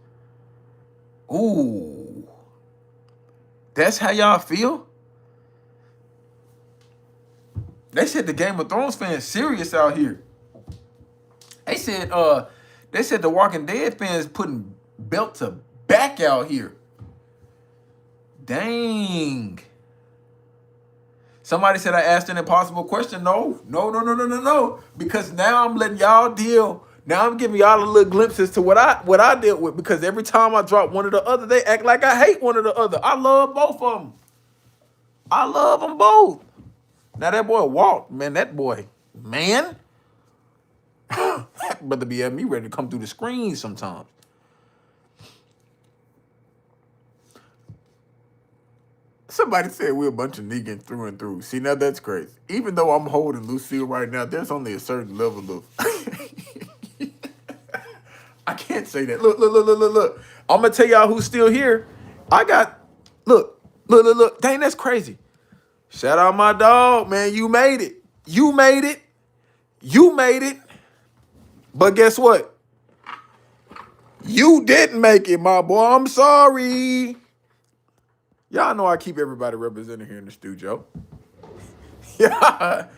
Ooh. That's how y'all feel? They said the Game of Thrones fans serious out here. They said the Walking Dead fans putting belt to back out here. Dang. Somebody said I asked an impossible question. No. Because now I'm letting y'all deal. Now I'm giving y'all a little glimpses to what I dealt with. Because every time I drop one or the other, they act like I hate one or the other. I love both of them. I love them both. Now that boy Walt, man, that boy, man. That brother be having me ready to come through the screen sometimes. Somebody said we're a bunch of Negan through and through. See, now that's crazy. Even though I'm holding Lucille right now, there's only a certain level of... I can't say that. Look. I'm going to tell y'all who's still here. I got... Look. Dang, that's crazy. Shout out my dog, man. You made it. You made it. But guess what? You didn't make it, my boy. I'm sorry. Y'all know I keep everybody represented here in the studio. Y'all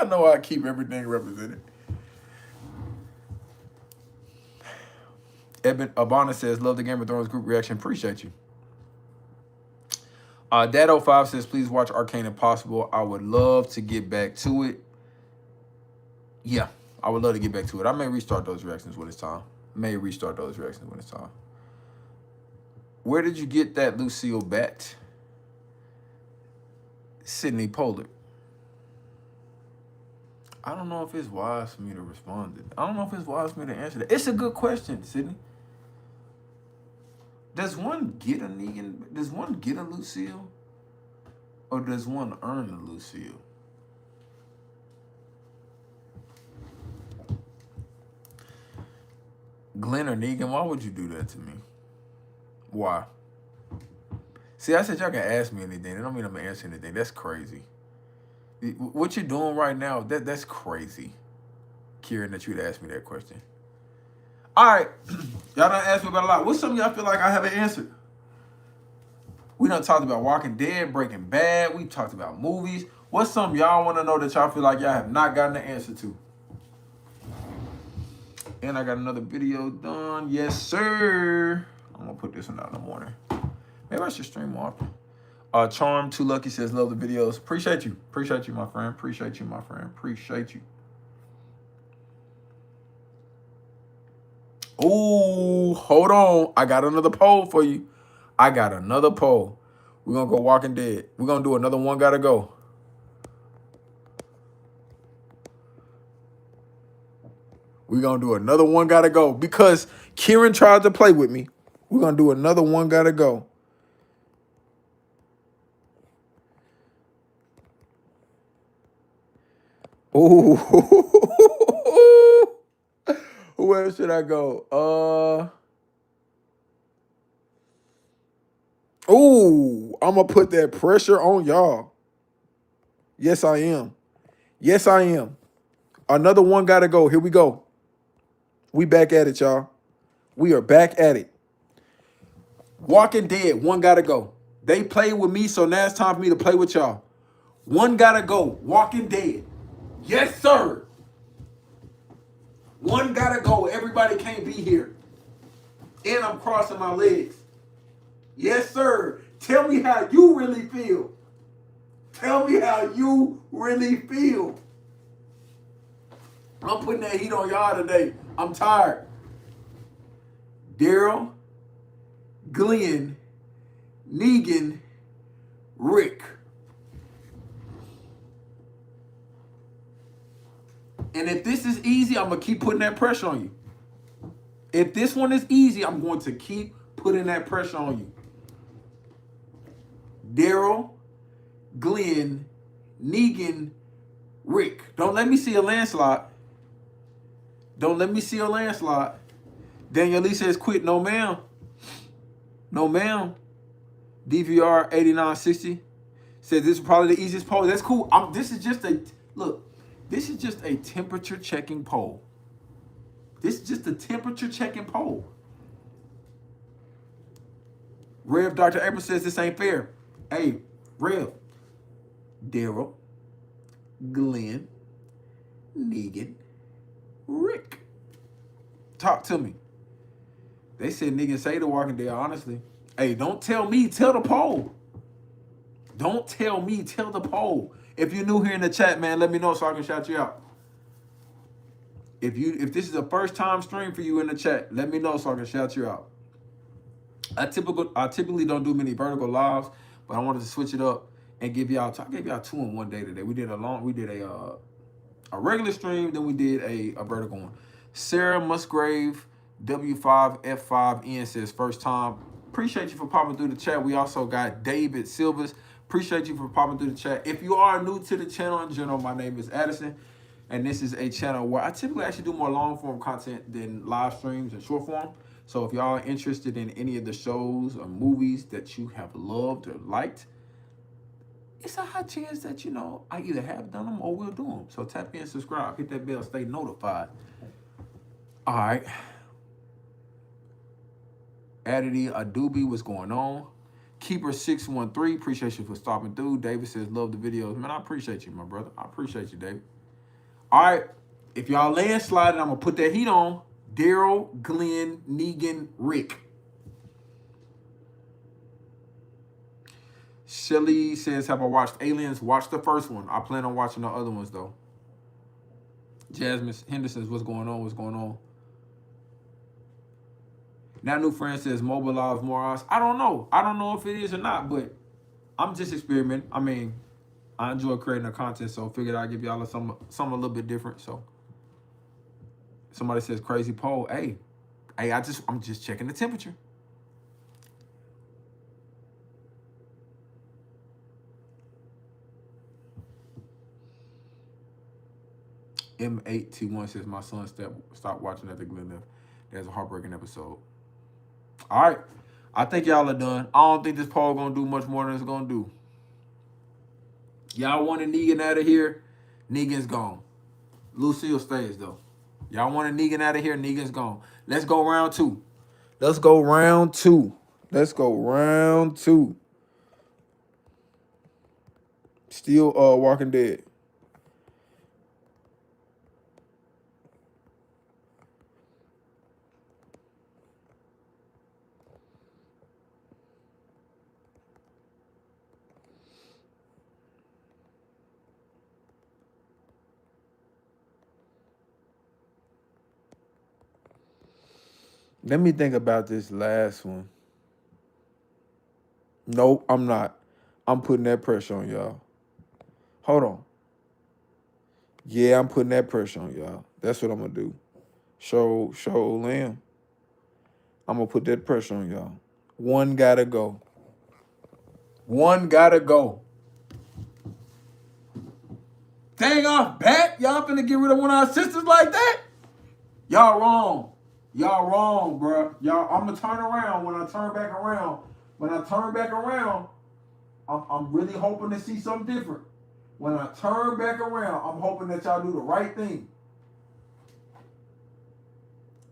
know I keep everything represented. Eben Abana says, love the Game of Thrones group reaction. Appreciate you. Dad05 says, please watch Arcane if possible. I would love to get back to it. Yeah, I would love to get back to it. I may restart those reactions when it's time. Where did you get that Lucille bat? Sydney Pollard. I don't know if it's wise for me to respond to that. I don't know if it's wise for me to answer that. It's a good question, Sydney. Does one get a Negan? Does one get a Lucille? Or does one earn a Lucille? Glenn or Negan, why would you do that to me? Why? See, I said y'all can ask me anything. That don't mean I'm gonna answer anything. That's crazy. What you're doing right now, that's crazy. Kieran, that you'd ask me that question. All right. Y'all done asked me about a lot. What's something y'all feel like I haven't answered? We done talked about Walking Dead, Breaking Bad. We talked about movies. What's something y'all want to know that y'all feel like y'all have not gotten the answer to? And I got another video done. Yes, sir. I'm going to put this one out in the morning. Maybe I should stream more often. Charm Too Lucky says, love the videos. Appreciate you. Appreciate you, my friend. Appreciate you, my friend. Appreciate you. Ooh, hold on. I got another poll for you. I got another poll. We're going to go Walking Dead. We're going to do another one gotta go. We're going to do another one gotta go. Because Kieran tried to play with me. We're going to do another one gotta go. Ooh. Where should I go? Ooh, I'm going to put that pressure on y'all. Yes, I am. Yes, I am. Another one gotta go. Here we go. We back at it, y'all. We are back at it. Walking Dead, one gotta go. They played with me, so now it's time for me to play with y'all. One gotta go. Walking Dead. Yes, sir. One gotta go. Everybody can't be here. And I'm crossing my legs. Yes, sir. Tell me how you really feel. Tell me how you really feel. I'm putting that heat on y'all today. I'm tired. Daryl, Glenn, Negan, Rick. And if this is easy, I'm going to keep putting that pressure on you. If this one is easy, I'm going to keep putting that pressure on you. Daryl, Glenn, Negan, Rick. Don't let me see a landslide. Don't let me see a landslide. Daniel Lee says quit. No, ma'am. No, ma'am. DVR 8960 says this is probably the easiest poll. That's cool. This is just a, look, this is just a temperature checking poll. This is just a temperature checking poll. Rev Dr. April says this ain't fair. Hey, Rev. Daryl, Glenn, Negan, Rick. Talk to me. They said Negan say The Walking Dead, honestly. Hey, don't tell me, tell the poll. Don't tell me, tell the poll. If you're new here in the chat, man, let me know so I can shout you out. If this is a first time stream for you in the chat, let me know so I can shout you out. I typically don't do many vertical lives, but I wanted to switch it up and give y'all. I gave y'all two in one day today. We did a regular stream, then we did a vertical one. Sarah Musgrave W5F5N says first time. Appreciate you for popping through the chat. We also got David Silvers. Appreciate you for popping through the chat. If you are new to the channel in general, my name is Addison, and this is a channel where I typically actually do more long form content than live streams and short form. So if y'all are interested in any of the shows or movies that you have loved or liked, it's a high chance that, you know, I either have done them or will do them. So tap in, subscribe, hit that bell, stay notified. All right. Adity Adobe, what's going on? Keeper613, appreciate you for stopping through. David says, love the videos. Man, I appreciate you, my brother. I appreciate you, David. All right. If y'all landsliding, I'm going to put that heat on. Daryl, Glenn, Negan, Rick. Shelly says, have I watched Aliens? Watch the first one. I plan on watching the other ones, though. Jasmine Henderson says, what's going on? What's going on? Now New Friend says, mobilize Moros. I don't know. I don't know if it is or not, but I'm just experimenting. I mean, I enjoy creating the content, so I figured I'd give y'all something a little bit different. So somebody says crazy poll. Hey, I'm just checking the temperature. M8T1 says my son stopped watching at the Glen. That's a heartbreaking episode. All right. I think y'all are done. I don't think this poll gonna do much more than it's gonna do. Y'all wanted Negan out of here. Negan's gone. Lucille stays though. Y'all wanted Negan out of here. Negan's gone. Let's go round two. Let's go round two. Let's go round two. Still Walking Dead. Let me think about this last one. Nope, I'm not. I'm putting that pressure on y'all. Hold on. Yeah, I'm putting that pressure on y'all. That's what I'm gonna do. Show Lamb. I'm gonna put that pressure on y'all. One gotta go. One gotta go. Dang off back. Y'all finna get rid of one of our sisters like that? Y'all wrong. Y'all wrong, bro. Y'all, I'm gonna turn around when I turn back around. When I turn back around, I'm really hoping to see something different. When I turn back around, I'm hoping that y'all do the right thing.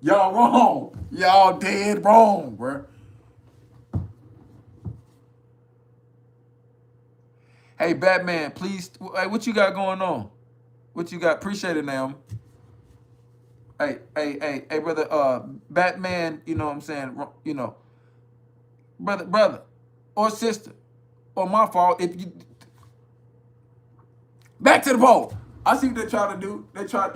Y'all wrong. Y'all dead wrong, bro. Hey, Batman, please. Hey, what you got going on? What you got? Appreciate it, Naomi. Hey, brother. Batman. You know what I'm saying? You know, brother, or sister, or my fault. If you back to the poll. I see what they try to do. They try.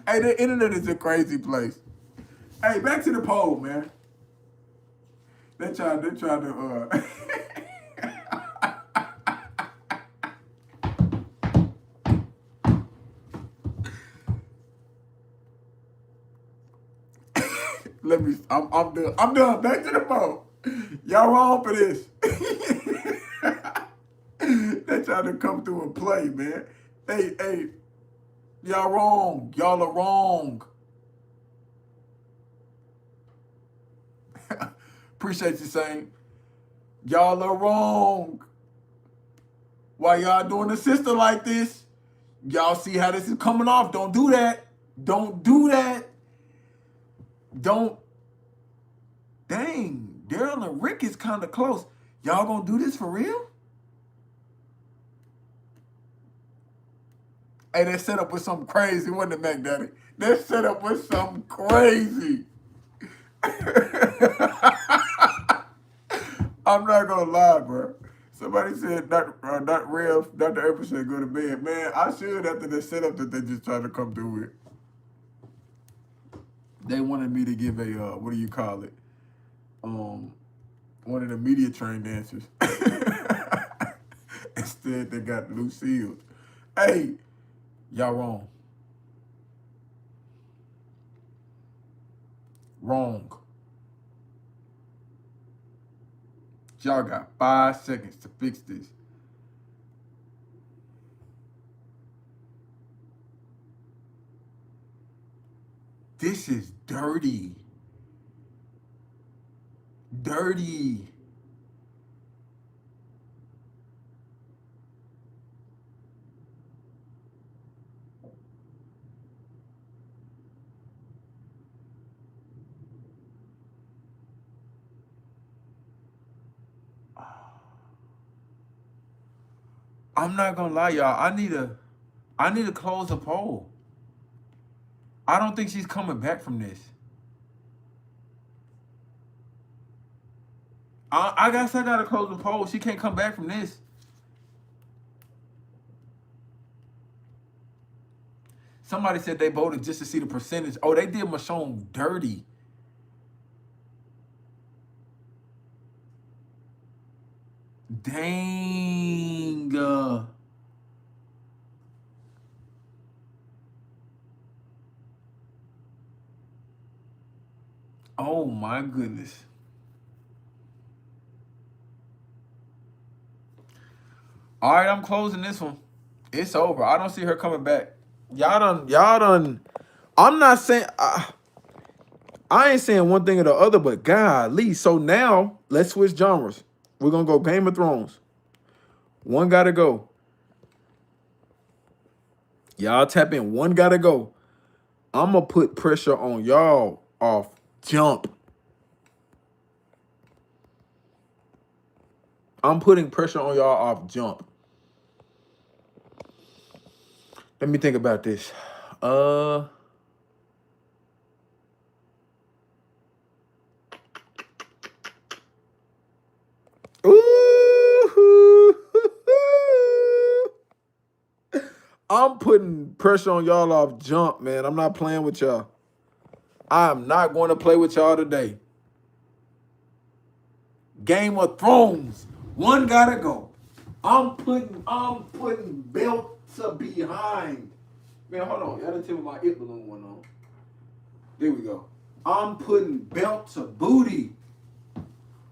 Hey, the internet is a crazy place. Hey, back to the poll, man. They try to. Let me. I'm done. I'm done. Back to the poll. Y'all wrong for this. They trying to come through and play, man. Hey, y'all wrong. Y'all are wrong. Appreciate you saying. Y'all are wrong. Why y'all doing a sister like this? Y'all see how this is coming off. Don't do that. Don't do that. Don't. Dang, Daryl and Rick is kind of close. Y'all gonna do this for real? Hey, they set up with something crazy, wasn't it, Mac Daddy? They set up with something crazy. I'm not gonna lie, bro. Somebody said Dr. April said go to bed. Man, I should after the setup that they just tried to come through with. They wanted me to give a what do you call it? One of the media trained dancers. Instead, they got Lucille. Hey, y'all wrong. Wrong. Y'all got 5 seconds to fix this. This is dirty. Dirty. I'm not gonna lie, y'all. I need to close the poll. I don't think she's coming back from this. I guess I gotta close the poll. She can't come back from this. Somebody said they voted just to see the percentage. Oh, they did Michonne dirty. Dang. Oh my goodness. All right, I'm closing this one. It's over. I don't see her coming back. Y'all done I'm not saying I ain't saying one thing or the other, but golly. So now let's switch genres. We're gonna go Game of Thrones. One gotta go. Y'all tap in. One gotta go. I'm gonna put pressure on y'all off jump. I'm putting pressure on y'all off jump. Let me think about this. Ooh. I'm putting pressure on y'all off jump, man. I'm not playing with y'all. I'm not going to play with y'all today. Game of Thrones. One gotta go. I'm putting belt to behind. Man, hold on. Y'all didn't tell me my it balloon went on. There we go. I'm putting belt to booty.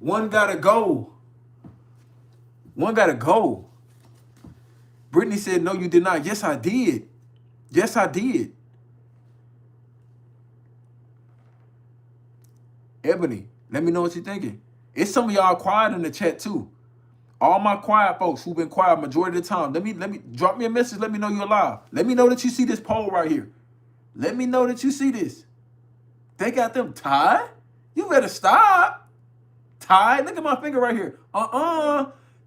One gotta go. One gotta go. Brittany said, no, you did not. Yes, I did. Yes, I did. Ebony, let me know what you're thinking. It's some of y'all quiet in the chat too. All my quiet folks who've been quiet majority of the time, let me drop me a message. Let me know you're alive. Let me know that you see this poll right here. Let me know that you see this. They got them tied? You better stop. Tied? Look at my finger right here.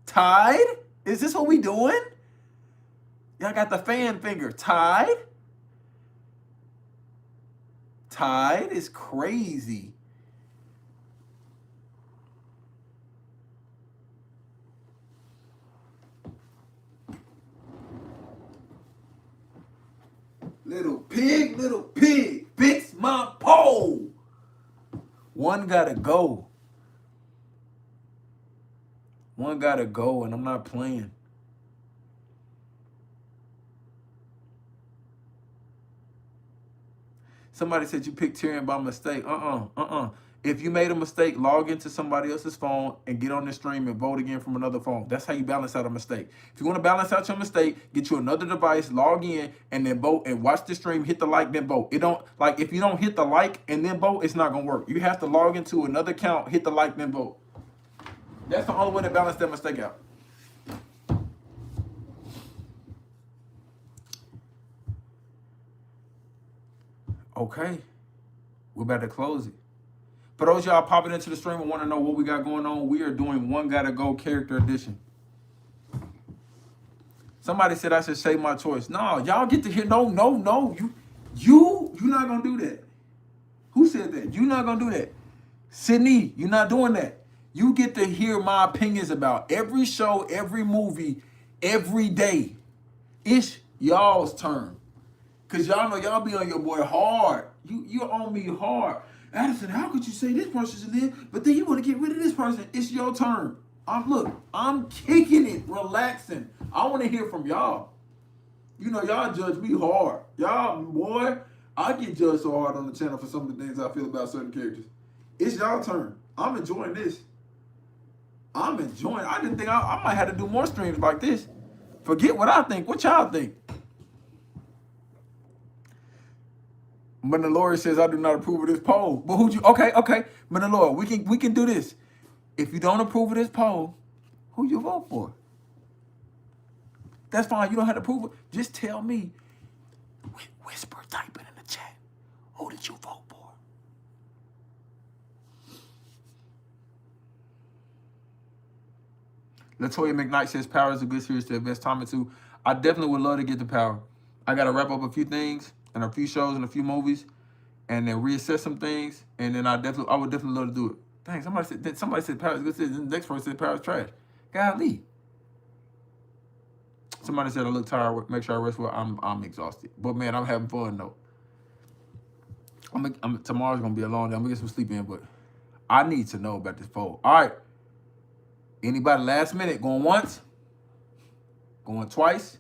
Tied? Is this what we doing? Y'all got the fan finger. Tied? Tied is crazy. Little pig, fix my pole. One gotta go. One gotta go, and I'm not playing. Somebody said you picked Tyrion by mistake. If you made a mistake, log into somebody else's phone and get on the stream and vote again from another phone. That's how you balance out a mistake. If you want to balance out your mistake, get you another device, log in, and then vote and watch the stream, hit the like, then vote. It don't, like, if you don't hit the like and then vote, it's not going to work. You have to log into another account, hit the like, then vote. That's the only way to balance that mistake out. Okay. We're about to close it. For those y'all popping into the stream and want to know what we got going on, we are doing One Gotta Go Character Edition. Somebody said I should say my choice. No, y'all get to hear. No. You're not gonna do that. Who said that? You're not gonna do that. Sydney, you're not doing that. You get to hear my opinions about every show, every movie, every day. It's y'all's turn. Cause y'all know y'all be on your boy hard. You're on me hard. Addison, how could you say this person's in there, but then you want to get rid of this person? It's your turn. I'm kicking it, relaxing. I want to hear from y'all. You know, y'all judge me hard. Y'all, boy, I get judged so hard on the channel for some of the things I feel about certain characters. It's y'all turn. I'm enjoying this. I didn't think I might have to do more streams like this. Forget what I think. What y'all think? Mandalorian says I do not approve of this poll. But who'd you? Okay. Mandalorian, we can do this. If you don't approve of this poll, who you vote for? That's fine. You don't have to approve it. Just tell me. Whisper, type it in the chat. Who did you vote for? Latoya McKnight says Power is a good series to invest time into. I definitely would love to get the Power. I got to wrap up a few things and a few shows and a few movies, and then reassess some things, and then I would definitely love to do it. Dang, somebody said Power is a good series. The next person said Power is trash. Golly. Somebody said I look tired. Make sure I rest well. I'm exhausted, but man, I'm having fun though. Tomorrow's gonna be a long day. I'm gonna get some sleep in, but I need to know about this poll. All right. Anybody last minute going once? Going twice?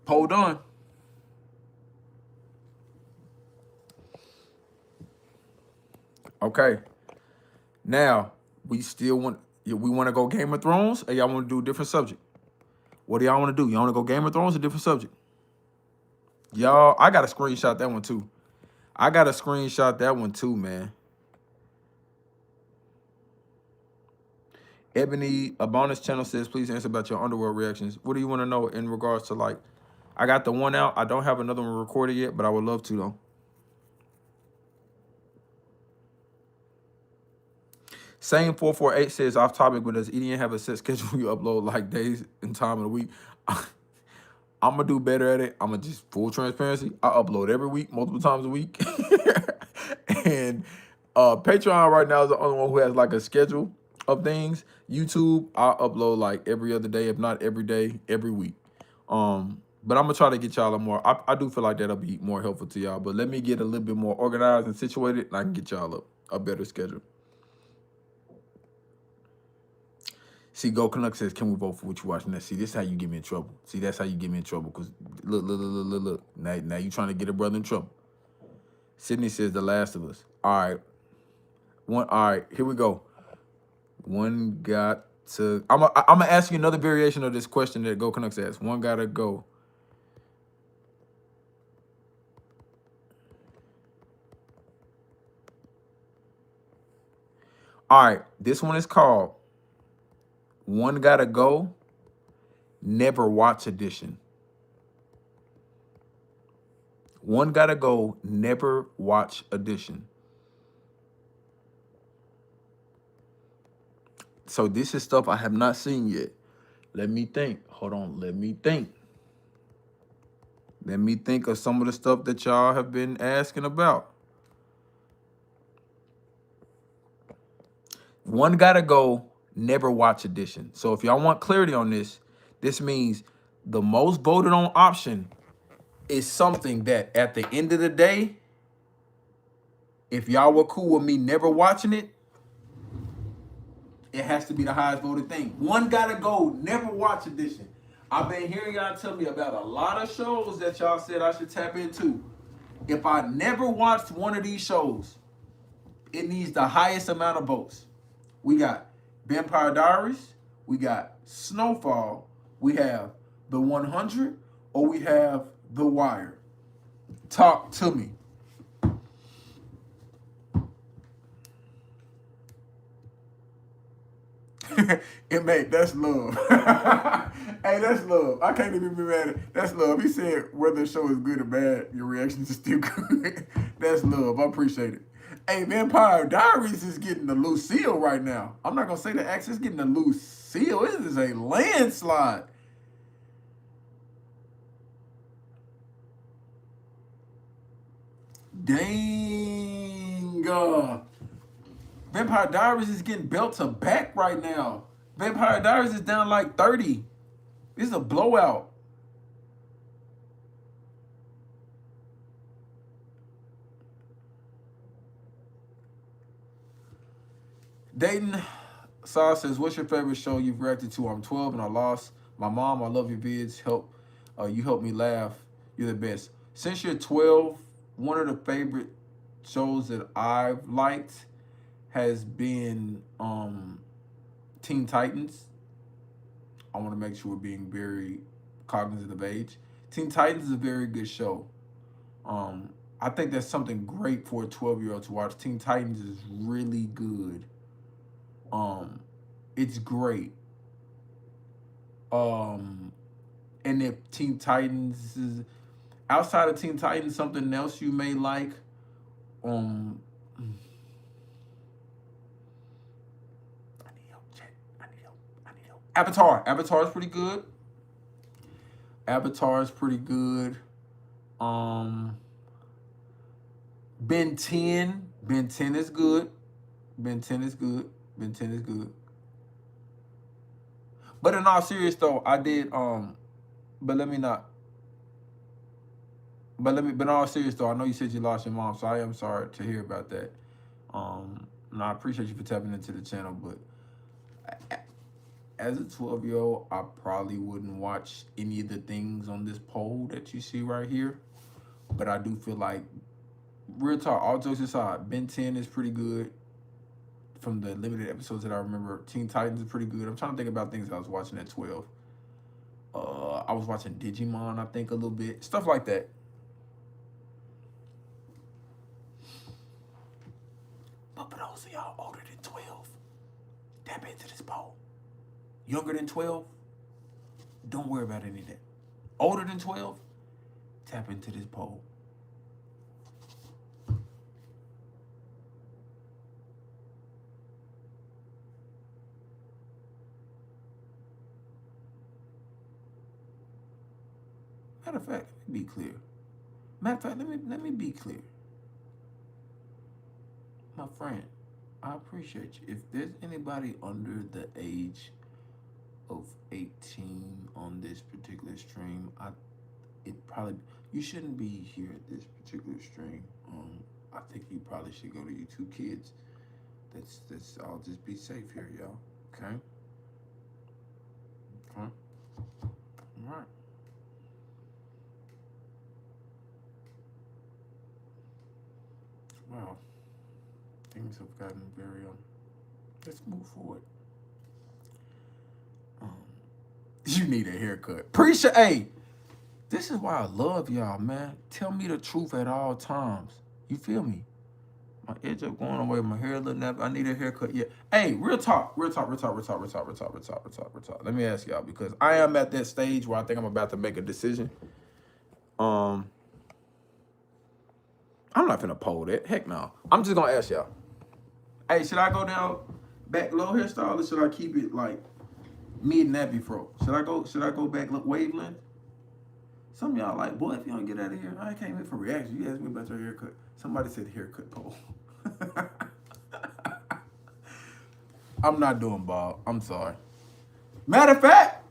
Poll done. Okay. Now, we still want We want to go Game of Thrones, or y'all want to do a different subject? What do y'all want to do? Y'all want to go Game of Thrones or different subject? Y'all, I got to screenshot that one too. I got to screenshot that one too, man. Ebony, a bonus channel says, please answer about your underworld reactions. What do you want to know in regards to, like, I got the one out. I don't have another one recorded yet, but I would love to, though. Same 448 says, off topic, but does EDN have a set schedule you upload, like, days and time of the week? I'm going to do better at it. I'm going to just full transparency. I upload every week, multiple times a week. And Patreon right now is the only one who has, like, a schedule of things. YouTube, I upload, like, every other day, if not every day, every week. But I'm going to try to get y'all a more, I do feel like that'll be more helpful to y'all. But let me get a little bit more organized and situated, and I can get y'all a better schedule. See, Go Canuck says, can we vote for what you watching next? See, this is how you get me in trouble. See, that's how you get me in trouble. Because look. Now you trying to get a brother in trouble. Sydney says, The Last of Us. All right, here we go. One got to... I'm gonna ask you another variation of this question that Go Canucks asked. One gotta go. All right, this one is called One Gotta Go, Never Watch Edition. One Gotta Go, Never Watch Edition. So this is stuff I have not seen yet. Let me think. Hold on. Let me think. Let me think of some of the stuff that y'all have been asking about. One Gotta Go, Never Watch Edition. So if y'all want clarity on this, this means the most voted on option is something that at the end of the day, if y'all were cool with me never watching it, it has to be the highest voted thing. One Gotta Go, Never Watch Edition. I've been hearing y'all tell me about a lot of shows that y'all said I should tap into. If I never watched one of these shows, it needs the highest amount of votes. We got Vampire Diaries, we got Snowfall, we have The 100, or we have The Wire. Talk to me. And mate, that's love. Hey, that's love. I can't even be mad at that's love. He said whether the show is good or bad, your reactions are still good. That's love. I appreciate it. Hey, Vampire Diaries is getting the Lucille right now. I'm not gonna say the X is getting the Lucille. This is a landslide. Dang. Vampire Diaries is getting belt to back right now. Vampire Diaries is down like 30. This is a blowout. Dayton Saw says, what's your favorite show you've reacted to? I'm 12 and I lost my mom. I love your vids. You help me laugh. You're the best. Since you're 12, one of the favorite shows that I've liked has been Teen Titans. I want to make sure we're being very cognizant of age. Teen Titans is a very good show. I think that's something great for a 12-year-old to watch. Teen Titans is really good. It's great. And if Teen Titans is outside of Teen Titans, something else you may like, I need help, chat. I need help. Avatar. Avatar is pretty good. Ben 10. Ben 10 is good. Ben 10 is good. But in all seriousness though, I did but in all seriousness though, I know you said you lost your mom, so I am sorry to hear about that. And I appreciate you for tapping into the channel, but as a 12-year-old, I probably wouldn't watch any of the things on this poll that you see right here. But I do feel like, real talk, all jokes aside, Ben 10 is pretty good. from the limited episodes that I remember, Teen Titans is pretty good. I'm trying to think about things I was watching at 12. I was watching Digimon, I think, a little bit. Stuff like that. But for those of y'all older than 12, tap into this poll. Younger than 12, don't worry about any of that. Older than 12, tap into this poll. Matter of fact, let me be clear. Let me be clear. My friend, I appreciate you. If there's anybody under the age of 18 on this particular stream, you shouldn't be here at this particular stream. I think you probably should go to YouTube Kids. That's I'll just be safe here, y'all. Okay? All right. Wow. Things have gotten very let's move forward. You need a haircut. Appreciate. Hey, this is why I love y'all, man. Tell me the truth at all times. You feel me? My edge up going away. My hair a little nappy. I need a haircut. Yeah. Hey, real talk. Let me ask y'all, because I am at that stage where I think I'm about to make a decision. I'm not finna poll that. Heck no. I'm just gonna ask y'all. Hey, should I go down back low hairstyle, or should I keep it like mid nappy fro? Should I go back wavelength? Some of y'all like, boy, if you don't get out of here, I came in for reaction. You asked me about your haircut. Somebody said haircut poll. I'm not doing bald. I'm sorry. Matter of fact,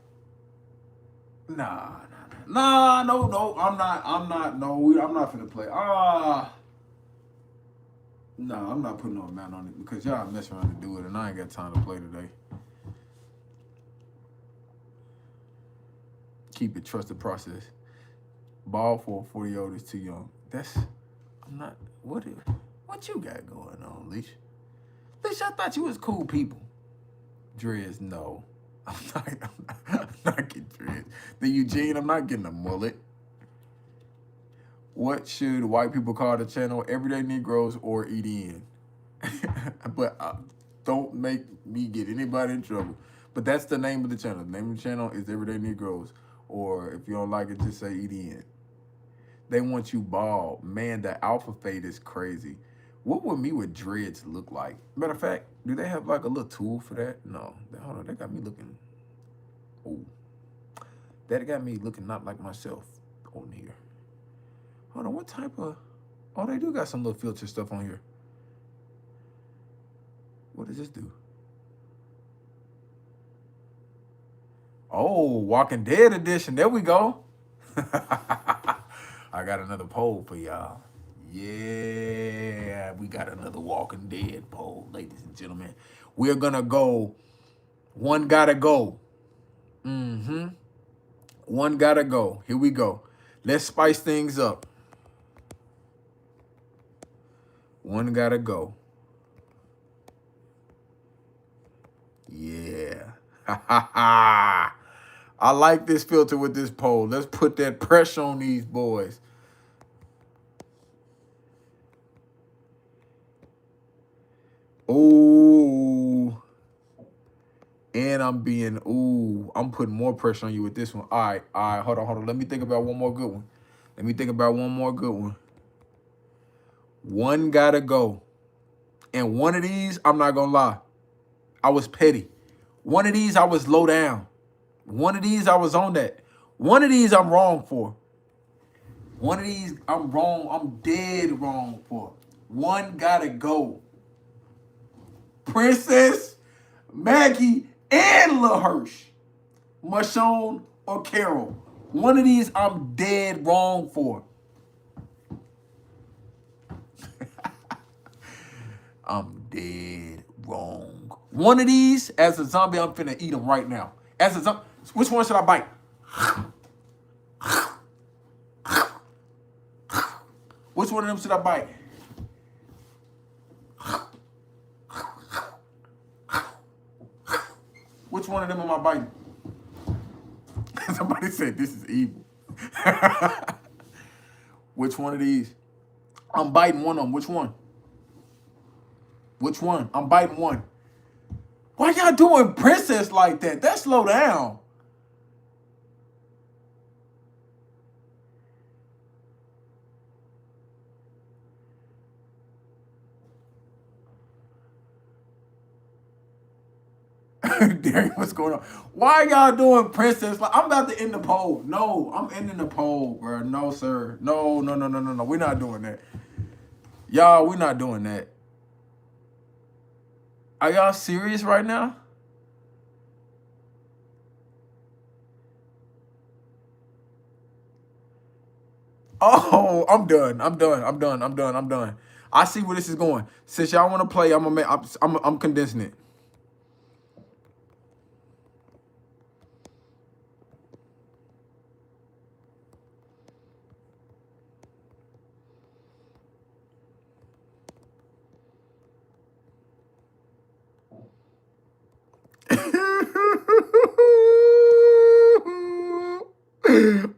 no, I'm not finna play. No, I'm not putting no amount on it, because y'all mess around and do it, and I ain't got time to play today. Keep it, trust the process. Ball for a 40-year-old is too young. What you got going on, Leash? Leash, I thought you was cool people. Dreads, no. I'm not getting dreads. The Eugene, I'm not getting a mullet. What should white people call the channel? Everyday Negroes or EDN? But don't make me get anybody in trouble. But that's the name of the channel. The name of the channel is Everyday Negroes. Or if you don't like it, just say EDN. They want you bald. Man, the alpha fade is crazy. What would me with dreads look like? Matter of fact, do they have like a little tool for that? No. Hold on, they got me looking. Ooh. That got me looking not like myself on here. Hold on, what type of... Oh, they do got some little filter stuff on here. What does this do? Oh, Walking Dead edition. There we go. I got another poll for y'all. Yeah, we got another Walking Dead poll, ladies and gentlemen. We're going to go. One gotta go. One gotta go. Here we go. Let's spice things up. One gotta go. Yeah. I like this filter with this poll. Let's put that pressure on these boys. Ooh. And I'm putting more pressure on you with this one. All right, hold on. Let me think about one more good one. One gotta go. And one of these, I'm not gonna lie, I was petty. One of these, I was low down. One of these, I was on that. One of these, I'm wrong for. One of these, I'm wrong. I'm dead wrong for. One gotta go. Princess, Maggie, and Lil Hirsch. Marshawn or Carol. One of these, I'm dead wrong for. I'm dead wrong. One of these, as a zombie, I'm finna eat them right now. As a zombie, which one should I bite? Which one of them should I bite? Which one of them am I biting? Somebody said this is evil. Which one of these? I'm biting one of them. Which one? Which one? I'm biting one. Why y'all doing princess like that? That slow down. Darian, what's going on? Why y'all doing princess? Like, I'm about to end the poll. No, I'm ending the poll, bro. No, sir. No. We're not doing that. Y'all, we're not doing that. Are y'all serious right now? Oh, I'm done. I see where this is going. Since y'all want to play, I'm condensing it.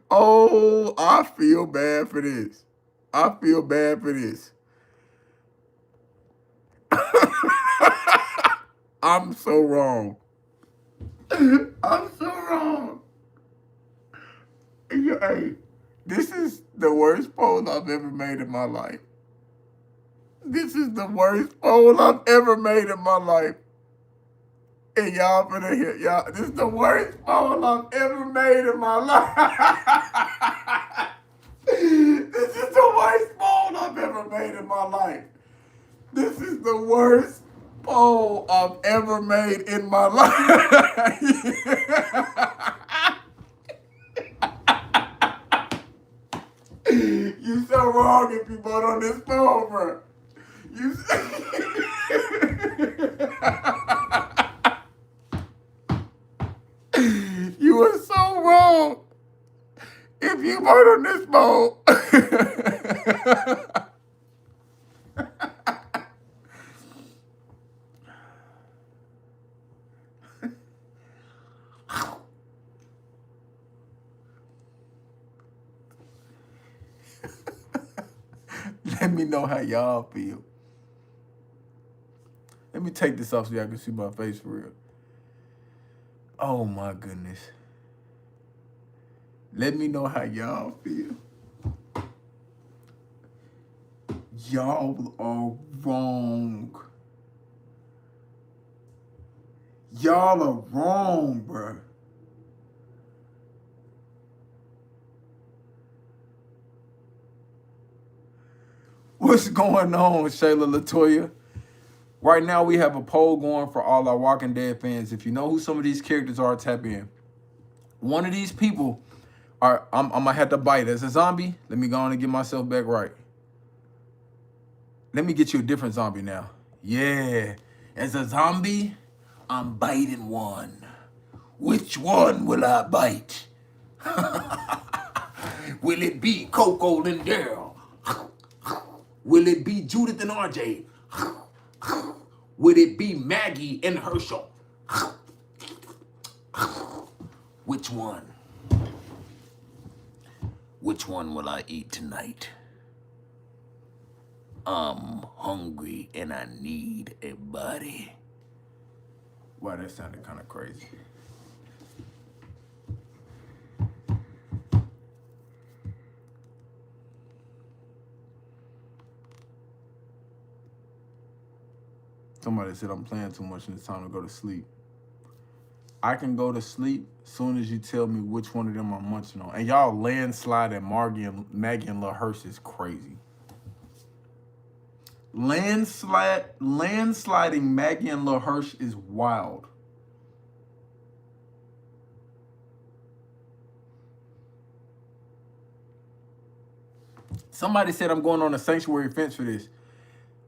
Oh, I feel bad for this. I'm so wrong. Hey, this is the worst poll I've ever made in my life. This is the worst poll I've ever made in my life. And y'all finna hear, y'all, this is the worst poll I've ever made in my life. This is the worst poll I've ever made in my life. This is the worst poll I've ever made in my life. You so wrong if you vote on this poll, bro. You are so wrong if you vote on this poll. Let me know how y'all feel. Let me take this off so y'all can see my face for real. Oh my goodness. Let me know how y'all feel. Y'all are wrong. Y'all are wrong, bruh. What's going on, Shayla Latoya? Right now, we have a poll going for all our Walking Dead fans. If you know who some of these characters are, tap in. One of these people, I'm going to have to bite. As a zombie, let me go on and get myself back right. Let me get you a different zombie now. Yeah. As a zombie, I'm biting one. Which one will I bite? Will it be Coco and Daryl? Will it be Judith and RJ? Would it be Maggie and Herschel? Which one? Which one will I eat tonight? I'm hungry and I need a body. Wow, that sounded kind of crazy. Somebody said I'm playing too much and it's time to go to sleep. I can go to sleep as soon as you tell me which one of them I'm munching on. And y'all landsliding Maggie and LaHurst is crazy. Landsliding Maggie and LaHurst is wild. Somebody said I'm going on a sanctuary fence for this.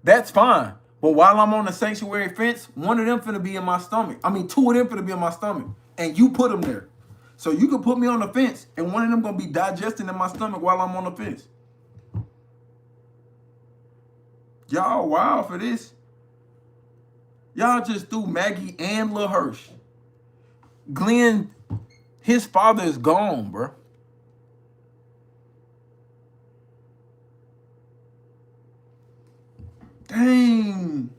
That's fine. But while I'm on the sanctuary fence, one of them finna be in my stomach. I mean, two of them finna be in my stomach. And you put them there. So you can put me on the fence, and one of them gonna be digesting in my stomach while I'm on the fence. Y'all wild for this. Y'all just threw Maggie and LaHurst. Glenn, his father is gone, bro. Dang.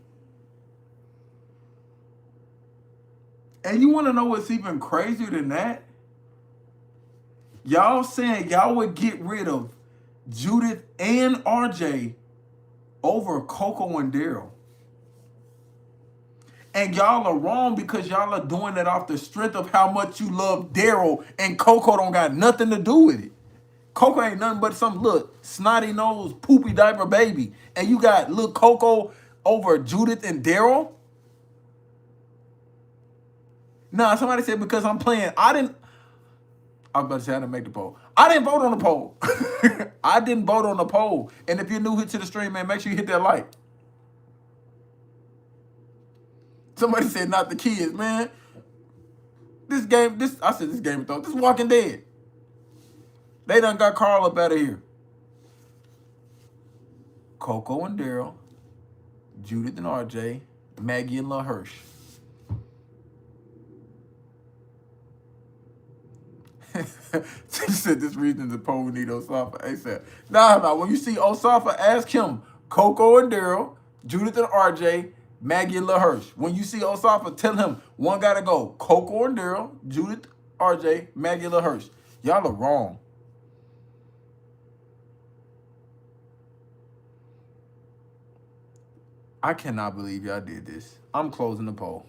And you want to know what's even crazier than that? Y'all saying y'all would get rid of Judith and RJ over Coco and Daryl. And y'all are wrong because y'all are doing it off the strength of how much you love Daryl, and Coco don't got nothing to do with it. Coco ain't nothing but some little snotty nose, poopy diaper baby. And you got little Coco over Judith and Daryl? Nah, somebody said because I'm playing. I was about to say I didn't make the poll. I didn't vote on the poll. I didn't vote on the poll. And if you're new here to the stream, man, make sure you hit that like. Somebody said not the kids, man. I said this Game of Thrones. This Walking Dead. They done got Carl up out of here. Coco and Daryl, Judith and RJ, Maggie and Lil Hirsch. She said this reason the poll we need Osafa ASAP. Nah. When you see Osafa, ask him Coco and Daryl, Judith and RJ, Maggie and Lil Hirsch. When you see Osafa, tell him one gotta go. Coco and Daryl, Judith, RJ, Maggie and Lil Hirsch. Y'all are wrong. I cannot believe y'all did this. I'm closing the poll.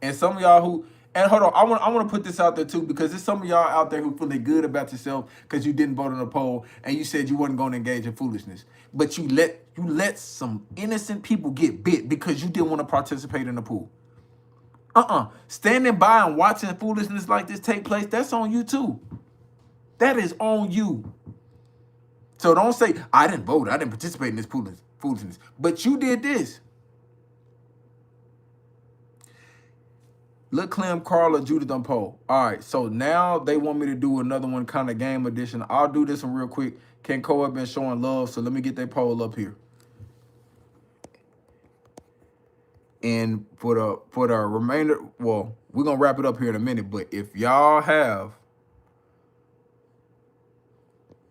And some of y'all who, and hold on, I want to put this out there too, because there's some of y'all out there who feeling good about yourself because you didn't vote on the poll and you said you wasn't going to engage in foolishness. But you let some innocent people get bit because you didn't want to participate in the pool. Standing by and watching foolishness like this take place, that's on you too. That is on you. So don't say, I didn't vote, I didn't participate in this foolishness. But you did this. Look, Clem, Carl, or Judith on poll. All right, so now they want me to do another one, kind of game edition. I'll do this one real quick. Ken Cole have been showing love, so let me get their poll up here. And for the remainder, well, we're gonna wrap it up here in a minute. But if y'all have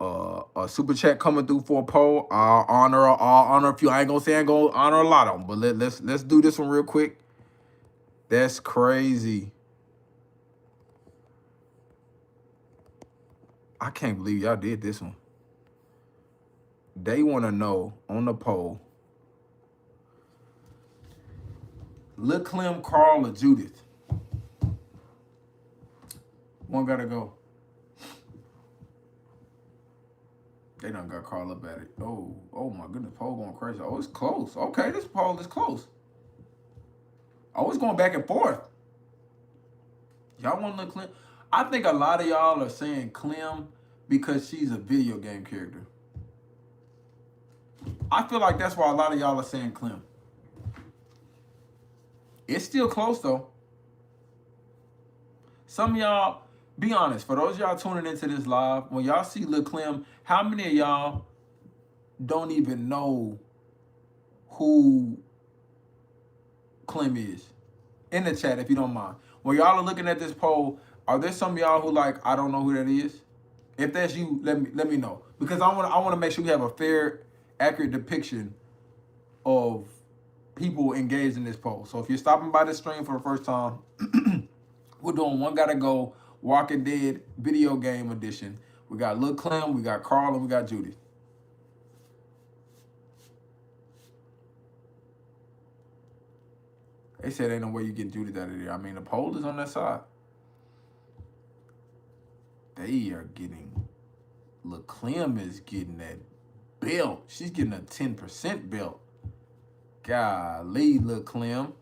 a super chat coming through for a poll, I'll honor a few. I ain't gonna say I'm gonna honor a lot of them, but let's do this one real quick. That's crazy. I can't believe y'all did this one. They want to know on the poll, Lil Clem, Carl, or Judith? One gotta go. They done got Carl up at it. Oh my goodness, poll going crazy. Oh, it's close. Okay, this poll is close. Oh, it's going back and forth. Y'all want Lil Clem? I think a lot of y'all are saying Clem because she's a video game character. I feel like that's why a lot of y'all are saying Clem. It's still close though. Some of y'all, be honest, for those of y'all tuning into this live, when y'all see Lil Clem, how many of y'all don't even know who Clem is? In the chat, if you don't mind. When y'all are looking at this poll, are there some of y'all who like, I don't know who that is? If that's you, let me know. Because I want to make sure we have a fair, accurate depiction of people engaged in this poll. So if you're stopping by the stream for the first time, we're doing One Gotta Go Walking Dead video game edition. We got Lil Clem, we got Carl, and we got Judith. They said ain't no way you get Judith out of there. I mean, the poll is on that side. They are getting, Lil Clem is getting that belt. She's getting a 10% belt. Golly, Lil Clem.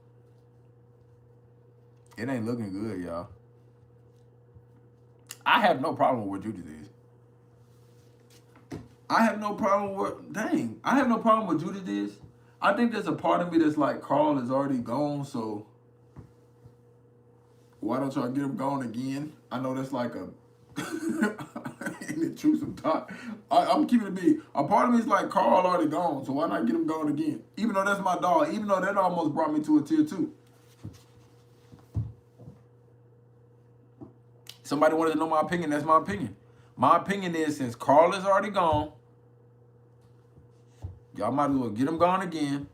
It ain't looking good, y'all. I have no problem with what Judith is. I have no problem with, I have no problem with Judith is. I think there's a part of me that's like, Carl is already gone, so why don't y'all get him gone again? I know that's like a intrusive thought. I'm keeping it big. A part of me is like, Carl already gone, so why not get him gone again? Even though that's my dog, even though that almost brought me to a tier 2. Somebody wanted to know my opinion. That's my opinion. My opinion is, since Carl is already gone, y'all might as well get him gone again.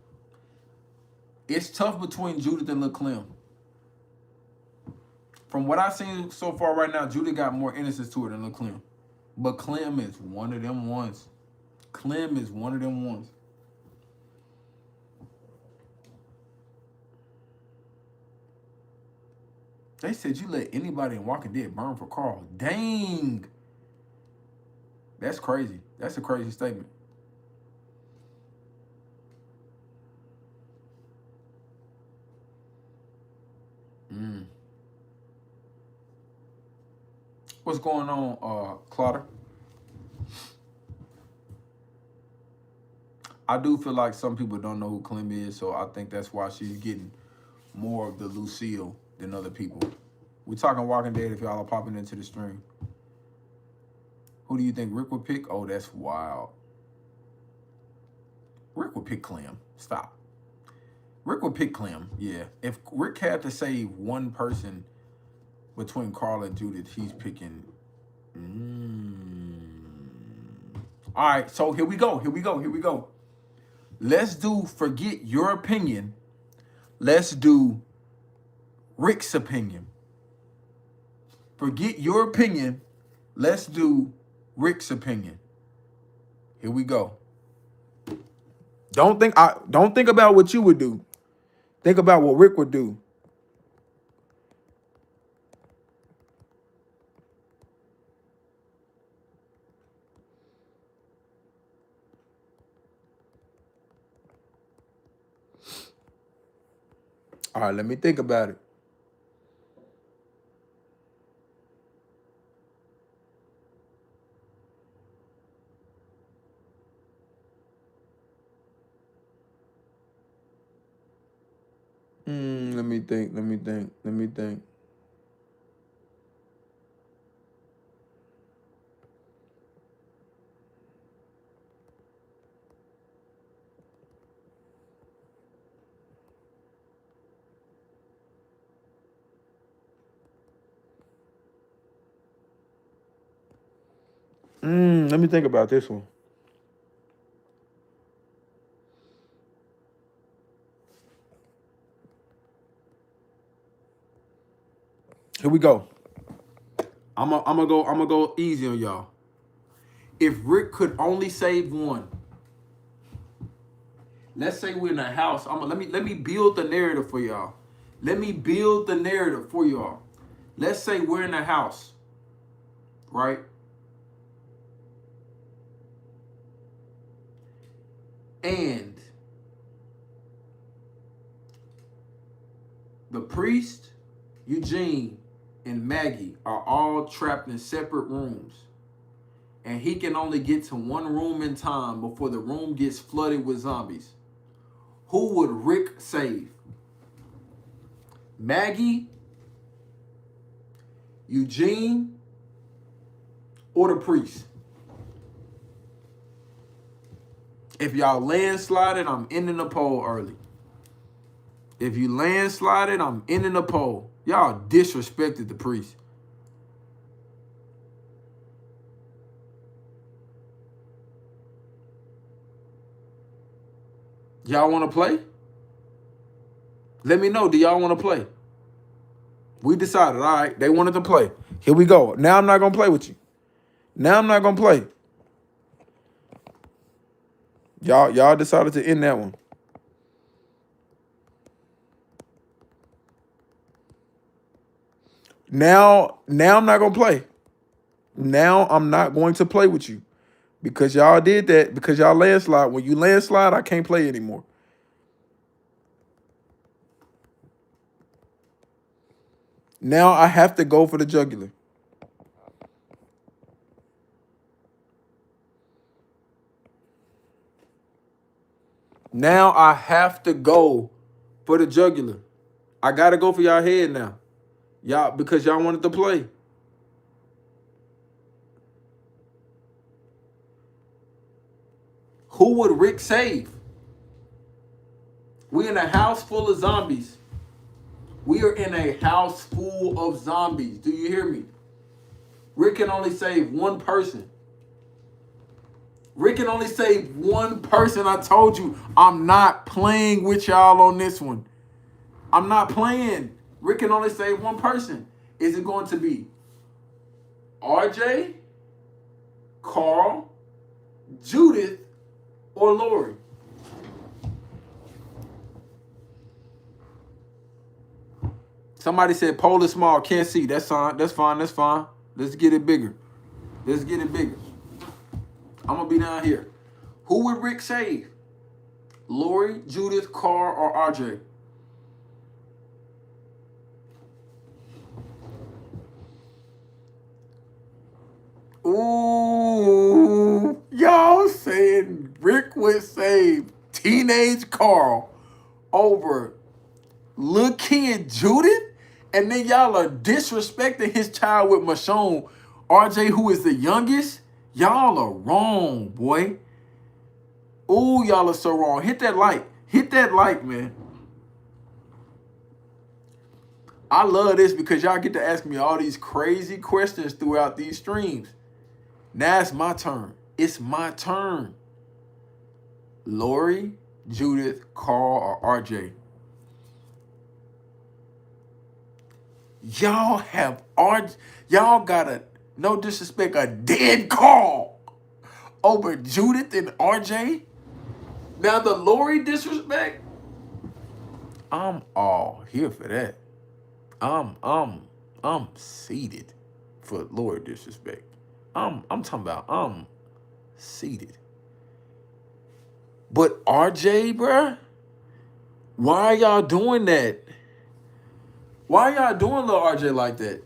It's tough between Judith and Lil Clem. From what I've seen so far right now, Judith got more innocence to her than Lil Clem. But Clem is one of them ones. Clem is one of them ones. They said you let anybody in Walking Dead burn for Carl. Dang. That's crazy. That's a crazy statement. What's going on, Clotter? I do feel like some people don't know who Clem is, so I think that's why she's getting more of the Lucille than other people. We're talking Walking Dead if y'all are popping into the stream. Who do you think Rick would pick? Oh, that's wild. Rick would pick Clem. Stop. Rick would pick Clem, yeah. If Rick had to save one person between Carl and Judith, he's picking... All right, so here we go. Let's do forget your opinion. Let's do Rick's opinion. Forget your opinion. Let's do Rick's opinion. Here we go. Don't think about what you would do. Think about what Rick would do. All right, let me think about it. Let me think. Let me think about this one. Here we go. I'm gonna go easy on y'all. If Rick could only save one, let's say we're in a house. Let me build the narrative for y'all. Let's say we're in a house, right? And the priest, Eugene, and Maggie are all trapped in separate rooms. And he can only get to one room in time before the room gets flooded with zombies. Who would Rick save? Maggie, Eugene, or the priest? If y'all landslided, I'm ending the poll early. If you landslided, I'm ending the poll. Y'all disrespected the priest. Y'all want to play? Let me know. Do y'all want to play? We decided, all right, they wanted to play. Here we go. Now I'm not going to play with you. Y'all decided to end that one. Now I'm not going to play. Now I'm not going to play with you. Because y'all did that. Because y'all landslide. When you landslide, I can't play anymore. Now I have to go for the jugular. Now I have to go for the jugular. I got to go for y'all head now. Y'all, because y'all wanted to play. Who would Rick save? We in a house full of zombies. We are in a house full of zombies. Do you hear me? Rick can only save one person. Rick can only save one person. I told you, I'm not playing with y'all on this one. I'm not playing. Rick can only save one person. Is it going to be RJ, Carl, Judith, or Lori? Somebody said pole is small, can't see. That's fine. That's fine. That's fine. Let's get it bigger. Let's get it bigger. I'm gonna be down here. Who would Rick save? Lori, Judith, Carl, or RJ? Ooh, y'all saying Rick would save teenage Carl over little kid Judith? And then y'all are disrespecting his child with Michonne, RJ, who is the youngest? Y'all are wrong, boy. Ooh, y'all are so wrong. Hit that like. Hit that like, man. I love this because y'all get to ask me all these crazy questions throughout these streams. Now it's my turn. It's my turn. Lori, Judith, Carl, or RJ? Y'all have y'all got a, no disrespect, a dead Carl over Judith and RJ? Now the Lori disrespect, I'm all here for that. I'm seated for Lori disrespect. I'm talking about I'm seated. But RJ, bruh, why are y'all doing that? Why y'all doing little RJ like that?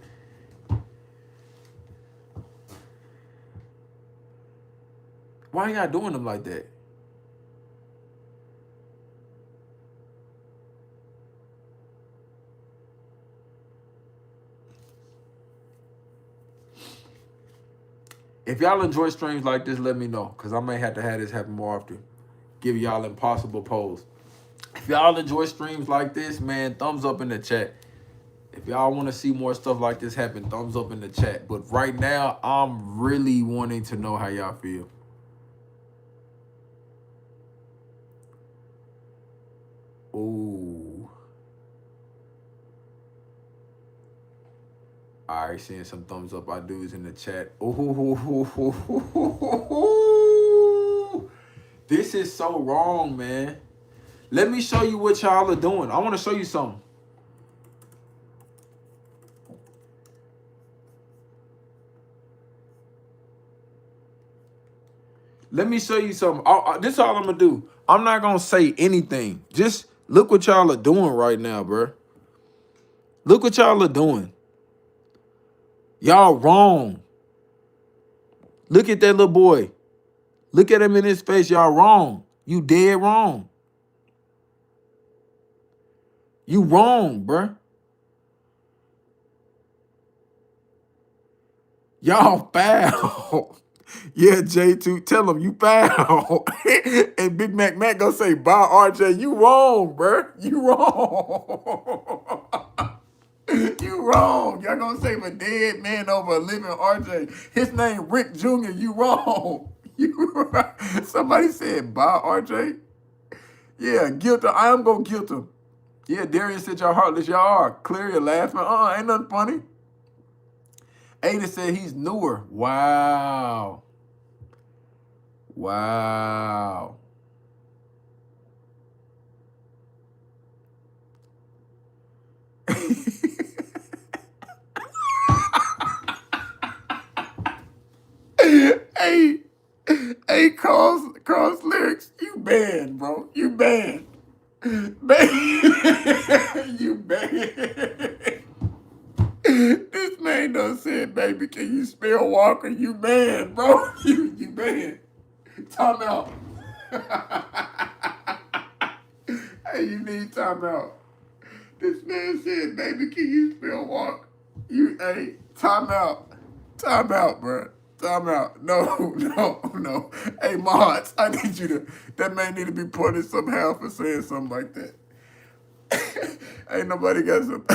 Why y'all doing him like that? If y'all enjoy streams like this, let me know, because I may have to have this happen more often. Give y'all impossible polls. If y'all enjoy streams like this, man, thumbs up in the chat. If y'all want to see more stuff like this happen, thumbs up in the chat. But right now, I'm really wanting to know how y'all feel. Ooh. All right, seeing some thumbs up. I dudes in the chat. Ooh. This is so wrong, man. Let me show you what y'all are doing. I want to show you something. Let me show you something. This is all I'm going to do. I'm not going to say anything. Just look what y'all are doing right now, bro. Look what y'all are doing. Y'all wrong. Look at that little boy. Look at him in his face. Y'all wrong. You dead wrong. You wrong, bruh. Y'all foul. Yeah, J2, tell him you foul. And Big Mac gonna say, bye, RJ. You wrong, bruh. You wrong. You wrong. Y'all gonna save a dead man over a living RJ. His name Rick Jr. You wrong. You somebody said, bye, RJ. Yeah, guilt. I am gonna guilt him. Yeah, Darian said y'all heartless. Y'all are. Clear laughing. Ain't nothing funny. Ada said he's newer. Wow. Wow. Hey, Carl's lyrics. You banned, bro. You banned. You banned. This man done said, baby, can you spell Walker? You banned, bro. You banned. Time out. Hey, you need time out. This man said, baby, can you spell Walker? Hey, time out. Time out, bro. Time out. No. Hey, mods, I need you to, that man need to be punished somehow for saying something like that. Ain't nobody got some.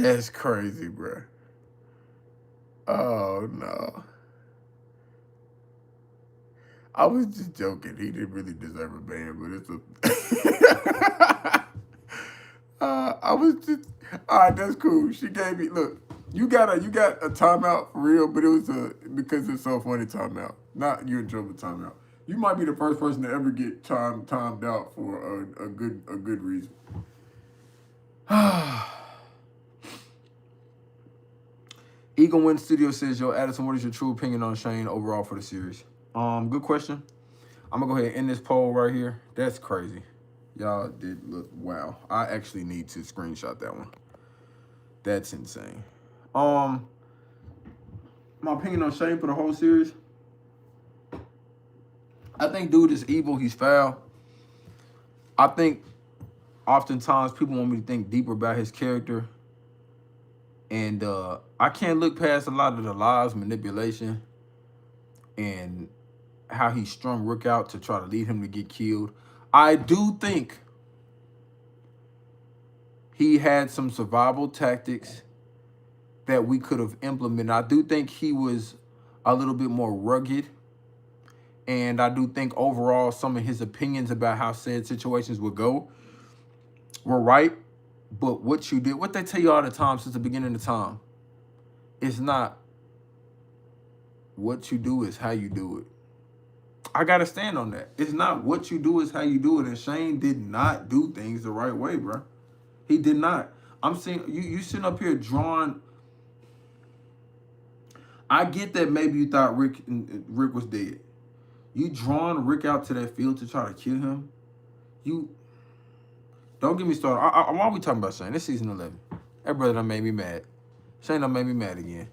That's crazy, bro. Oh, no. I was just joking. He didn't really deserve a ban, but it's a... I was just... All right, that's cool. She gave me... Look, you got a timeout for real, but it was because it's so funny timeout. Not you in trouble timeout. You might be the first person to ever get timed out for a good reason. Eagle Win Studio says, yo, Addison, what is your true opinion on Shane overall for the series? Good question. I'm gonna go ahead and end this poll right here. That's crazy. Y'all did look, wow. I actually need to screenshot that one. That's insane. My opinion on Shane for the whole series. I think dude is evil. He's foul. I think oftentimes people want me to think deeper about his character. And I can't look past a lot of the lies, manipulation, and how he strung Rick out to try to lead him to get killed. I do think he had some survival tactics that we could have implemented. I do think he was a little bit more rugged. And I do think overall some of his opinions about how said situations would go were right. But what you did, what they tell you all the time since the beginning of time, it's not what you do, is how you do it. I got to stand on that. It's not what you do, is how you do it. And Shane did not do things the right way, bro. He did not. I'm saying, you sitting up here drawing. I get that maybe you thought Rick was dead. You drawing Rick out to that field to try to kill him. Don't get me started. Why are we talking about Shane? This season 11. That brother done made me mad. Shane done made me mad again.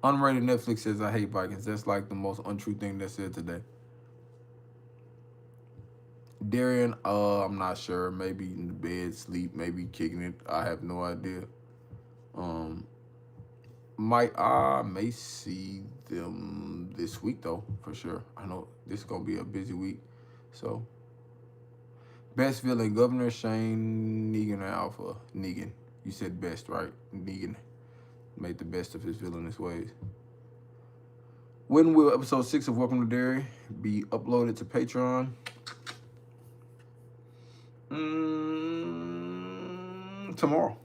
Unrated Netflix says, I hate Vikings. That's like the most untrue thing that's said today. Darian, I'm not sure. Maybe in the bed, sleep, maybe kicking it. I have no idea. I may see them this week, though, for sure. I know this is going to be a busy week. So, best villain, Governor Shane, Negan, or Alpha. Negan. You said best, right? Negan made the best of his villainous ways. When will episode 6 of Welcome to Derry be uploaded to Patreon? Tomorrow.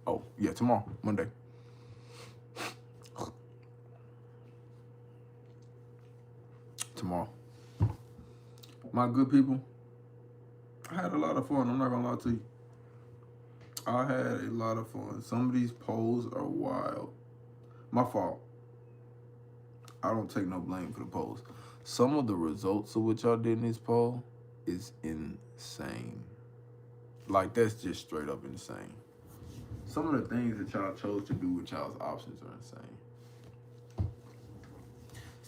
Oh, yeah, tomorrow, Monday. Tomorrow. My good people, I had a lot of fun. I'm not going to lie to you. I had a lot of fun. Some of these polls are wild. My fault. I don't take no blame for the polls. Some of the results of what y'all did in this poll is insane. Like, that's just straight up insane. Some of the things that y'all chose to do with y'all's options are insane.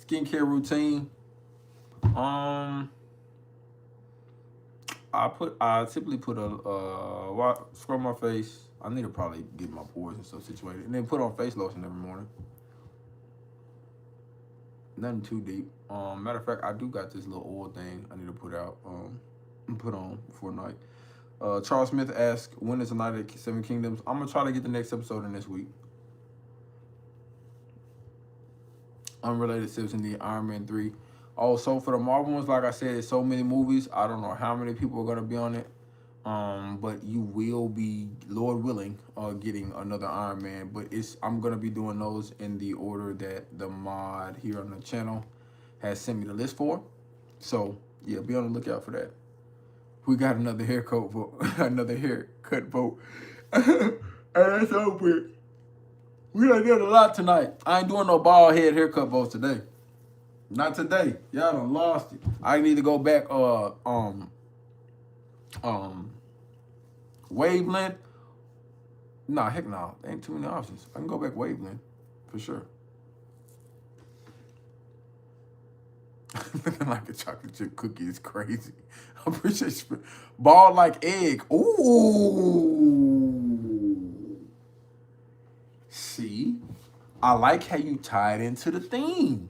Skincare routine. I typically put scrub my face. I need to probably get my pores and stuff situated, and then put on face lotion every morning. Nothing too deep. Matter of fact, I do got this little oil thing I need to put out, and put on before night. Charles Smith asks, when is the Night of the Seven Kingdoms? I'm gonna try to get the next episode in this week. Unrelated tips in the Iron Man 3. Also, for the Marvel ones, like I said, there's so many movies. I don't know how many people are going to be on it. But you will be, Lord willing, getting another Iron Man. But I'm going to be doing those in the order that the mod here on the channel has sent me the list for. So, yeah, be on the lookout for that. We got another haircut vote. Another haircut vote. And that's over. We done did a lot tonight. I ain't doing no bald head haircut votes today. Not today. Y'all done lost it. I need to go back wavelength. Nah, heck no. There ain't too many options. I can go back wavelength for sure. Looking like a chocolate chip cookie is crazy. I appreciate you. Ball like egg. Ooh. See? I like how you tie it into the theme.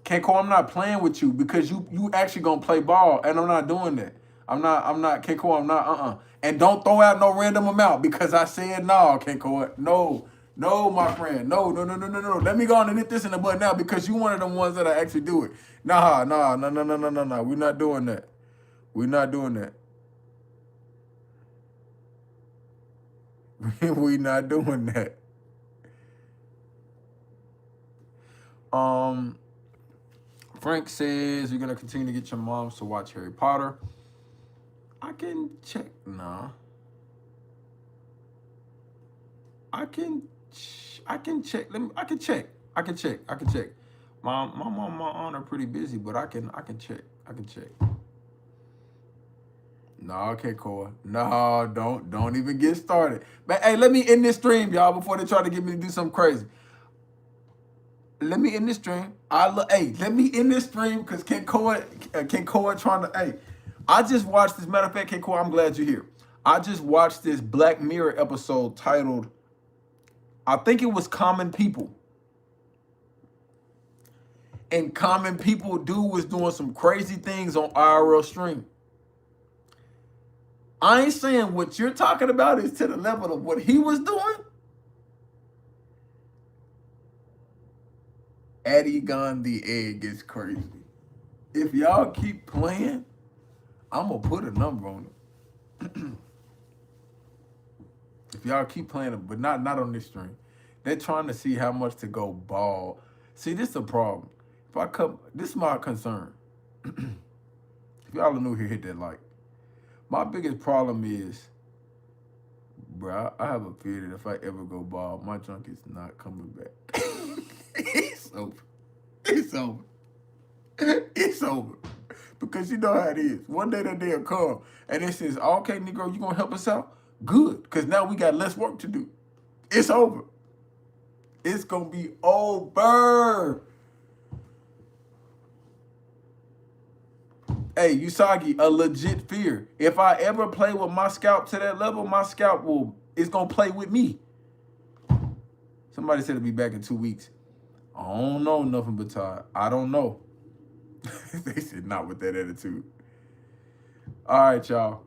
Keiko, I'm not playing with you because you actually gonna play ball, and I'm not doing that. I'm not Keiko, I'm not, And don't throw out no random amount because I said no, Kinko. No, my friend. No. Let me go on and hit this in the butt now because you one of them ones that I actually do it. No. We're not doing that. We're not doing that. We're not doing that. Frank says you're gonna continue to get your moms to watch Harry Potter. I can check. Nah. I can check. I can check. My mom, my aunt are pretty busy, but I can check. No, okay, Cora. No, don't even get started. But hey, let me end this stream, y'all, before they try to get me to do something crazy. Let me end this stream. Let me end this stream because Ken Cora trying to. Hey, I just watched this. Matter of fact, Ken Cora, I'm glad you're here. I just watched this Black Mirror episode titled, I think it was Common People. And Common People dude was doing some crazy things on IRL stream. I ain't saying what you're talking about is to the level of what he was doing. Addie Gun the Egg is crazy. If y'all keep playing, I'm gonna put a number on it. If y'all keep playing it, but not on this stream. They're trying to see how much to go ball. See, this is a problem. This is my concern. If y'all are new here, hit that like. My biggest problem is, bro, I have a fear that if I ever go bald, my junk is not coming back. It's over. It's over. Because you know how it is. One day that day will come and it says, okay, Negro, you gonna help us out? Good. Because now we got less work to do. It's over. It's gonna be over. Hey, Usagi, a legit fear. If I ever play with my scalp to that level, my scalp is gonna play with me. Somebody said it'll be back in 2 weeks. I don't know nothing but Todd. I don't know. They said not with that attitude. All right, y'all.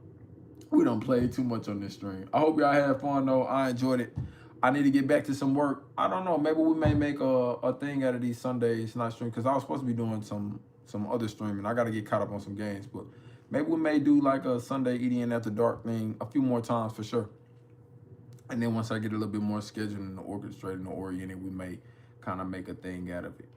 We don't play too much on this stream. I hope y'all had fun though. I enjoyed it. I need to get back to some work. I don't know. Maybe we may make a thing out of these Sundays not stream because I was supposed to be doing some other streaming. I got to get caught up on some games, but maybe we may do like a Sunday EDN After Dark thing a few more times for sure. And then once I get a little bit more scheduled and orchestrated and oriented, we may kind of make a thing out of it.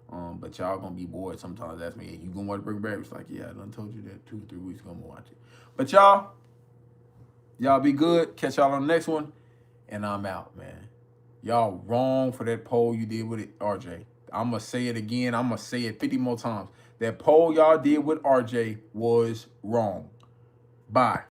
But y'all gonna be bored sometimes. Ask me, hey, you gonna want to bring it back? It's like, yeah, I done told you that 2 or 3 weeks ago I'm gonna watch it. But y'all be good. Catch y'all on the next one. And I'm out, man. Y'all wrong for that poll you did with it, RJ. I'm gonna say it again. I'm gonna say it 50 more times. That poll y'all did with RJ was wrong. Bye.